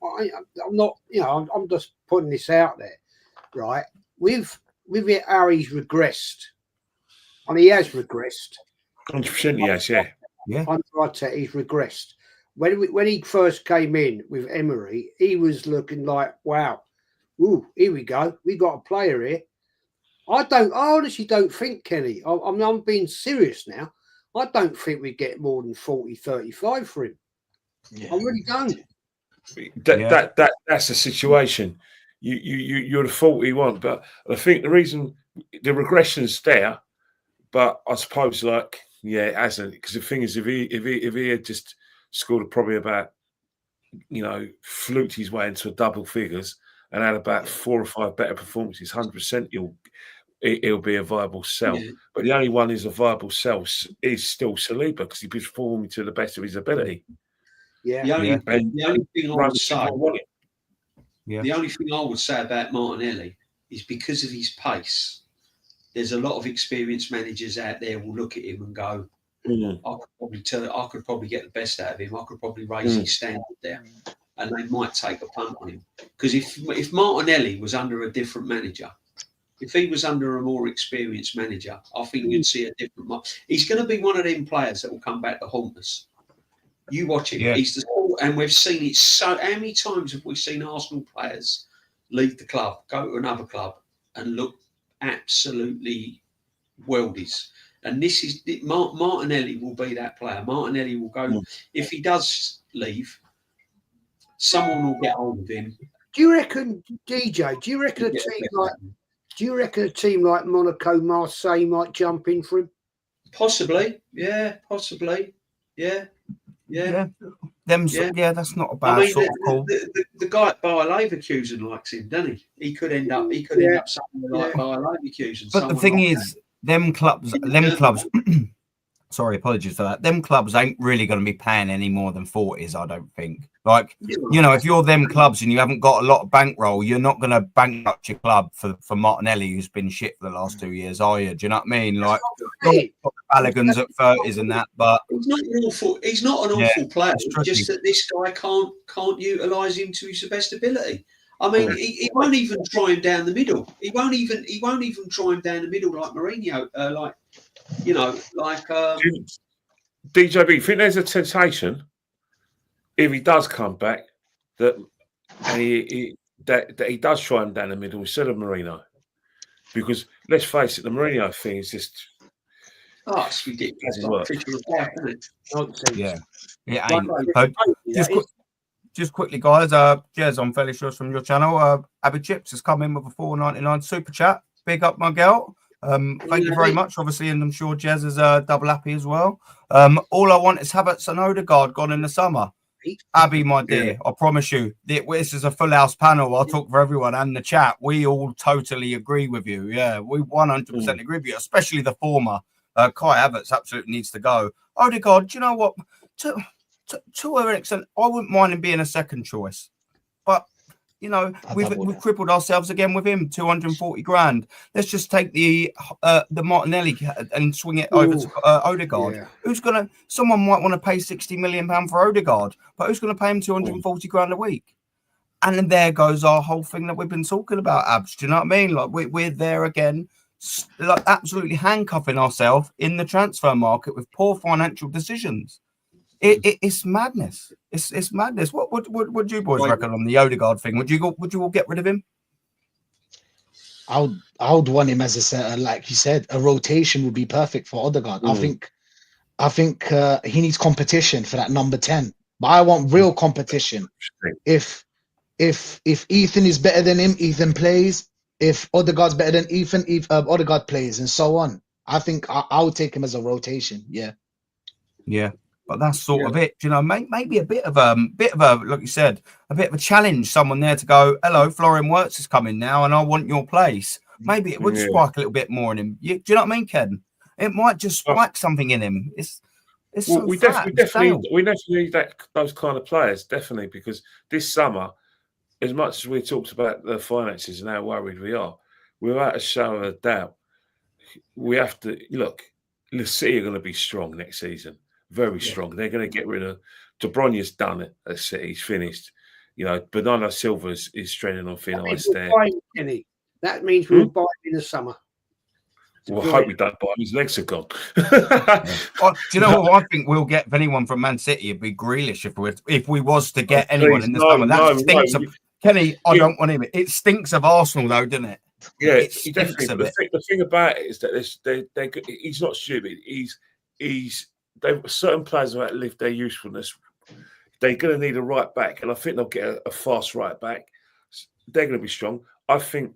[SPEAKER 2] I'm not, you know, I'm just putting this out there, right? With it, how he's regressed, and he has regressed.
[SPEAKER 5] 100% he has, yeah.
[SPEAKER 2] Yeah, he's regressed. When he first came in with Emery, he was looking like, wow, ooh, here we go, we got a player here. I honestly don't think, Kenny, I'm being serious now. I don't think we get more than 40, 35 for him. Yeah. I really don't.
[SPEAKER 5] That's the situation. You're the 41, but I think the reason the regression's there, but I suppose it hasn't, because the thing is, if he had just scored probably about, fluked his way into double figures and had about 4 or 5 better performances, 100% he'll be a viable sell. Yeah. But the only one who's a viable sell is still Saliba, because he's performing to the best of his ability.
[SPEAKER 3] Yeah. The only thing I would say about Martinelli is, because of his pace, there's a lot of experienced managers out there will look at him and go, I could probably get the best out of him. I could probably raise his standard there, and they might take a punt on him. Because if Martinelli was under a different manager, if he was under a more experienced manager, I think you'd see a different. He's going to be one of them players that will come back to haunt us. You watch him. Yeah. And we've seen it so. How many times have we seen Arsenal players leave the club, go to another club, and look absolutely worldies? And this is Martinelli will be that player. Martinelli will go. If he does leave, someone will get hold of him.
[SPEAKER 2] Do you reckon, DJ? Do you reckon a team like Monaco, Marseille might jump in for him?
[SPEAKER 3] Possibly. Yeah. Possibly. Yeah.
[SPEAKER 1] That's not a bad sort of call.
[SPEAKER 3] The guy at Bayer Leverkusen likes him, doesn't he? He could end up somewhere like Bayer Leverkusen.
[SPEAKER 1] But the thing is, them clubs. Sorry, apologies for that. Them clubs ain't really going to be paying any more than 40s, I don't think. If you're them clubs and you haven't got a lot of bankroll, you're not going to bankrupt your club for Martinelli, who's been shit for the last 2 years, are you? Do you know what I mean? Balogun's at 30s and that, but
[SPEAKER 3] he's not an awful player. Just that this guy can't utilise him to his best ability. I mean, he won't even try him down the middle. He won't even try him down the middle like Mourinho,
[SPEAKER 5] DJB, you think there's a temptation, if he does come back, that he does try him down the middle instead of Mourinho? Because let's face it, the Mourinho thing is just
[SPEAKER 3] it's ridiculous.
[SPEAKER 1] Just quickly, guys. Jez, I'm fairly sure it's from your channel. Abby Chips has come in with a $4.99 super chat. Big up, my girl. Thank you very much, obviously, and I'm sure Jez is double happy as well. All I want is Havertz and Odegaard gone in the summer. Abby, my dear, I promise you, this is a full house panel. I'll talk for everyone and the chat. We all totally agree with you. Yeah, we 100% agree with you, especially the former. Kai Havertz absolutely needs to go. Odegaard, do you know what? To an extent, I wouldn't mind him being a second choice, but we've crippled ourselves again with him. 240 grand. Let's just take the Martinelli and swing it over to Odegaard. Yeah. Someone might want to pay £60 million for Odegaard, but who's going to pay him 240 grand a week? And then there goes our whole thing that we've been talking about, Abs. Do you know what I mean? Like we're there again, like absolutely handcuffing ourselves in the transfer market with poor financial decisions. It's madness. It's madness. What would you boys reckon on the Odegaard thing? Would you all get rid of him?
[SPEAKER 6] I would want him as like you said, a rotation would be perfect for Odegaard. I think he needs competition for that number 10. But I want real competition. If Ethan is better than him, Ethan plays. If Odegaard's better than Ethan, Odegaard plays, and so on. I think I would take him as a rotation. Yeah.
[SPEAKER 1] But that's sort of it, you know. Maybe a bit of a like you said, a bit of a challenge. Someone there to go, hello, Florian Wirtz is coming now, and I want your place. Maybe it would spark a little bit more in him. Do you know what I mean, Ken? It might just spike something in him.
[SPEAKER 5] We definitely need those kind of players, definitely, because this summer, as much as we talked about the finances and how worried we are, without a shadow of a doubt, we have to look. The City are going to be strong next season, very strong. They're going to get rid of De Bruyne's done it at City. He's finished. You know, Bernardo Silva is training on thin ice there.
[SPEAKER 2] That means we'll buy in the summer.
[SPEAKER 5] Well, I hope we don't buy him. His legs are gone.
[SPEAKER 1] Do you know what I think we'll get if anyone from Man City? It'd be Grealish if we was to get anyone in the summer. That stinks of Kenny. I don't want him. It stinks of Arsenal, though, doesn't it?
[SPEAKER 5] Yeah, definitely. But the thing about it is that he's not stupid. Certain players have outlived their usefulness. They're going to need a right back, and I think they'll get a fast right back. They're going to be strong. I think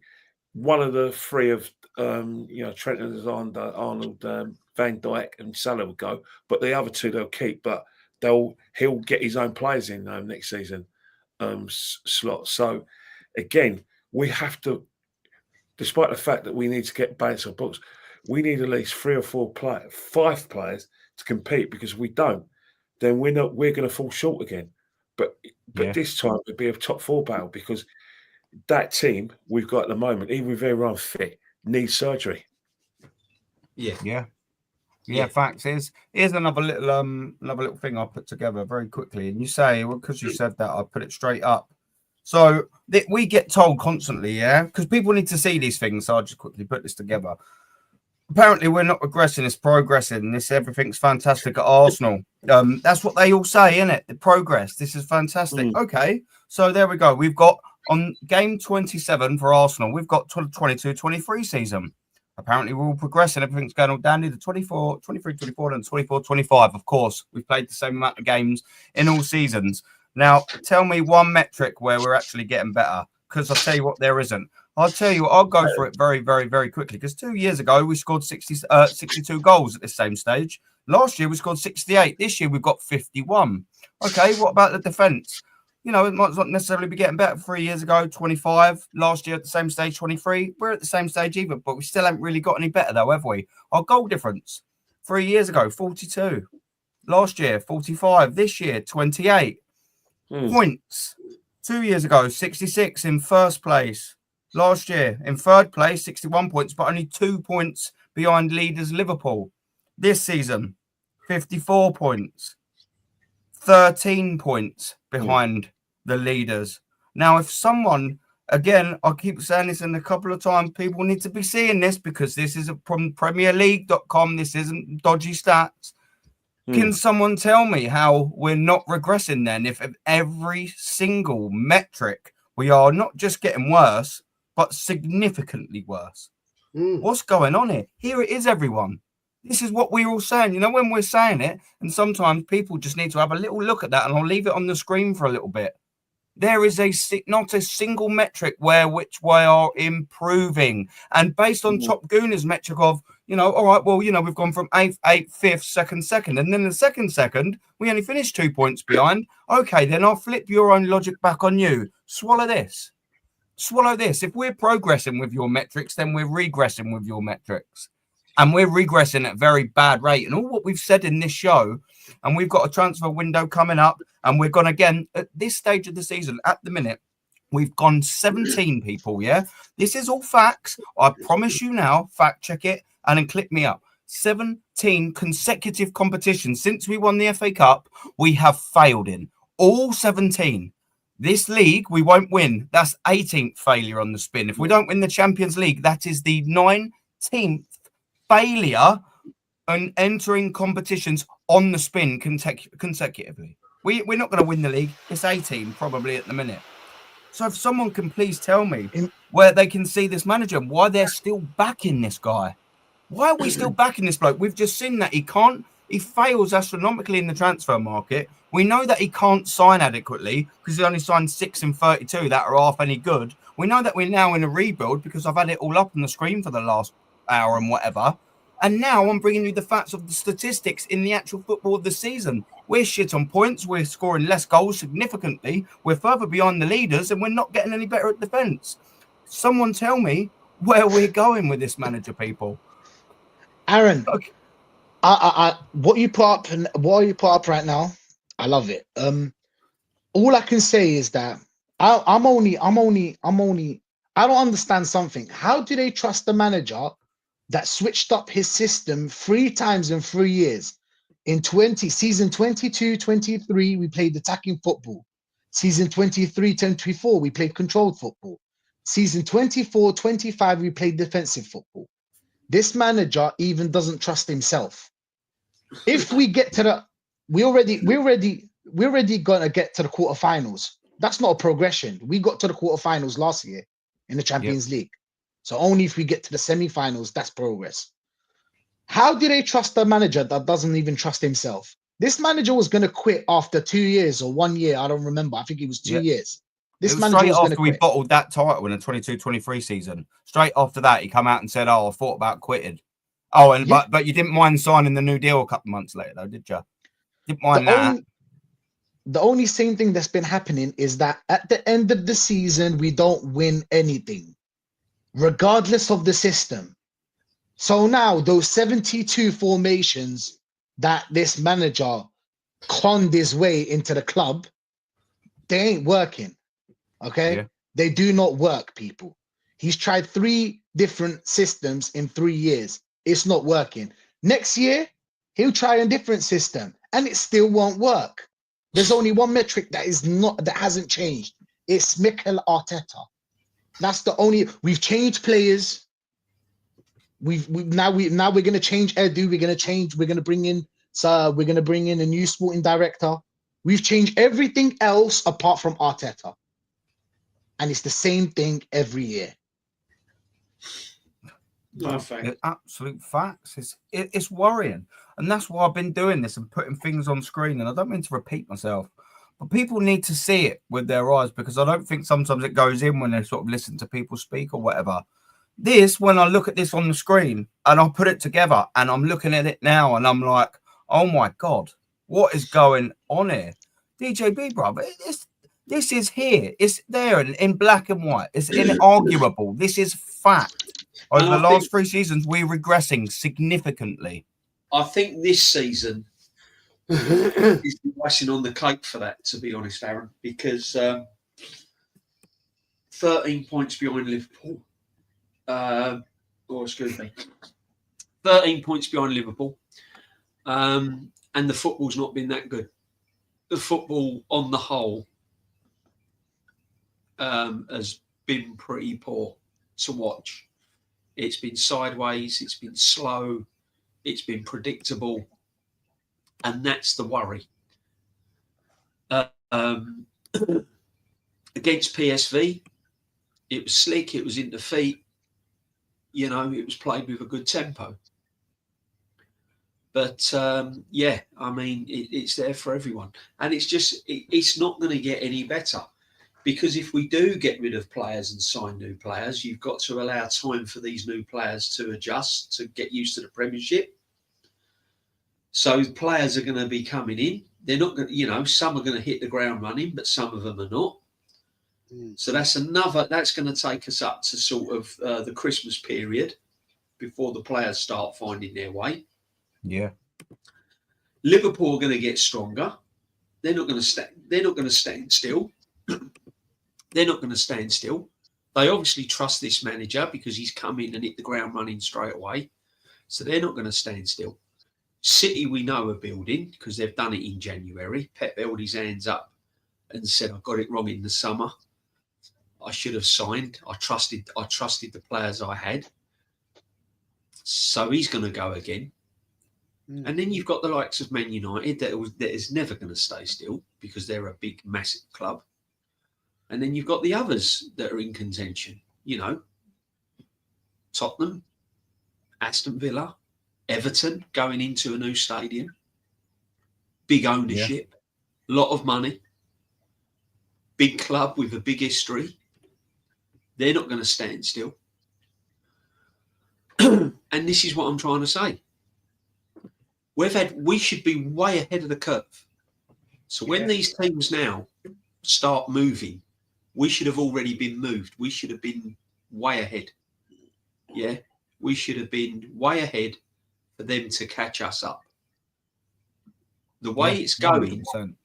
[SPEAKER 5] one of the three of Trent Alexander-Arnold, Van Dijk, and Salah will go, but the other two they'll keep. But he'll get his own players in next season slot. So again, we have to, despite the fact that we need to get balance of books, we need at least 3 or 4 players, 5 players to compete. Because if we don't, then we're going to fall short again. But this time it'll be a top 4 battle, because that team we've got at the moment, even if everyone fit, needs surgery.
[SPEAKER 1] Yeah. Facts. Here's another little thing I put together very quickly. And you say, well, because you said that, I put it straight up. So we get told constantly, because people need to see these things. So I'll just quickly put this together. Apparently, we're not regressing; it's progressing. Everything's fantastic at Arsenal. That's what they all say, isn't it? The progress. This is fantastic. Okay, so there we go. We've got on game 27 for Arsenal. We've got 22-23 season. Apparently, we're all progressing. Everything's going all dandy. The 23-24 and 24-25. Of course, we've played the same amount of games in all seasons. Now, tell me one metric where we're actually getting better, because I'll tell you what, there isn't. I'll tell you what, I'll go for it very, very, very quickly, because 2 years ago, we scored 62 goals at this same stage. Last year, we scored 68. This year, we've got 51. Okay, what about the defence? You know, it might not necessarily be getting better. 3 years ago, 25. Last year, at the same stage, 23. We're at the same stage either, but we still haven't really got any better, though, have we? Our goal difference, 3 years ago, 42. Last year, 45. This year, 28. Points, 2 years ago, 66 in first place. Last year, in third place, 61 points, but only 2 points behind leaders Liverpool. This season, 54 points, 13 points behind the leaders. Now, if someone, again, I keep saying this in a couple of times, people need to be seeing this, because this is from PremierLeague.com. This isn't dodgy stats. Can someone tell me how we're not regressing then, if every single metric we are not just getting worse, but significantly worse? What's going on here? Here it is, everyone. This is what we're all saying. You know, when we're saying it, and sometimes people just need to have a little look at that, and I'll leave it on the screen for a little bit. There is not a single metric which we are improving. And based on Top Gooner's metric of, all right, well, we've gone from 8th, 5th, 2nd. And then the second, we only finished 2 points behind. Okay, then I'll flip your own logic back on you. Swallow this. If we're progressing with your metrics, then we're regressing with your metrics. And we're regressing at a very bad rate. And all what we've said in this show, and we've got a transfer window coming up, and we're going to, again, at this stage of the season, at the minute, we've gone 17 people, yeah? This is all facts. I promise you now, fact check it, and then click me up. 17 consecutive competitions since we won the FA Cup, we have failed in. All 17. This league, we won't win. That's 18th failure on the spin. If we don't win the Champions League, that is the 19th failure on entering competitions on the spin consecutively. We're not going to win the league. It's 18 probably at the minute. So if someone can please tell me where they can see this manager, why they're still backing this guy. Why are we still backing this bloke? We've just seen that he fails astronomically in the transfer market. We know that he can't sign adequately because he only signed 6 in 32 that are half any good. We know that we're now in a rebuild because I've had it all up on the screen for the last hour and whatever. And now I'm bringing you the facts of the statistics in the actual football of the season. We're shit on points. We're scoring less goals significantly. We're further behind the leaders, and we're not getting any better at defence. Someone tell me where we're going with this manager, people.
[SPEAKER 6] Aaron,
[SPEAKER 1] Okay.
[SPEAKER 6] what you put up right now, I love it. All I can say is that I don't understand something. How do they trust the manager that switched up his system 3 times in 3 years? In season 22-23, we played attacking football. Season 23-24, we played controlled football. Season 24-25, we played defensive football. This manager even doesn't trust himself. If we get to we're already gonna get to the quarterfinals. That's not a progression. We got to the quarterfinals last year in the Champions League. So only if we get to the semi-finals, that's progress. How do they trust a manager that doesn't even trust himself? This manager was going to quit after 2 years or 1 year. I don't remember. I think it was 2 years. This manager was going to quit.
[SPEAKER 1] We bottled that title in the 22-23 season. Straight after that, he come out and said, "Oh, I thought about quitting." Oh, and but you didn't mind signing the new deal a couple of months later, though, did you? Didn't mind that.
[SPEAKER 6] The only same thing that's been happening is that at the end of the season, we don't win anything, regardless of the system. So now those 72 formations that this manager conned his way into the club, they ain't working. Okay?
[SPEAKER 1] Yeah.
[SPEAKER 6] They do not work, people. He's tried 3 different systems in 3 years. It's not working. Next year, he'll try a different system and it still won't work. There's only one metric that hasn't changed. It's Mikel Arteta. That's the only. We've changed players. Now we're going to change Edu. We're going to bring in a new sporting director. We've changed everything else apart from Arteta, and it's the same thing every year.
[SPEAKER 3] No fact.
[SPEAKER 1] Absolute facts. It's worrying, and that's why I've been doing this and putting things on screen. And I don't mean to repeat myself, but people need to see it with their eyes, because I don't think sometimes it goes in when they sort of listen to people speak or whatever. This, when I look at this on the screen and I put it together and I'm looking at it now and I'm like, oh my God, what is going on here? DJB, brother, this is here. It's there in black and white. It's inarguable. This is fact. Over the last 3 seasons, we're regressing significantly.
[SPEAKER 3] I think this season is the icing on the cake for that, to be honest, Aaron, because 13 points behind Liverpool. 13 points behind Liverpool. And the football's not been that good. The football on the whole has been pretty poor to watch. It's been sideways, it's been slow, it's been predictable, and that's the worry. Against PSV, it was slick, it was in the feet, it was played with a good tempo. But it's there for everyone. And it's not going to get any better. Because if we do get rid of players and sign new players, you've got to allow time for these new players to adjust, to get used to the Premiership. So players are going to be coming in. They're not going to, some are going to hit the ground running, but some of them are not. So that's going to take us up to sort of the Christmas period before the players start finding their way.
[SPEAKER 1] Yeah.
[SPEAKER 3] Liverpool are going to get stronger. They're not going to stand still. They're not going to stand still. They obviously trust this manager because he's come in and hit the ground running straight away. So they're not going to stand still. City, we know, are building because they've done it in January. Pep held his hands up and said, I got it wrong in the summer. I should have signed. I trusted the players I had. So he's going to go again. And then you've got the likes of Man United that is never going to stay still because they're a big, massive club. And then you've got the others that are in contention, Tottenham, Aston Villa, Everton going into a new stadium, big ownership, lot of money, big club with a big history. They're not going to stand still. And this is what I'm trying to say. We should be way ahead of the curve. So when these teams now start moving, we should have already been moved. We should have been way ahead. Yeah, we should have been way ahead for them to catch us up. The way it's going,
[SPEAKER 1] 100%.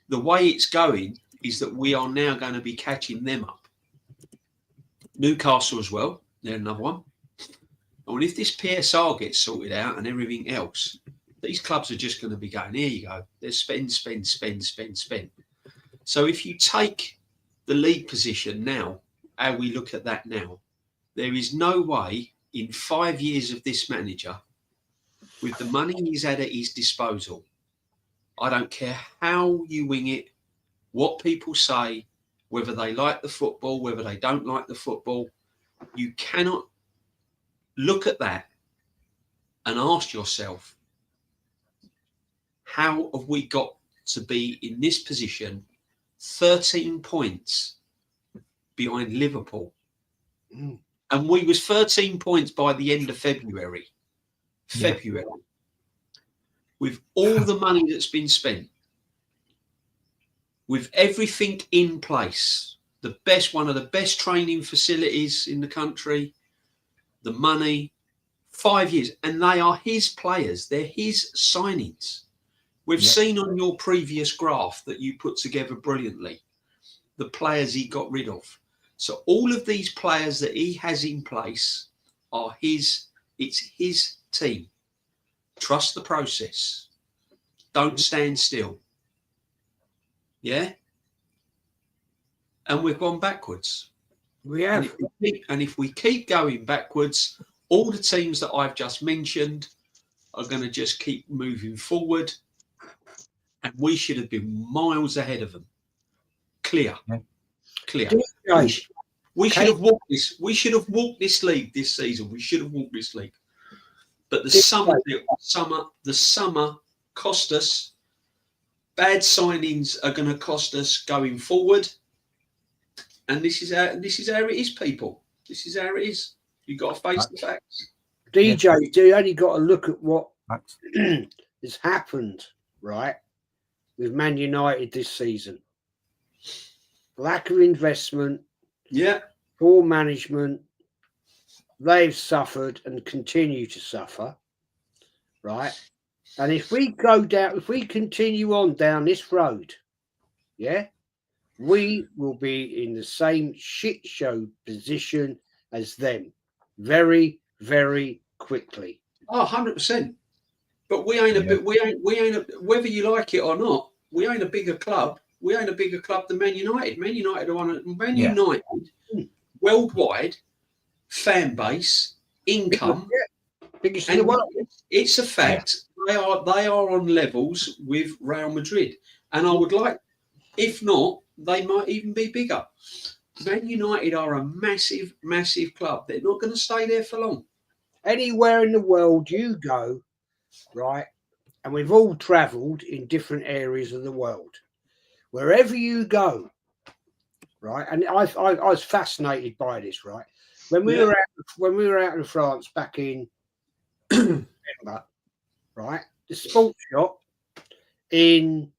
[SPEAKER 3] the way it's going is that we are now going to be catching them up. Newcastle as well, they're another one. And if this PSR gets sorted out and everything else, these clubs are just going to be going, here you go. There's spend. So if you take the league position now, how we look at that now, there is no way in 5 years of this manager, with the money he's had at his disposal, I don't care how you wing it, what people say, whether they like the football, whether they don't like the football, you cannot look at that and ask yourself, how have we got to be in this position 13 points behind Liverpool? And we was 13 points by the end of February. With all the money that's been spent, with everything in place, one of the best training facilities in the country, the money, 5 years, and they are his players, they're his signings. We've seen on your previous graph that you put together brilliantly, the players he got rid of. So all of these players that he has in place are his, it's his team. Trust the process. Don't stand still. Yeah? And we've gone backwards.
[SPEAKER 2] We have.
[SPEAKER 3] And if we keep going backwards, all the teams that I've just mentioned are going to just keep moving forward. And we should have been miles ahead of them. Clear. We should have walked this. We should have walked this league this season. We should have walked this league. But the summer cost us. Bad signings are going to cost us going forward. And this is how it is, people. This is how it is. You've got to face the facts.
[SPEAKER 2] DJ, you only got to look at what has happened, right, with Man United this season. Lack of investment, poor management. They've suffered and continue to suffer, right? And if we continue on down this road, we will be in the same shit show position as them very, very quickly.
[SPEAKER 3] Oh, 100%. But we ain't whether you like it or not, we ain't a bigger club. We ain't a bigger club than Man United. Man United are United worldwide fan base, income.
[SPEAKER 2] Biggest in the world.
[SPEAKER 3] It's a fact. They are on levels with Real Madrid. And I would like, if not, they might even be bigger. Man United are a massive, massive club. They're not going to stay there for long.
[SPEAKER 2] Anywhere in the world you go, right, and we've all travelled in different areas of the world. Wherever you go, right, and I was fascinated by this, right. When we were out in France back in November, right, the sports shop in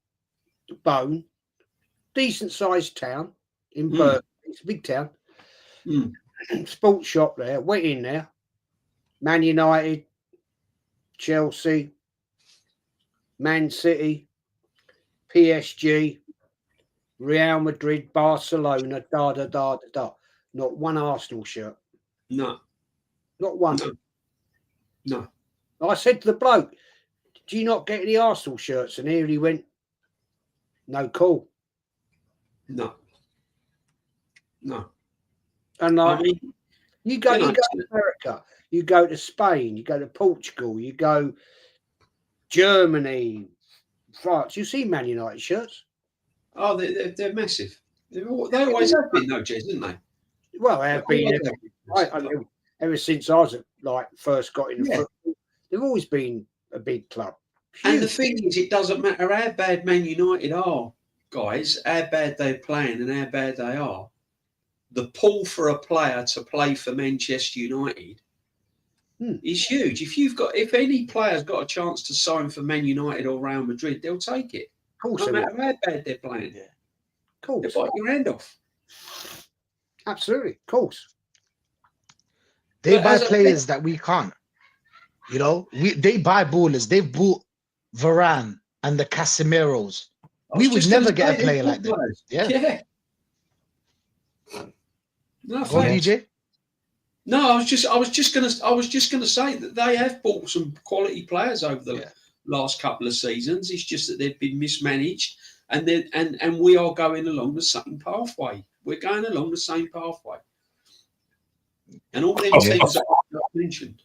[SPEAKER 2] Beaune, decent sized town in Berkeley, it's a big town. Sports shop there, went in there, Man United, Chelsea, Man City, PSG, Real Madrid, Barcelona, Not one Arsenal shirt.
[SPEAKER 3] No.
[SPEAKER 2] Not one.
[SPEAKER 3] No.
[SPEAKER 2] I said to the bloke, do you not get any Arsenal shirts? And here he went, no call.
[SPEAKER 3] No.
[SPEAKER 2] And like,
[SPEAKER 3] I mean,
[SPEAKER 2] you go to America, you go to Spain, you go to Portugal, you go Germany, France. You see Man United shirts.
[SPEAKER 3] Oh, they're massive. They always have been, though, Jez, didn't they?
[SPEAKER 2] Well, they have been ever since I was first got into football. They've always been a big club.
[SPEAKER 3] And the thing is, it doesn't matter how bad Man United are, guys, how bad they're playing and how bad they are. The pull for a player to play for Manchester United is huge. If any player's got a chance to sign for Man United or Real Madrid, they'll take it.
[SPEAKER 2] course
[SPEAKER 3] No
[SPEAKER 2] they
[SPEAKER 3] matter
[SPEAKER 2] will.
[SPEAKER 3] how bad they're playing.
[SPEAKER 6] Yeah.
[SPEAKER 2] Of course.
[SPEAKER 3] They bite your hand off.
[SPEAKER 2] Absolutely. Of course.
[SPEAKER 6] They
[SPEAKER 3] But
[SPEAKER 6] buy
[SPEAKER 3] as I
[SPEAKER 6] players that we can't. You know, they buy ballers. They've bought Varane and the Casemiros.
[SPEAKER 3] I
[SPEAKER 6] We
[SPEAKER 3] was
[SPEAKER 6] would
[SPEAKER 3] just gonna
[SPEAKER 6] never get a
[SPEAKER 3] say,
[SPEAKER 6] player
[SPEAKER 3] they're
[SPEAKER 6] like
[SPEAKER 3] good
[SPEAKER 6] that.
[SPEAKER 3] players.
[SPEAKER 6] Yeah.
[SPEAKER 3] Yeah. No,
[SPEAKER 6] Go on,
[SPEAKER 3] thanks.
[SPEAKER 6] DJ.
[SPEAKER 3] No, I was just gonna say that they have bought some quality players over the
[SPEAKER 6] Yeah.
[SPEAKER 3] last couple of seasons. It's just that they've been mismanaged, and we are going along the same pathway. We're going along the same pathway, and all them
[SPEAKER 5] Oh,
[SPEAKER 3] teams that I mentioned.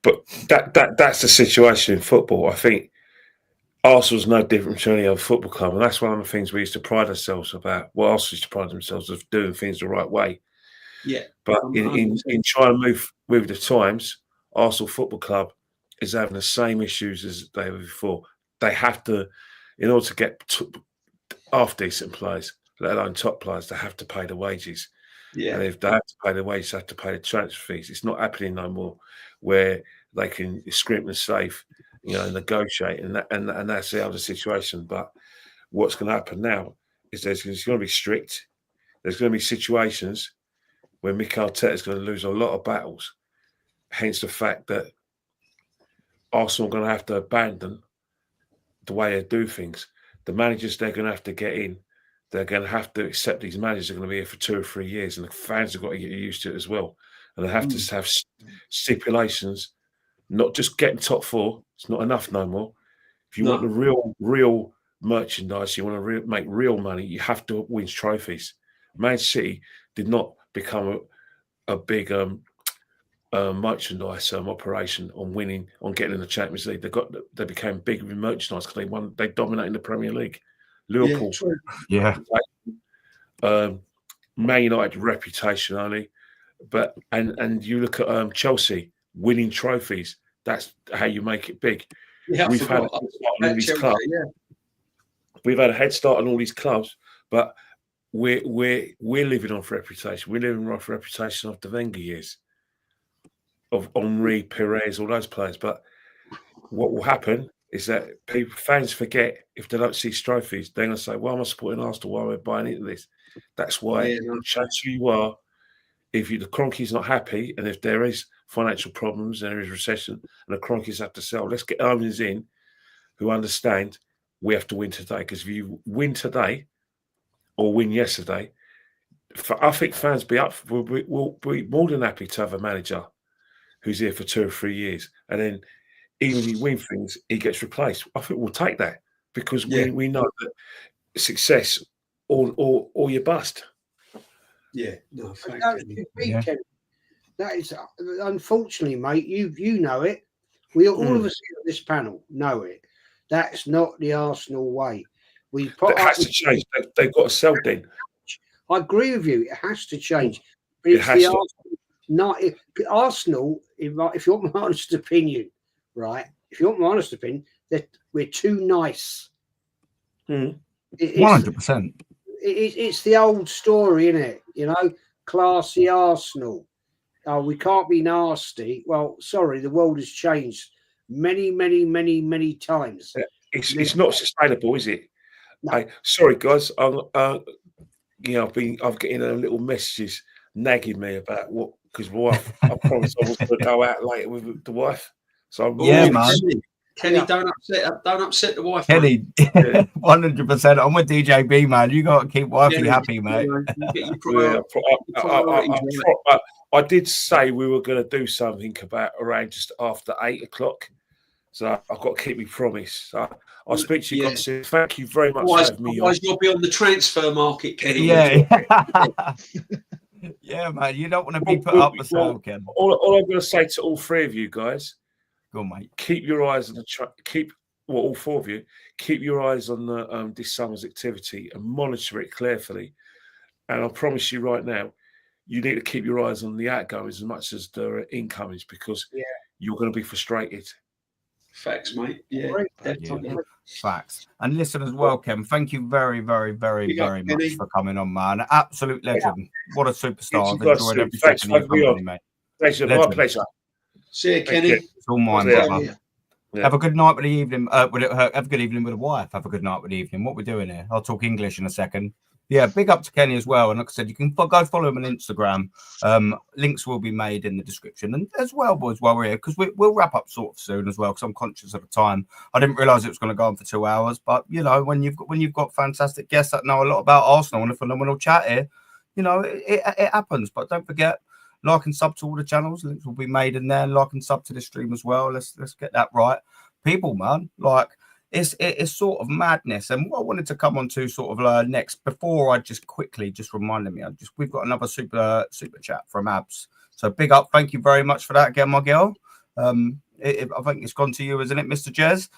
[SPEAKER 5] But that's the situation in football. I think Arsenal's no different from any other football club, and that's one of the things we used to pride ourselves about. Well, Arsenal used to pride themselves of doing things the right way.
[SPEAKER 3] Yeah,
[SPEAKER 5] But in
[SPEAKER 3] 100%.
[SPEAKER 5] trying to move with the times, Arsenal Football Club is having the same issues as they were before. They have to, in order to get half decent players, let alone top players, they have to pay the wages.
[SPEAKER 3] Yeah,
[SPEAKER 5] And if they have to pay the wages, they have to pay the transfer fees. It's not happening no more where they can scrimp and save, negotiate, and that's the other situation. But what's going to happen now is there's going to be strict. There's going to be situations where Mikel Arteta is going to lose a lot of battles. Hence the fact that Arsenal are going to have to abandon the way they do things. The managers they're going to have to get in, they're going to have to accept these managers are going to be here for 2 or 3 years, and the fans have got to get used to it as well. And they have to have stipulations, not just getting top 4. It's not enough no more. If you want the real merchandise, you want to make real money, you have to win trophies. Man City did not become a big merchandise operation on winning, on getting in the Champions League. They became big with merchandise because they dominated the Premier League. Liverpool,
[SPEAKER 1] Yeah.
[SPEAKER 5] Man United reputation only, but and you look at Chelsea winning trophies. That's how you make it big.
[SPEAKER 3] yeah.
[SPEAKER 5] We've had all these clubs. We've had a head start on all these clubs, but we're living off reputation. We're living off reputation of the Wenger years, of Henry, Perez, all those players. But what will happen is that fans forget if they don't see trophies, they're going to say, "Why am I supporting Arsenal? Why am I buying into this?" That's why, change who you are. If the Kroenke's not happy, and if there is financial problems and there is recession, and the Kroenkes have to sell, let's get owners in who understand we have to win today. Because if you win today or win yesterday, I think fans will be more than happy to have a manager who's here for 2 or 3 years, and then even if he wins things, he gets replaced. I think we'll take that because we know that success or you bust.
[SPEAKER 3] Yeah, no,
[SPEAKER 2] that is unfortunately, mate. You know it. We all of us on this panel know it. That's not the Arsenal way.
[SPEAKER 5] It has to change. They've got to sell then.
[SPEAKER 2] I agree with you. It has to change. But
[SPEAKER 5] It has to.
[SPEAKER 2] Arsenal, if you want my honest opinion, right? If you want my honest opinion, that we're too nice.
[SPEAKER 1] 100%.
[SPEAKER 2] It's the old story, isn't it? Classy Arsenal. Oh, we can't be nasty. Well, sorry, the world has changed many, many, many, many times.
[SPEAKER 5] It's not sustainable, is it?
[SPEAKER 2] No.
[SPEAKER 5] Sorry, guys. I'm getting a little messages nagging me about what, because my wife, I promised I was going to go out later with the wife. So I'm
[SPEAKER 1] man.
[SPEAKER 3] Kenny, don't upset the wife.
[SPEAKER 1] Kenny, 100%. I'm with DJ B, man. You got to keep wifey happy, mate.
[SPEAKER 5] I did say we were going to do something about around just after 8 o'clock. So I've got to keep my promise. So I'll speak to you guys soon. Thank you very much for having me on.
[SPEAKER 3] Otherwise, you'll be on the transfer market, Kenny.
[SPEAKER 1] Yeah. Yeah, man. You don't want to be put up for sale, Ken.
[SPEAKER 5] All I'm going to say to all 3 of you guys,
[SPEAKER 1] go on, mate.
[SPEAKER 5] Keep your eyes on all 4 of you, keep your eyes on the this summer's activity and monitor it carefully. And I promise you right now, you need to keep your eyes on the outgoings as much as the incomings, because you're going to be frustrated.
[SPEAKER 3] Facts, mate. Yeah, definitely.
[SPEAKER 1] Facts. And listen as well, Ken. Thank you very, very, very, very much for coming on, man. Absolute legend. What a superstar. I've enjoyed every second of your company, mate.
[SPEAKER 5] Pleasure. My pleasure.
[SPEAKER 3] See you, Kenny.
[SPEAKER 1] It's all mine, brother.
[SPEAKER 5] Yeah.
[SPEAKER 1] Have a good night with the evening. Have a good evening with the wife. Have a good night with the evening. What we're doing here? I'll talk English in a second. Yeah, big up to Kenny as well. And like I said, you can go follow him on Instagram. Links will be made in the description. And as well, boys, while we're here, because we'll wrap up sort of soon as well, because I'm conscious of the time. I didn't realise it was going to go on for 2 hours. But, you know, when you've got fantastic guests that know a lot about Arsenal and a phenomenal chat here, you know, it happens. But don't forget, like and sub to all the channels. Links will be made in there. Like and sub to the stream as well. Let's get that right. People, man, like, it's sort of madness. And what I wanted to come on to sort of next, before I just quickly reminded me, we've got another super chat from Abs. So big up, thank you very much for that again, my girl. I think it's gone to you, isn't it, Mr. Jez?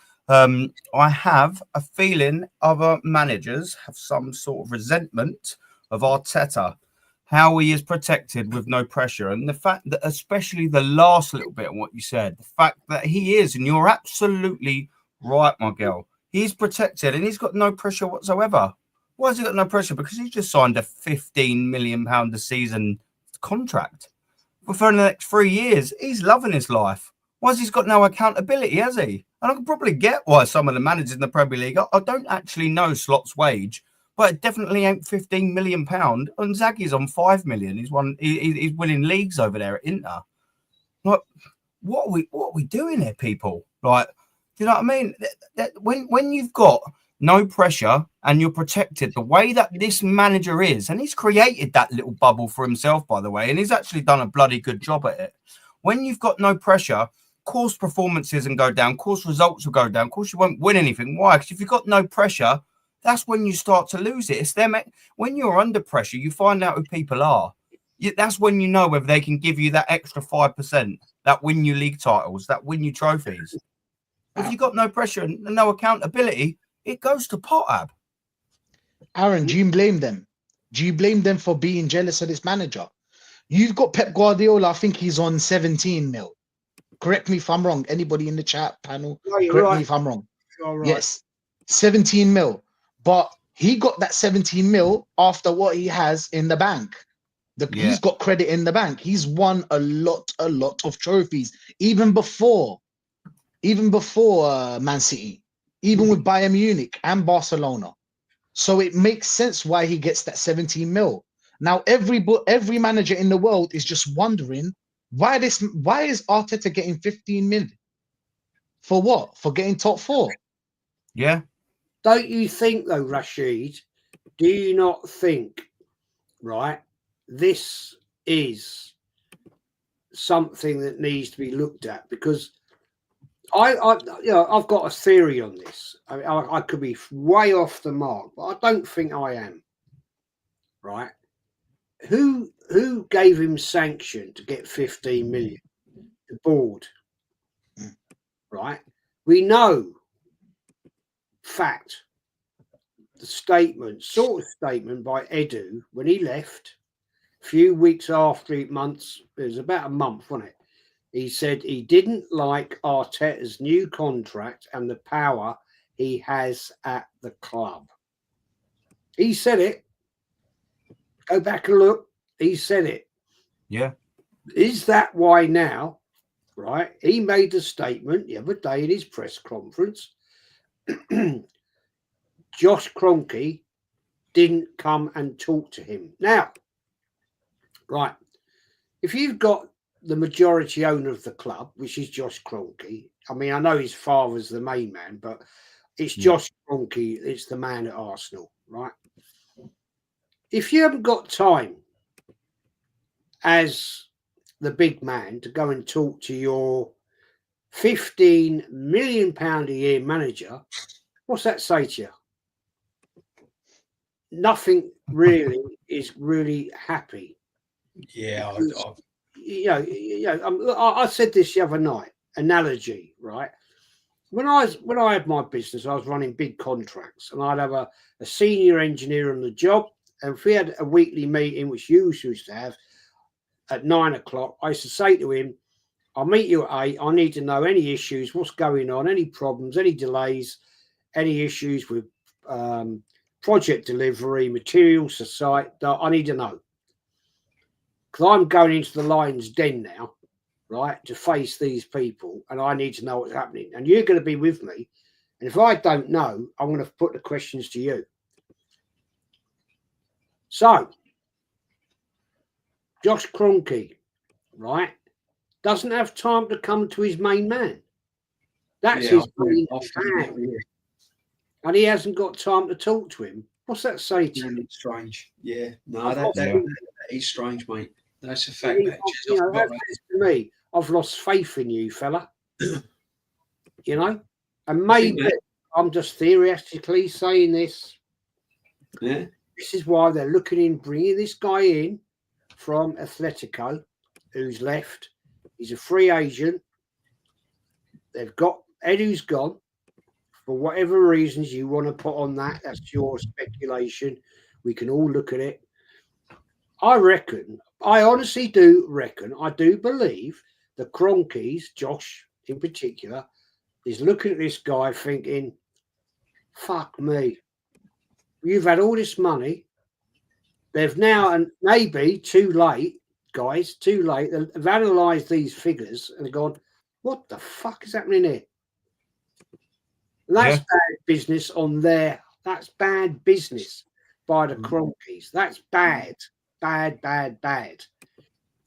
[SPEAKER 1] I have a feeling other managers have some sort of resentment of Arteta, how he is protected with no pressure, and the fact that, especially the last little bit of what you said, the fact that he is, and you're absolutely right, my girl. He's protected and he's got no pressure whatsoever. Why has he got no pressure? Because he's just signed a £15 million a season contract for the next 3 years. He's loving his life. Why has he got no accountability, has he? And I can probably get why some of the managers in the Premier League, I don't actually know Slot's wage, but it definitely ain't £15 million. And Zaggy's on 5 million. He's winning leagues over there at Inter. Like, what are we doing here, people? Like, you know what I mean? When you've got no pressure and you're protected the way that this manager is, and he's created that little bubble for himself, by the way, and he's actually done a bloody good job at it. When you've got no pressure, of course performances will go down, of course results will go down, of course you won't win anything. Why? Because if you've got no pressure, that's when you start to lose it. It's them. When you're under pressure, you find out who people are. That's when you know whether they can give you that extra 5%, that win you league titles, that win you trophies. If you've got no pressure and no accountability, it goes to pot, Ab.
[SPEAKER 6] Aaron, do you blame them? Do you blame them for being jealous of this manager? You've got Pep Guardiola, I think he's on 17 mil. Correct me if I'm wrong. Anybody in the chat panel, correct me if I'm wrong.
[SPEAKER 2] Right.
[SPEAKER 6] Yes, 17 mil. But he got that 17 mil after what he has in the bank. He's got credit in the bank. He's won a lot of trophies, even before Man City, even with Bayern Munich and Barcelona. So it makes sense why he gets that 17 mil. Now, every manager in the world is just wondering why is Arteta getting 15 million? For what? For getting top 4?
[SPEAKER 1] Yeah.
[SPEAKER 2] Don't you think, though, Rashid, do you not think, right, this is something that needs to be looked at? Because I've got a theory on this. I mean, I could be way off the mark, but I don't think I am. Right? Who gave him sanction to get 15 million? The board. Right? We know fact. The statement by Edu when he left, a few weeks after it was about a month, wasn't it? He said he didn't like Arteta's new contract and the power he has at the club. He said it. Go back and look. He said it.
[SPEAKER 1] Yeah.
[SPEAKER 2] Is that why now, right? He made a statement the other day in his press conference. Josh Kroenke didn't come and talk to him. Now, right, if you've got the majority owner of the club, which is Josh Kroenke. I mean, I know his father's the main man, but it's Josh Kroenke. It's the man at Arsenal, right? If you haven't got time as the big man to go and talk to your £15 million a year manager, what's that say to you? Nothing really is really happy.
[SPEAKER 7] Yeah,
[SPEAKER 2] I said this the other night. Analogy, right? When I had my business, I was running big contracts, and I'd have a senior engineer on the job. And if we had a weekly meeting, which you used to have at 9 o'clock, I used to say to him, "I'll meet you at 8. I need to know any issues, what's going on, any problems, any delays, any issues with project delivery, materials to site. I need to know." Because I'm going into the lion's den now, right, to face these people, and I need to know what's happening. And you're going to be with me. And if I don't know, I'm going to put the questions to you. So, Josh Kroenke, right, doesn't have time to come to his main man. That's his main man. And he hasn't got time to talk to him. What's that say to you?
[SPEAKER 3] It's strange. Yeah. No, that is strange, mate. That's a fact.
[SPEAKER 2] You know, that says to me, I've lost faith in you, fella. You know? And maybe I'm just theoretically saying this.
[SPEAKER 3] Yeah.
[SPEAKER 2] This is why they're looking in, bringing this guy in from Atletico, who's left. He's a free agent. They've got Edu's gone. For whatever reasons you want to put on that, that's your speculation. We can all look at it. I honestly do reckon, I do believe the Kroenkes, Josh in particular, is looking at this guy thinking, fuck me. You've had all this money. They've now, and maybe too late, guys, too late. They've analysed these figures and gone, what the fuck is happening here? And that's bad business on there. That's bad business by the Kroenkes. That's bad. Bad.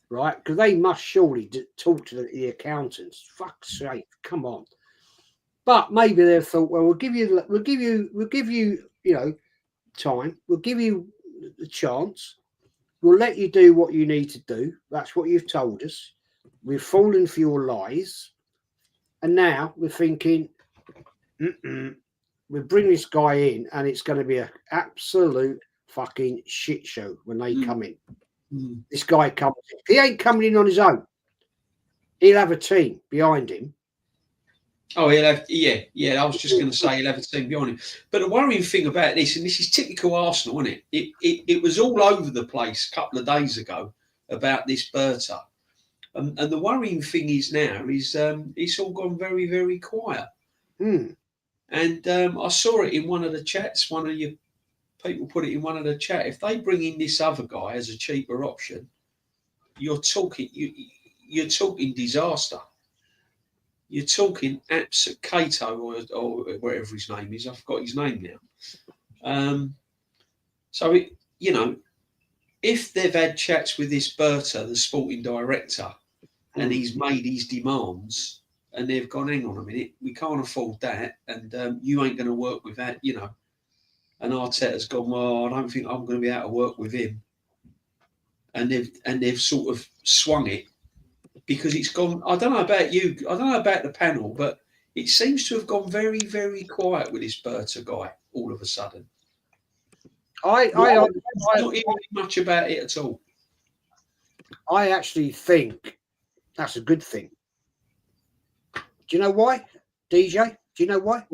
[SPEAKER 2] Right? Because they must surely talk to the accountants. Fuck's sake, come on. But maybe they've thought, well, we'll give you, you know, time. We'll give you the chance. We'll let you do what you need to do. That's what you've told us. We've fallen for your lies. And now we're thinking, we bring this guy in and it's going to be an absolute fucking shit show when they come in. This guy comes in. He ain't coming in on his own. He'll have a team behind him.
[SPEAKER 3] Oh, he'll have, yeah. I was just going to say he'll have a team behind him. But the worrying thing about this, and this is typical Arsenal, isn't it? It was all over the place a couple of days ago about this Berta. And the worrying thing is now is it's all gone very, very quiet. And I saw it in one of the chats. One of your people put it in one of the chat. If they bring in this other guy as a cheaper option, you're talking disaster. You're talking absolute Cato or whatever his name is. I forgot his name now. So if they've had chats with this Berta, the sporting director, and he's made his demands. And they've gone, hang on a minute, we can't afford that, and you ain't going to work with that, you know. And Arteta's gone, well, I don't think I'm going to be able to work with him. And they've sort of swung it because it's gone. I don't know about you, I don't know about the panel, but it seems to have gone very, very quiet with this Berta guy all of a sudden. I not hearing much about it at all.
[SPEAKER 2] I actually think that's a good thing. Do you know why, DJ? Do you know why?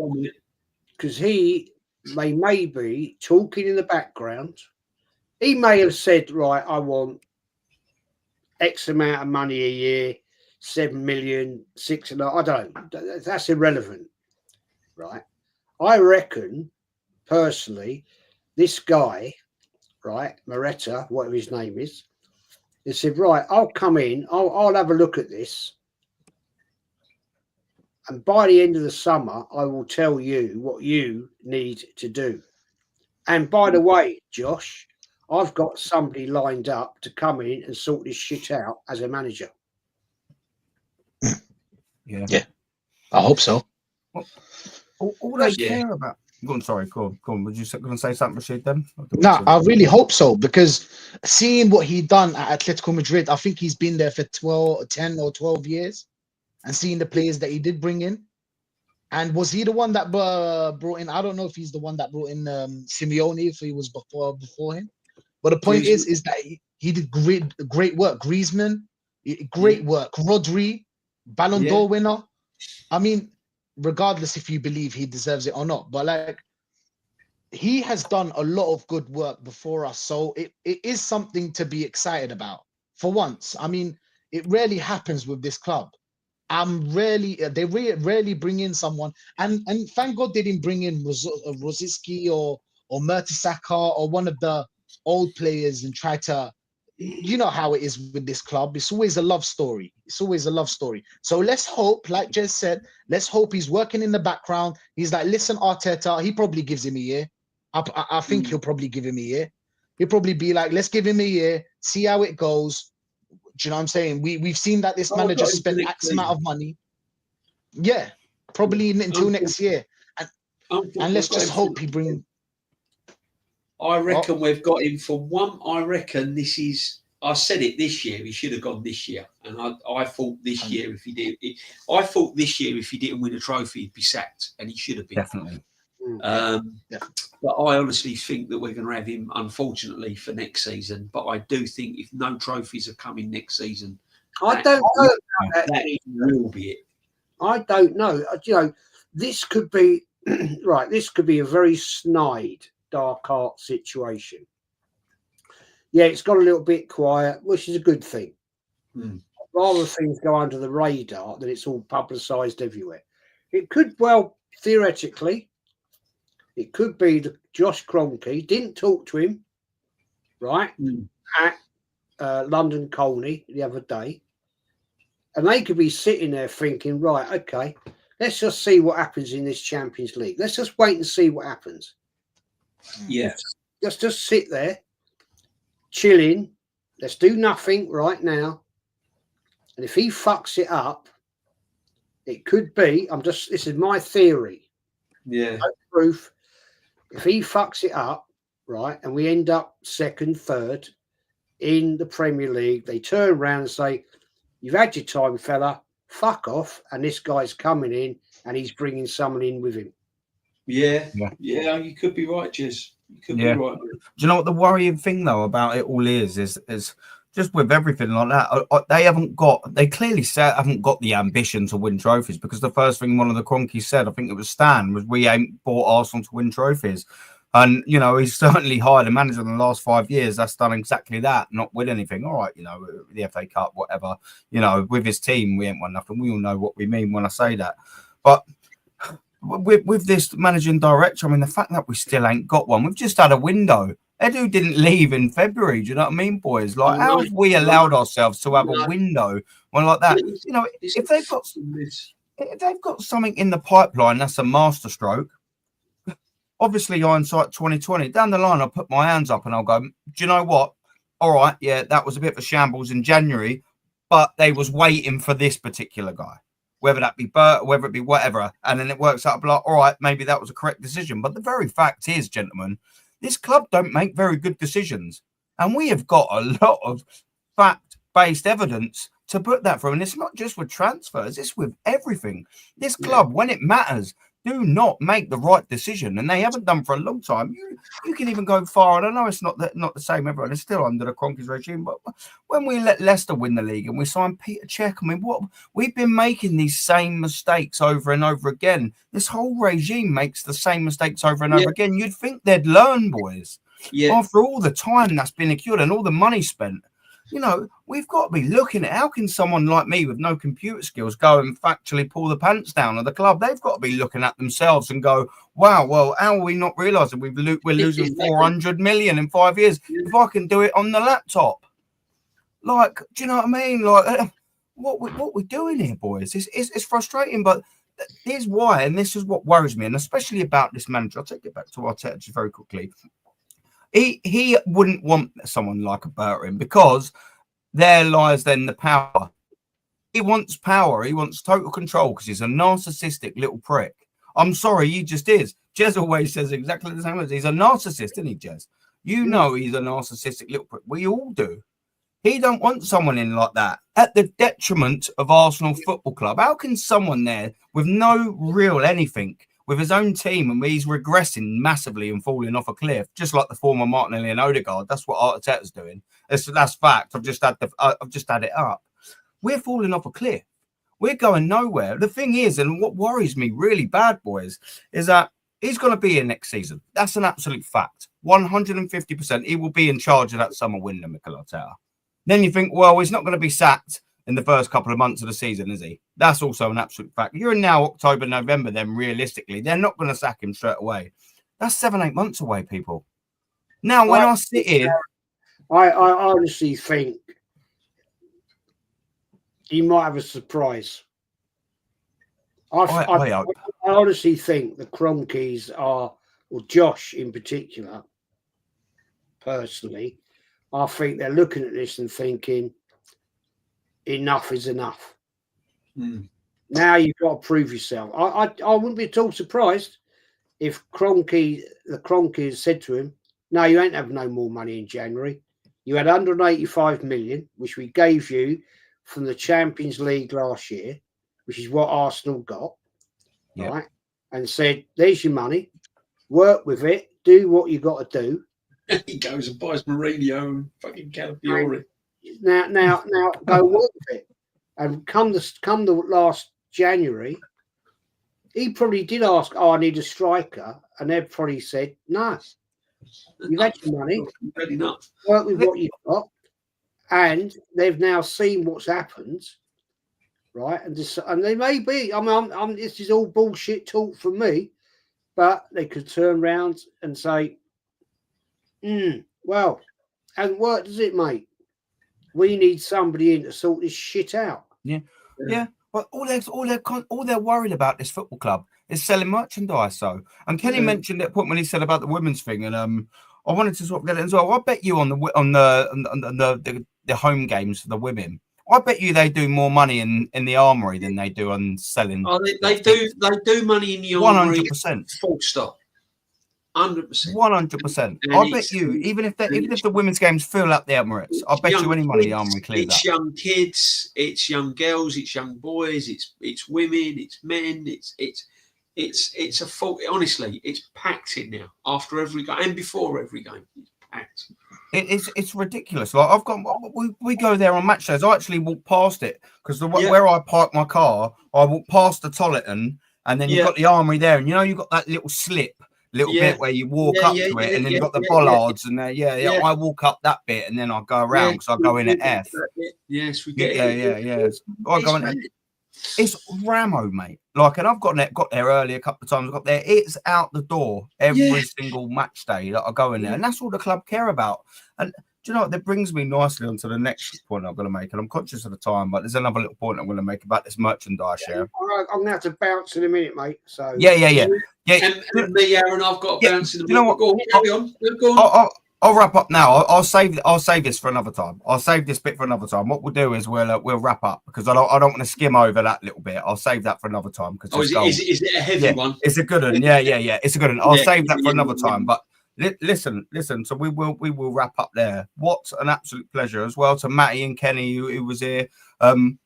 [SPEAKER 2] Because he may be talking in the background. He may have said, right, I want X amount of money a year, 7 million, 6 and I don't know. That's irrelevant, right? I reckon, personally, this guy, right, Moreta, whatever his name is, he said, right, I'll come in, I'll have a look at this. And by the end of the summer, I will tell you what you need to do. And by the way, Josh, I've got somebody lined up to come in and sort this shit out as a manager.
[SPEAKER 6] Yeah. I hope so.
[SPEAKER 1] All they care about. Go on, sorry, go on. Were you going to say something, Rashid, then?
[SPEAKER 6] No, I really hope so, because seeing what he done at Atletico Madrid, I think he's been there for 10 or 12 years. And seeing the players that he did bring in. And was he the one that brought in, I don't know if he's the one that brought in Simeone, if he was before him. But the point is that he did great work. Griezmann, great work. Rodri, Ballon d'Or winner. I mean, regardless if you believe he deserves it or not. But like, he has done a lot of good work before us. So it is something to be excited about. For once, I mean, it rarely happens with this club. They rarely bring in someone, and thank God they didn't bring in Rosicky or Mertesacker or one of the old players and try to, you know how it is with this club. It's always a love story. It's always a love story. So let's hope, like Jez said, let's hope he's working in the background. He's like, listen, Arteta, he probably gives him a year. I think he'll probably give him a year. He'll probably be like, let's give him a year, see how it goes. Do you know what I'm saying? We've seen that this manager spent X amount of money. Yeah, probably until next year. And let's just hope he brings.
[SPEAKER 3] I reckon we've got him for one. I reckon this is. I said it this year. He should have gone this year, and I thought this year if he did, I thought this year if he didn't win a trophy, he'd be sacked, and he should have been
[SPEAKER 1] Definitely.
[SPEAKER 3] But I honestly think that we're going to have him, unfortunately, for next season. But I do think if no trophies are coming next season,
[SPEAKER 2] I don't know about
[SPEAKER 3] that will be it.
[SPEAKER 2] I don't know. You know, this could be right. This could be a very snide dark art situation. Yeah, it's got a little bit quiet, which is a good thing. Rather things go under the radar than it's all publicised everywhere. It could, well, theoretically, it could be that Josh Kroenke didn't talk to him, right, at London Colney the other day. And they could be sitting there thinking, right, okay, let's just see what happens in this Champions League. Let's just wait and see what happens.
[SPEAKER 3] Yeah.
[SPEAKER 2] Let's just sit there, chilling. Let's do nothing right now. And if he fucks it up, it could be, this is my theory.
[SPEAKER 3] Yeah.
[SPEAKER 2] No proof. If he fucks it up, right, and we end up second, third in the Premier League, they turn around and say, you've had your time, fella, fuck off. And this guy's coming in and he's bringing someone in with him.
[SPEAKER 3] Yeah, you could be right, Jez. You could be right.
[SPEAKER 1] Do you know what the worrying thing though about it all is just with everything like that, they clearly haven't got the ambition to win trophies, because the first thing one of the Kroenkes said, I think it was Stan, was we ain't bought Arsenal to win trophies. And, you know, he's certainly hired a manager in the last 5 years that's done exactly that, not win anything. All right, you know, the FA Cup, whatever, you know, with his team, we ain't won nothing. We all know what we mean when I say that. But with this managing director, I mean, the fact that we still ain't got one, we've just had a window. Edu didn't leave in February. Do you know what I mean, boys? Like, how have we allowed ourselves to have a window when like that? You know, if they've got something in the pipeline that's a masterstroke, obviously hindsight 2020, down the line, I'll put my hands up and I'll go, do you know what? All right, yeah, that was a bit of a shambles in January, but they was waiting for this particular guy, whether that be Bert, whether it be whatever. And then it works out like, all right, maybe that was a correct decision. But the very fact is, gentlemen, this club don't make very good decisions. And we have got a lot of fact-based evidence to put that from. And it's not just with transfers, it's with everything. This club, when it matters, do not make the right decision, and they haven't done for a long time. You can even go far, and I know it's not the same. Everyone is still under the Kroenkes regime, but when we let Leicester win the league and we signed Peter Cech, I mean, what we've been making these same mistakes over and over again. This whole regime makes the same mistakes over and over again. You'd think they'd learn, boys. Yeah. After all the time that's been accrued and all the money spent. You know, we've got to be looking at how can someone like me with no computer skills go and factually pull the pants down of the club? They've got to be looking at themselves and go, wow, well, how are we not realising we're losing 400 million in 5 years? If I can do it on the laptop. Like, do you know what I mean? Like, what we're doing here, boys, it's frustrating, but here's why, and this is what worries me, and especially about this manager. I'll take it back to Arteta just very quickly. He wouldn't want someone like a Bertrand, because there lies then the power. He wants power. He wants total control because he's a narcissistic little prick. I'm sorry, he just is. Jez always says exactly the same as he's a narcissist, isn't he, Jez? You know he's a narcissistic little prick. We all do. He don't want someone in like that at the detriment of Arsenal Football Club. How can someone there with no real anything, with his own team, and he's regressing massively and falling off a cliff, just like the former Martinelli and Odegaard. That's what Arteta's doing. That's fact. I've just had it up. We're falling off a cliff. We're going nowhere. The thing is, and what worries me really bad, boys, is that he's going to be here next season. That's an absolute fact. 150%. He will be in charge of that summer window, Mikel Arteta. Then you think, well, he's not going to be sacked in the first couple of months of the season, is he? That's also an absolute fact. You're in now October, November, then realistically, they're not going to sack him straight away. That's 7-8 months away, people. Now, when I sit here...
[SPEAKER 2] I honestly think he might have a surprise. I honestly think the Cronkies are, or Josh in particular, personally, I think they're looking at this and thinking, enough is enough. Now you've got to prove yourself. I wouldn't be at all surprised if the Cronkies said to him, no, you ain't have no more money in January. You had 185 million, which we gave you from the Champions League last year, which is what Arsenal got, right? And said, there's your money, work with it, do what you got to do.
[SPEAKER 3] He goes and buys Mourinho and fucking Calafiori.
[SPEAKER 2] Now, go work with it. And come the last January, he probably did ask, I need a striker. And they've probably said, no, you've had your money, work with what you've got. And they've now seen what's happened, right? And they may be, this is all bullshit talk from me, but they could turn around and say, well, hasn't worked, does it, mate? We need somebody in to sort this shit out.
[SPEAKER 1] Yeah. But all they're worried about this football club is selling merchandise. So, and Kenny mentioned that point when he said about the women's thing, and I wanted to sort of get it as well. I bet you on the home games for the women, I bet you they do more money in the Armory than they do on selling.
[SPEAKER 3] Oh, they do money in the Armory.
[SPEAKER 1] 100%.
[SPEAKER 3] Full stop. 100%.
[SPEAKER 1] 100%. I bet you, even if the women's games fill up the Emirates, I bet you any money the Armory clears
[SPEAKER 3] It's
[SPEAKER 1] up.
[SPEAKER 3] young kids, it's young girls, it's young boys, it's women, it's men, it's a full. Honestly, it's packed in now after every game and before every game. It's packed.
[SPEAKER 1] It's ridiculous. Like we go there on match days. I actually walk past it because where I park my car, I walk past the Tolleton, and then you've got the Armory there, and you've got that little slip. Bit where you walk up to it, and then you've got the bollards, and there, I walk up that bit, and then I go around because I go in at F.
[SPEAKER 3] Yes, we get
[SPEAKER 1] I go in. It's Ramo, mate. Like, and I've got there early a couple of times. I got there. It's out the door every single match day that I go in there, and that's all the club care about. And do you know what? That brings me nicely onto the next point I'm going to make, and I'm conscious of the time, but there's another little point I'm going to make about this merchandise share.
[SPEAKER 2] I'm going to have to bounce in a minute, mate. So
[SPEAKER 1] yeah.
[SPEAKER 3] And me, Aaron, I've got to bounce in a minute.
[SPEAKER 1] You know what?
[SPEAKER 3] Go on.
[SPEAKER 1] I'll wrap up now. I'll save this for another time. I'll save this bit for another time. What we'll do is we'll wrap up because I don't want to skim over that little bit. I'll save that for another time.
[SPEAKER 3] Is it a heavy one?
[SPEAKER 1] It's a good one. Yeah. It's a good one. I'll save that for another time. But listen. So we will wrap up there. What an absolute pleasure as well to Matty and Kenny who was here.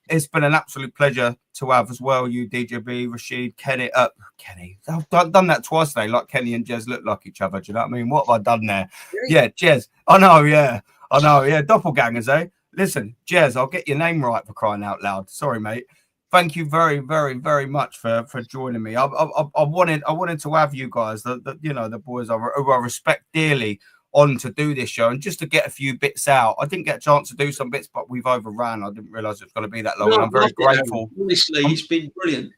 [SPEAKER 1] It's been an absolute pleasure to have as well. You, DJB, Rashid, Kenny. I've done that twice today. Like Kenny and Jez look like each other. Do you know what I mean? What have I done there? Yeah, Jez. I know. Yeah, doppelgangers, eh? Listen, Jez, I'll get your name right for crying out loud. Sorry, mate. Thank you very, very, very much for joining me. I wanted to have you guys, the boys who I respect dearly, on to do this show and just to get a few bits out. I didn't get a chance to do some bits, but we've overran. I didn't realize it was going to be that long. And I'm very grateful.
[SPEAKER 3] Honestly, it's been brilliant.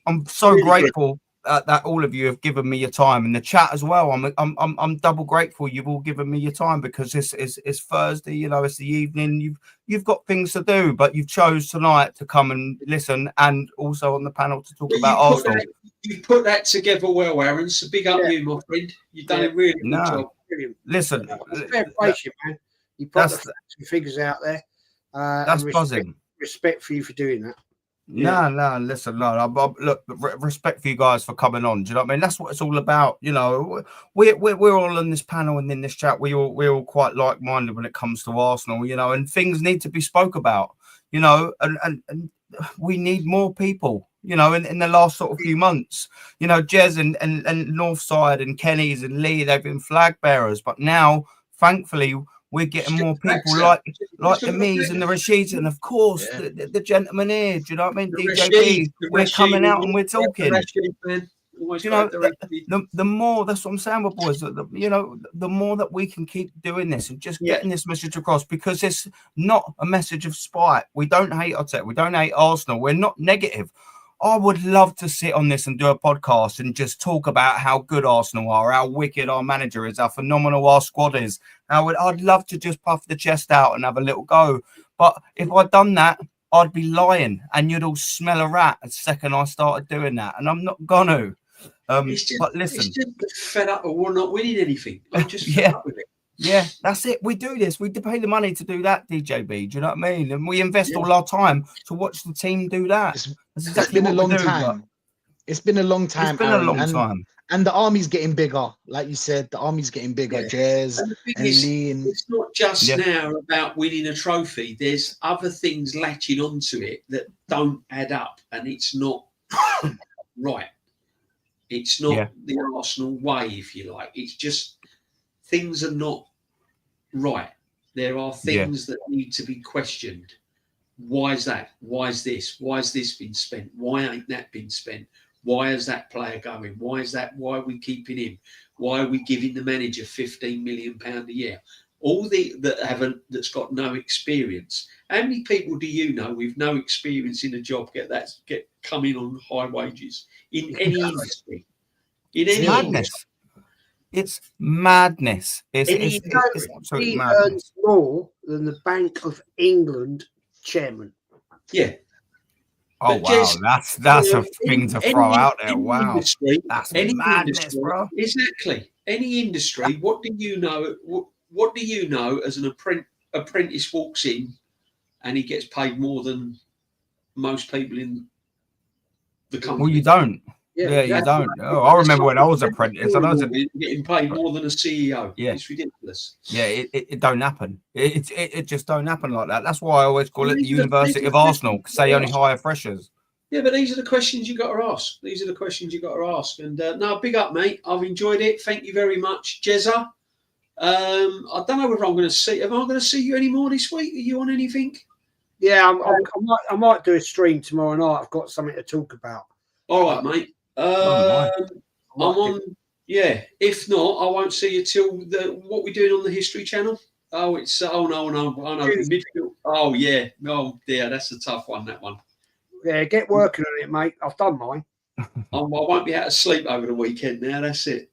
[SPEAKER 1] I'm so really grateful that all of you have given me your time in the chat as well. I'm double grateful you've all given me your time because it's Thursday. It's the evening. You've got things to do, but you've chose tonight to come and listen and also on the panel to talk about Arsenal.
[SPEAKER 3] You put that together well, Aaron. So big up you, my friend. You've done a really good job.
[SPEAKER 1] Listen,
[SPEAKER 2] fair play, man. You put the facts and figures out there.
[SPEAKER 1] That's buzzing.
[SPEAKER 2] Respect for you for doing that.
[SPEAKER 1] No, listen, look, respect for you guys for coming on. Do you know what I mean? That's what it's all about. We're all on this panel and in this chat. We're all quite like-minded when it comes to Arsenal. And things need to be spoke about. And we need more people. In the last sort of few months, Jez and Northside and Kenny's and Lee, they've been flag bearers, but now, thankfully, we're getting more people like the me's and the Rashids, and of course the gentleman here. Do you know what I mean? DJB, we're coming out and we're talking. The more, that's what I'm saying, with boys. The more that we can keep doing this and just getting this message across, because it's not a message of spite. We don't hate Arteta. We don't hate Arsenal. We're not negative. I would love to sit on this and do a podcast and just talk about how good Arsenal are, how wicked our manager is, how phenomenal our squad is. I'd love to just puff the chest out and have a little go. But if I'd done that, I'd be lying, and you'd all smell a rat the second I started doing that, and I'm not gonna. But listen,
[SPEAKER 3] it's just fed up, or we're not winning anything. I'm just fed up with it.
[SPEAKER 1] Yeah, that's it. We do this. We pay the money to do that, DJB. Do you know what I mean? And we invest all our time to watch the team do that.
[SPEAKER 6] It's been a long time. It's been a long time.
[SPEAKER 1] It's been a long time.
[SPEAKER 6] And the army's getting bigger. Like you said, the army's getting bigger. Jez and Lee.
[SPEAKER 3] It's not just now about winning a trophy. There's other things latching onto it that don't add up. And it's not right. It's not the Arsenal way, if you like. It's just things are not right. There are things that need to be questioned. Why is that? Why is this? Why has this been spent? Why ain't that been spent? Why is that player going? Why is that? Why are we keeping him? Why are we giving the manager £15 million a year? All that's got no experience. How many people do you know with no experience in a job get come in on high wages in any industry? In any
[SPEAKER 1] madness.
[SPEAKER 3] Industry.
[SPEAKER 1] It's madness. It's absolute madness.
[SPEAKER 2] Earns more than the Bank of England chairman.
[SPEAKER 3] Yeah.
[SPEAKER 1] Oh,
[SPEAKER 3] but
[SPEAKER 1] wow. That's a thing to throw out there. Wow.
[SPEAKER 3] Industry,
[SPEAKER 1] that's madness,
[SPEAKER 3] industry,
[SPEAKER 1] bro.
[SPEAKER 3] Exactly. Any industry, what do you know? What do you know as an apprentice walks in and he gets paid more than most people in the company?
[SPEAKER 1] Well, you don't. Yeah, you don't. Oh, I remember when I was an apprentice. I was
[SPEAKER 3] getting paid more than a CEO.
[SPEAKER 1] Yeah,
[SPEAKER 3] it's ridiculous.
[SPEAKER 1] Yeah, it don't happen. It just don't happen like that. That's why I always call it the University of Arsenal, because they only hire freshers.
[SPEAKER 3] Yeah, but these are the questions you got to ask. These are the questions you got to ask. And no, big up, mate. I've enjoyed it. Thank you very much, Jezza. I don't know whether I'm going to see. Am I going to see you anymore this week? Are you on anything?
[SPEAKER 2] Yeah, I might do a stream tomorrow night. I've got something to talk about.
[SPEAKER 3] All right, mate. I'm on. Yeah. If not, I won't see you till what we're doing on the History Channel. Oh, it's no. Midfield. Oh yeah. Oh dear, that's a tough one. That one.
[SPEAKER 2] Yeah, get working on it, mate. I've done mine.
[SPEAKER 3] I won't be able to sleep over the weekend now. That's it.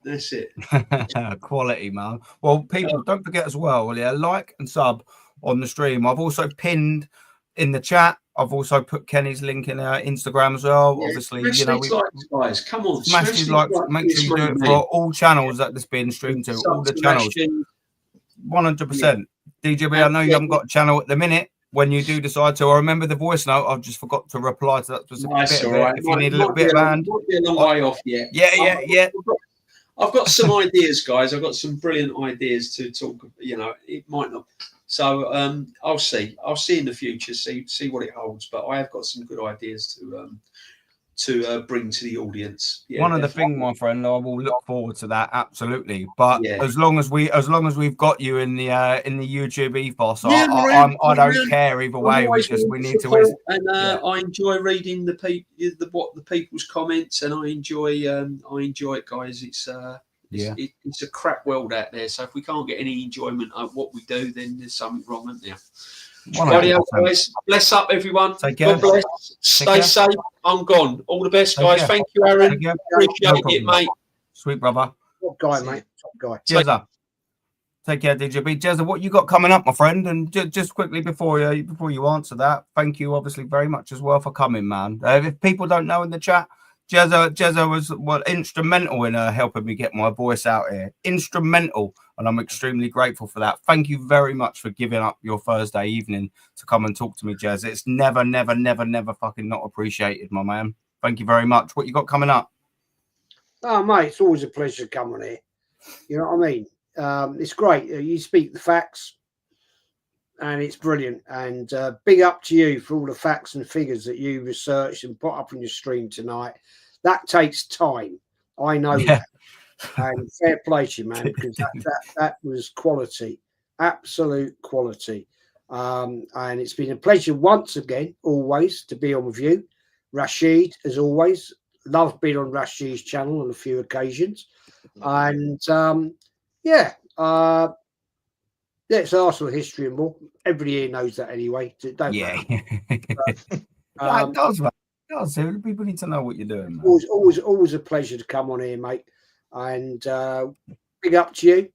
[SPEAKER 1] Quality, man. Well, people, don't forget as well, like and sub on the stream. I've also pinned in the chat. I've also put Kenny's link in our Instagram as well. Yeah, obviously,
[SPEAKER 3] guys, come on,
[SPEAKER 1] smash these likes. Make sure you do it for all channels that this being streamed to, all the channels. 100%. DJB, I know you haven't got a channel at the minute. When you do decide to, I remember the voice note. I've just forgot to reply to that specific bit.
[SPEAKER 3] Right.
[SPEAKER 1] If you need a little bit of hand,
[SPEAKER 3] might be a long way off yet.
[SPEAKER 1] Yeah.
[SPEAKER 3] I've got some ideas, guys. I've got some brilliant ideas to talk. It might not. So I'll see. I'll see in the future. See what it holds. But I have got some good ideas to bring to the audience. Yeah,
[SPEAKER 1] one of the things, my friend, I will look forward to that absolutely. But as long as we've got you in the YouTube ethos, I don't care either way. We need to.
[SPEAKER 3] And I enjoy reading the people's comments, and I enjoy it, guys. It's a crap world out there. So if we can't get any enjoyment out of what we do, then there's something wrong, isn't there? Guys. Bless up, everyone.
[SPEAKER 1] Take care.
[SPEAKER 3] God bless. Stay safe. I'm gone. All the best, guys. Thank you, Aaron. Appreciate it, mate.
[SPEAKER 1] Sweet brother.
[SPEAKER 2] Top guy, mate. Top guy.
[SPEAKER 1] Jezza. Take care, DJB. Jezza, what you got coming up, my friend? And just quickly before you answer that, thank you obviously very much as well for coming, man. If people don't know in the chat, Jezza was instrumental in helping me get my voice out here. Instrumental, and I'm extremely grateful for that. Thank you very much for giving up your Thursday evening to come and talk to me, Jezza. It's never fucking not appreciated, my man. Thank you very much. What you got coming up?
[SPEAKER 2] Oh, mate, it's always a pleasure coming here. You know what I mean? It's great. You speak the facts, and it's brilliant. And big up to you for all the facts and figures that you researched and put up on your stream tonight. That takes time. I know that. And fair play to you, man, because that was quality, absolute quality. And it's been a pleasure once again, always, to be on with you. Rashid, as always, love being on Rashid's channel on a few occasions. And it's Arsenal history and more. Everybody here knows that anyway. Don't
[SPEAKER 1] That does, man. does. People need to know what you're doing, man.
[SPEAKER 2] Always a pleasure to come on here, mate. And big up to you.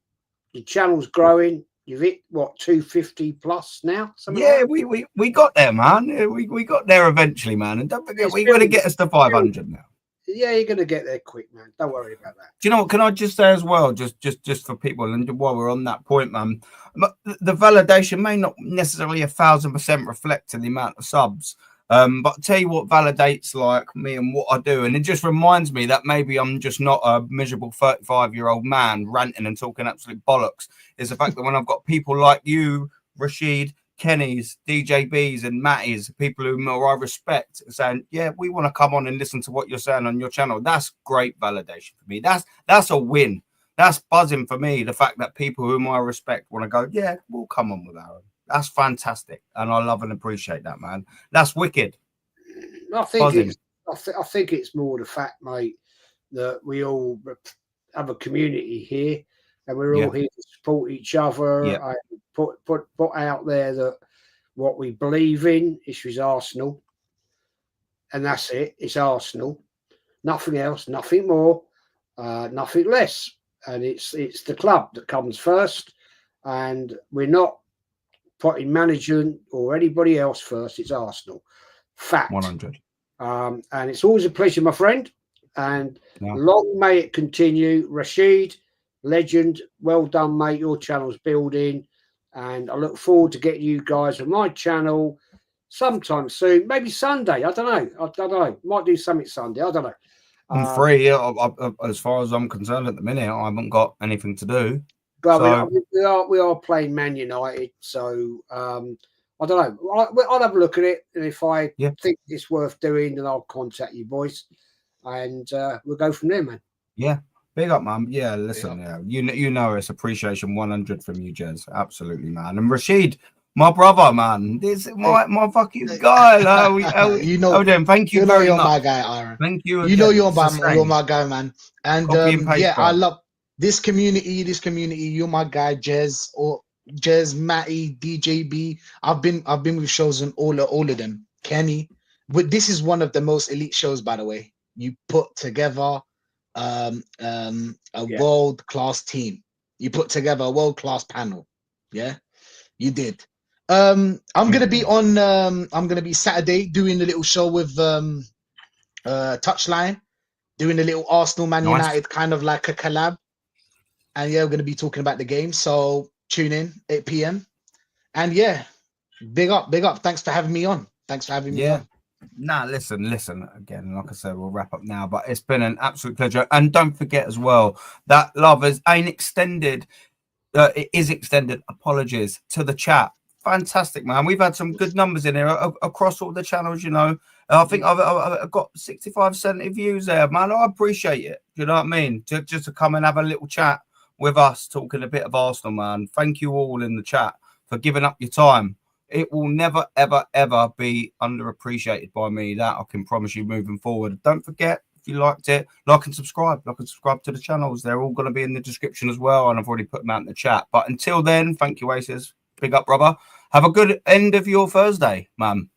[SPEAKER 2] Your channel's growing. You've hit what 250 plus now?
[SPEAKER 1] Yeah, we got there, man. We got there eventually, man. And don't forget, we're going to get us to 500 now.
[SPEAKER 2] Yeah, you're going to get there quick, man. Don't worry about that.
[SPEAKER 1] Do you know what? Can I just say as well, just for people, and while we're on that point, man, the validation may not necessarily 1,000% reflect to the amount of subs. But I'll tell you what validates like me and what I do. And it just reminds me that maybe I'm just not a miserable 35-year-old man ranting and talking absolute bollocks. Is the fact that when I've got people like you, Rashid, Kenny's, DJB's and Matty's, people who I respect, saying, yeah, we want to come on and listen to what you're saying on your channel. That's great validation for me. That's a win. That's buzzing for me. The fact that people whom I respect want to go, yeah, we'll come on with Aaron. That's fantastic, and I love and appreciate that, man. That's wicked.
[SPEAKER 2] I think it's more the fact, mate, that we all have a community here, and we're all here to support each other. And put out there that what we believe in is Arsenal, and that's it. It's Arsenal, nothing else, nothing more, nothing less, and it's the club that comes first, and we're not putting management or anybody else first. It's Arsenal. Fact.
[SPEAKER 1] 100.
[SPEAKER 2] And it's always a pleasure, my friend. And long may it continue. Rashid, legend. Well done, mate. Your channel's building. And I look forward to getting you guys on my channel sometime soon. Maybe Sunday. I don't know. Might do something Sunday. I don't know.
[SPEAKER 1] I'm free. As far as I'm concerned at the minute, I haven't got anything to do.
[SPEAKER 2] But we are playing Man United, so I don't know. I'll have a look at it, and if I think it's worth doing, then I'll contact you boys, and we'll go from there, man. Yeah,
[SPEAKER 1] big up, man. Yeah, listen, you know, it's appreciation 100 from you, Jez. Absolutely, man. And Rashid, my brother, man, this is my fucking guy.
[SPEAKER 6] You know,
[SPEAKER 1] thank you.
[SPEAKER 6] You know,
[SPEAKER 1] very
[SPEAKER 6] you're
[SPEAKER 1] much.
[SPEAKER 6] my guy, Aaron.
[SPEAKER 1] Thank you.
[SPEAKER 6] You know, you're my guy, man. And
[SPEAKER 1] and
[SPEAKER 6] I love. This community, you're my guy, Jez, Matty, DJB. I've been with shows on all of them. Kenny, but this is one of the most elite shows, by the way. You put together a world-class team. You put together a world-class panel. Yeah, you did. I'm gonna be on. I'm gonna be Saturday doing a little show with Touchline, doing a little Arsenal Man United kind of like a collab. And we're going to be talking about the game. So tune in 8 p.m. And big up. Thanks for having me on.
[SPEAKER 1] Nah, listen. Again, like I said, we'll wrap up now. But it's been an absolute pleasure. And don't forget as well that love ain't extended. It is extended. Apologies to the chat. Fantastic, man. We've had some good numbers in here across all the channels. You know, I think I've got 65, 70 views there, man. I appreciate it. You know what I mean? Just to come and have a little chat with us, talking a bit of Arsenal, man. Thank you all in the chat for giving up your time. It will never, ever, ever be underappreciated by me. That I can promise you moving forward. Don't forget, if you liked it, like and subscribe to the channels. They're all going to be in the description as well. And I've already put them out in the chat. But until then, thank you, Aces. Big up, brother. Have a good end of your Thursday, man.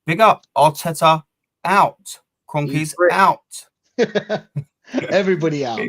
[SPEAKER 1] Big up. Arteta out. Cronkies out.
[SPEAKER 6] Everybody out.